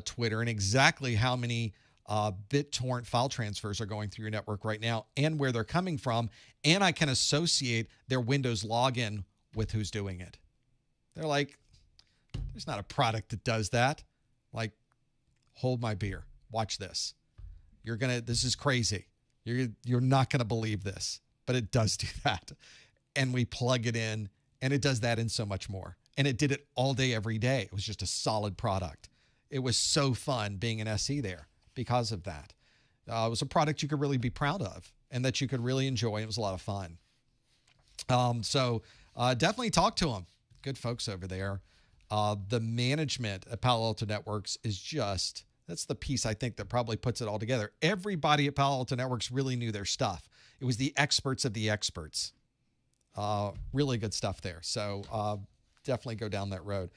Twitter, and exactly how many BitTorrent file transfers are going through your network right now and where they're coming from. And I can associate their Windows login with who's doing it. They're like, there's not a product that does that. Like, hold my beer. Watch this. This is crazy. You're not going to believe this, but it does do that. And we plug it in, and it does that and so much more. And it did it all day, every day. It was just a solid product. It was so fun being an SE there because of that. It was a product you could really be proud of and that you could really enjoy. It was a lot of fun. So definitely talk to them. Good folks over there. The management at Palo Alto Networks is just, that's the piece I think that probably puts it all together. Everybody at Palo Alto Networks really knew their stuff. It was the experts of the experts. Really good stuff there. So definitely go down that road.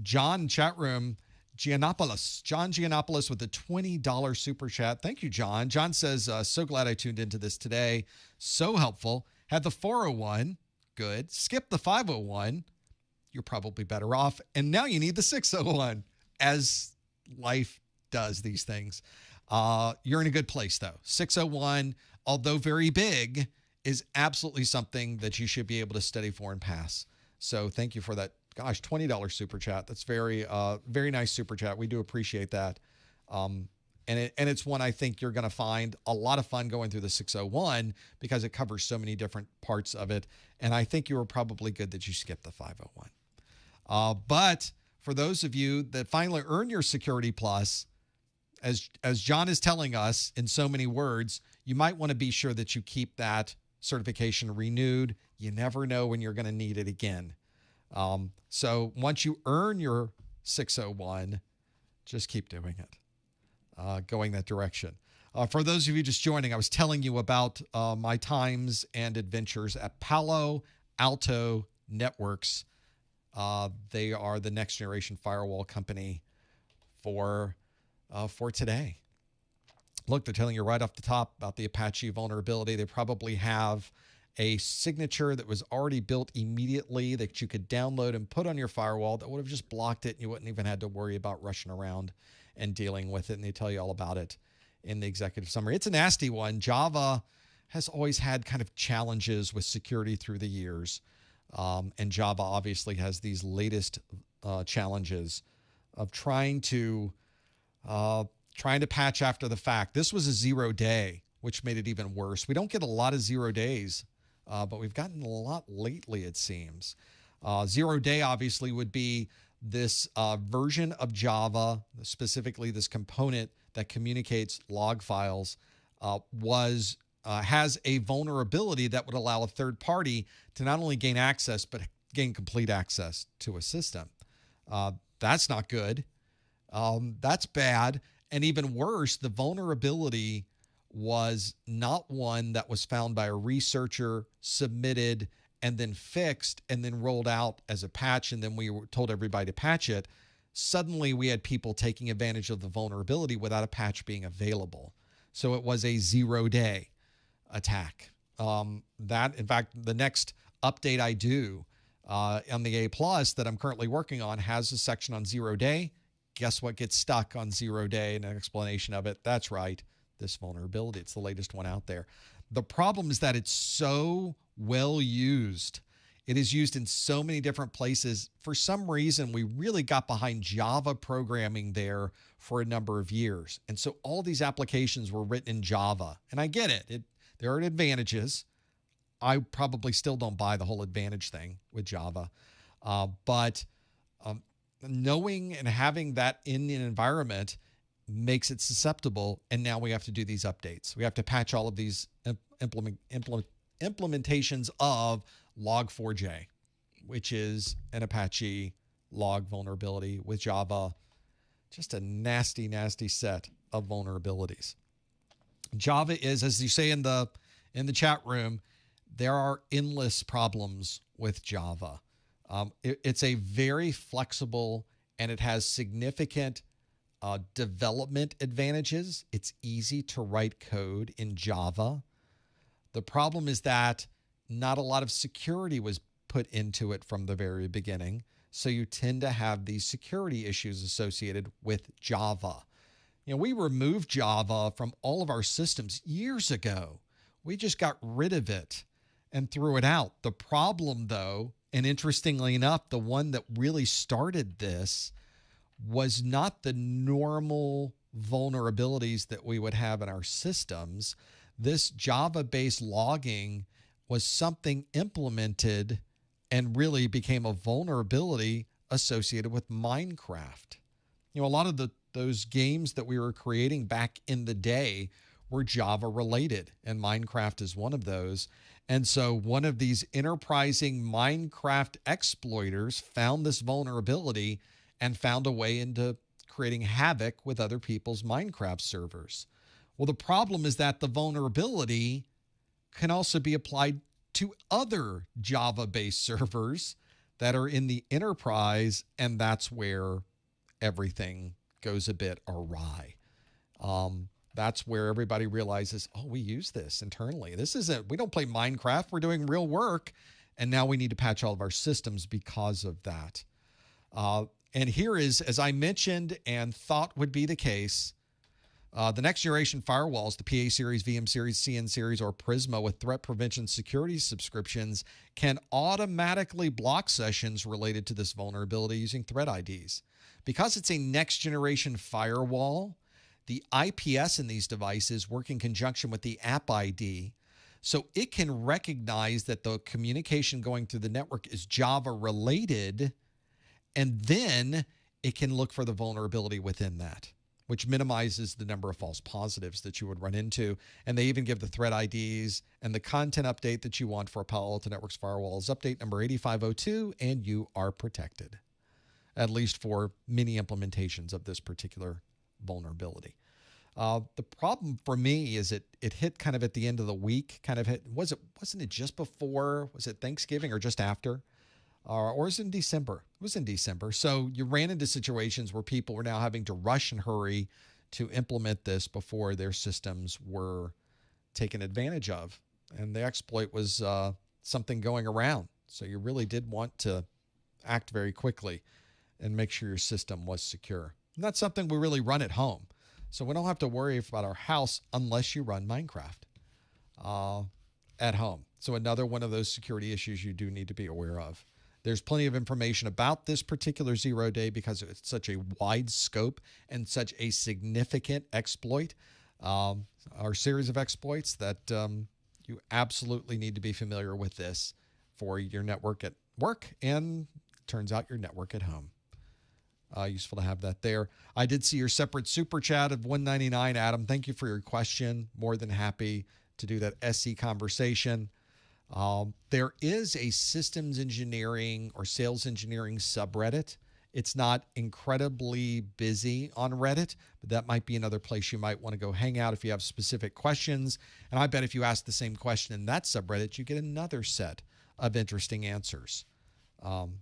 John, chat room, John Giannopoulos with a $20 super chat. Thank you, John. John says, so glad I tuned into this today. So helpful. Had the 401. Good. Skip the 501. You're probably better off. And now you need the 601, as life does these things. You're in a good place, though. 601, although very big, is absolutely something that you should be able to study for and pass. So thank you for that. Gosh, $20 super chat. That's very nice super chat. We do appreciate that. And it's one I think you're going to find a lot of fun going through the 601 because it covers so many different parts of it. And I think you were probably good that you skipped the 501. But for those of you that finally earn your Security Plus, as John is telling us in so many words, you might want to be sure that you keep that certification renewed. You never know when you're going to need it again. So once you earn your 601, just keep doing it, going that direction. For those of you just joining, I was telling you about my times and adventures at Palo Alto Networks. They are the next generation firewall company for today. Look, they're telling you right off the top about the Apache vulnerability. They probably have a signature that was already built immediately that you could download and put on your firewall that would have just blocked it, and you wouldn't even had to worry about rushing around and dealing with it. And they tell you all about it in the executive summary. It's a nasty one. Java has always had kind of challenges with security through the years. And Java obviously has these latest challenges of trying to patch after the fact. This was a 0 day, which made it even worse. We don't get a lot of 0 days, but we've gotten a lot lately, it seems. 0 day obviously would be this version of Java, specifically this component that communicates log files, has a vulnerability that would allow a third party to not only gain access, but gain complete access to a system. That's not good. That's bad. And even worse, the vulnerability was not one that was found by a researcher, submitted, and then fixed, and then rolled out as a patch, and then we were told everybody to patch it. Suddenly, we had people taking advantage of the vulnerability without a patch being available. So it was a 0 day attack. In fact, the next update I do on the A+ that I'm currently working on has a section on 0 day. Guess what gets stuck on 0 day and an explanation of it? That's right, this vulnerability. It's the latest one out there. The problem is that it's so well used. It is used in so many different places. For some reason, we really got behind Java programming there for a number of years. And so all these applications were written in Java. And I get it. There are advantages. I probably still don't buy the whole advantage thing with Java. But knowing and having that in an environment makes it susceptible. And now we have to do these updates. We have to patch all of these implementations of Log4j, which is an Apache log vulnerability with Java. Just a nasty, nasty set of vulnerabilities. Java is, as you say in the chat room, there are endless problems with Java. It's a very flexible, and it has significant development advantages. It's easy to write code in Java. The problem is that not a lot of security was put into it from the very beginning. So you tend to have these security issues associated with Java. You know, we removed Java from all of our systems years ago. We just got rid of it and threw it out. The problem, though, and interestingly enough, the one that really started this was not the normal vulnerabilities that we would have in our systems, this Java-based logging was something implemented and really became a vulnerability associated with Minecraft. You know, a lot of those games that we were creating back in the day were Java related, and Minecraft is one of those. And so one of these enterprising Minecraft exploiters found this vulnerability and found a way into creating havoc with other people's Minecraft servers. Well, the problem is that the vulnerability can also be applied to other Java-based servers that are in the enterprise, and that's where everything goes a bit awry. That's where everybody realizes, oh, we use this internally. We don't play Minecraft, we're doing real work, and now we need to patch all of our systems because of that. And here is, as I mentioned and thought would be the case, the next generation firewalls, the PA series, VM series, CN series, or Prisma with threat prevention security subscriptions can automatically block sessions related to this vulnerability using threat IDs. Because it's a next generation firewall, the IPS in these devices work in conjunction with the app ID, so it can recognize that the communication going through the network is Java related, and then it can look for the vulnerability within that, which minimizes the number of false positives that you would run into. And they even give the threat IDs, and the content update that you want for a Palo Alto Networks firewall is update number 8502, and you are protected, at least for many implementations of this particular vulnerability. The problem for me is it hit kind of at the end of the week. Wasn't it just before? Was it Thanksgiving or just after? Or was it in December? It was in December. So you ran into situations where people were now having to rush and hurry to implement this before their systems were taken advantage of. And the exploit was something going around. So you really did want to act very quickly and make sure your system was secure. And that's something we really run at home. So we don't have to worry about our house unless you run Minecraft at home. So another one of those security issues you do need to be aware of. There's plenty of information about this particular 0 day because it's such a wide scope and such a significant exploit, our series of exploits, that you absolutely need to be familiar with this for your network at work and, turns out, your network at home. Useful to have that there. I did see your separate super chat of $1.99, Adam. Thank you for your question. More than happy to do that SE conversation. There is a systems engineering or sales engineering subreddit. It's not incredibly busy on Reddit, but that might be another place you might want to go hang out if you have specific questions. And I bet if you ask the same question in that subreddit, you get another set of interesting answers.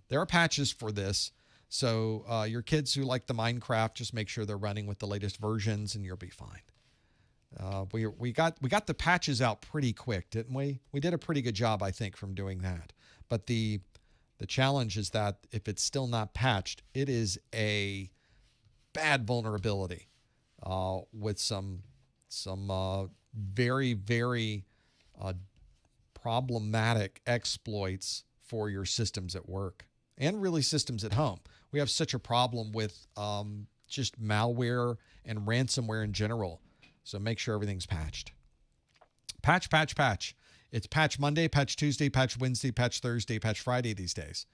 There are patches for this. So your kids who like the Minecraft, just make sure they're running with the latest versions and you'll be fine. We got the patches out pretty quick, didn't we? We did a pretty good job, I think, from doing that. But the challenge is that if it's still not patched, it is a bad vulnerability with some very, very problematic exploits for your systems at work and really systems at home. We have such a problem with just malware and ransomware in general. So make sure everything's patched. Patch, patch, patch. It's patch Monday, patch Tuesday, patch Wednesday, patch Thursday, patch Friday these days.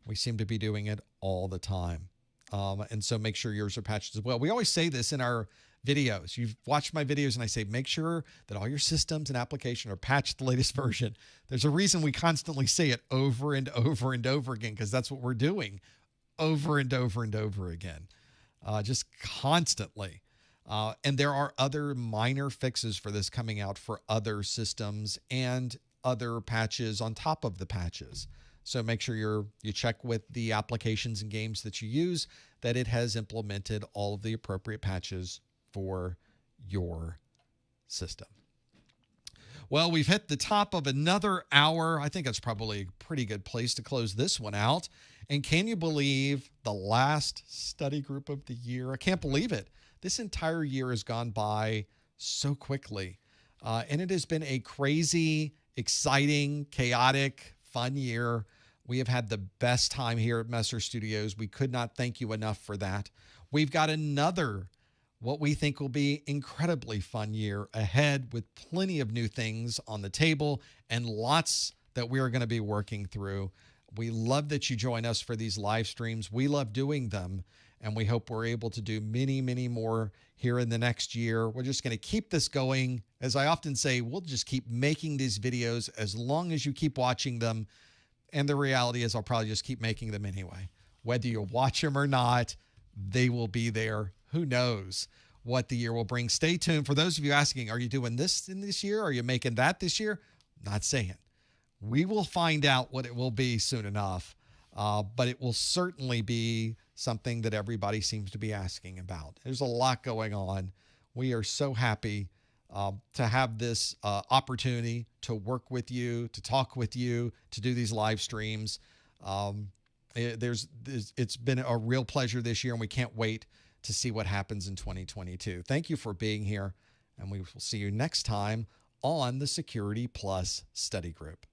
We seem to be doing it all the time. And so make sure yours are patched as well. We always say this in our videos. You've watched my videos and I say, make sure that all your systems and application are patched the latest version. There's a reason we constantly say it over and over and over again, because that's what we're doing over and over and over again, just constantly. And there are other minor fixes for this coming out for other systems and other patches on top of the patches. So make sure you check with the applications and games that you use that it has implemented all of the appropriate patches for your system. Well, we've hit the top of another hour. I think that's probably a pretty good place to close this one out. And can you believe the last study group of the year? I can't believe it. This entire year has gone by so quickly. And it has been a crazy, exciting, chaotic, fun year. We have had the best time here at Messer Studios. We could not thank you enough for that. We've got another what we think will be incredibly fun year ahead with plenty of new things on the table and lots that we are going to be working through. We love that you join us for these live streams. We love doing them, and we hope we're able to do many, many more here in the next year. We're just going to keep this going. As I often say, we'll just keep making these videos as long as you keep watching them. And the reality is I'll probably just keep making them anyway. Whether you watch them or not, they will be there. Who knows what the year will bring? Stay tuned. For those of you asking, are you doing this in this year? Are you making that this year? Not saying. We will find out what it will be soon enough, but it will certainly be something that everybody seems to be asking about. There's a lot going on. We are so happy to have this opportunity to work with you, to talk with you, to do these live streams. It's been a real pleasure this year, and we can't wait to see what happens in 2022. Thank you for being here, and we will see you next time on the Security Plus Study Group.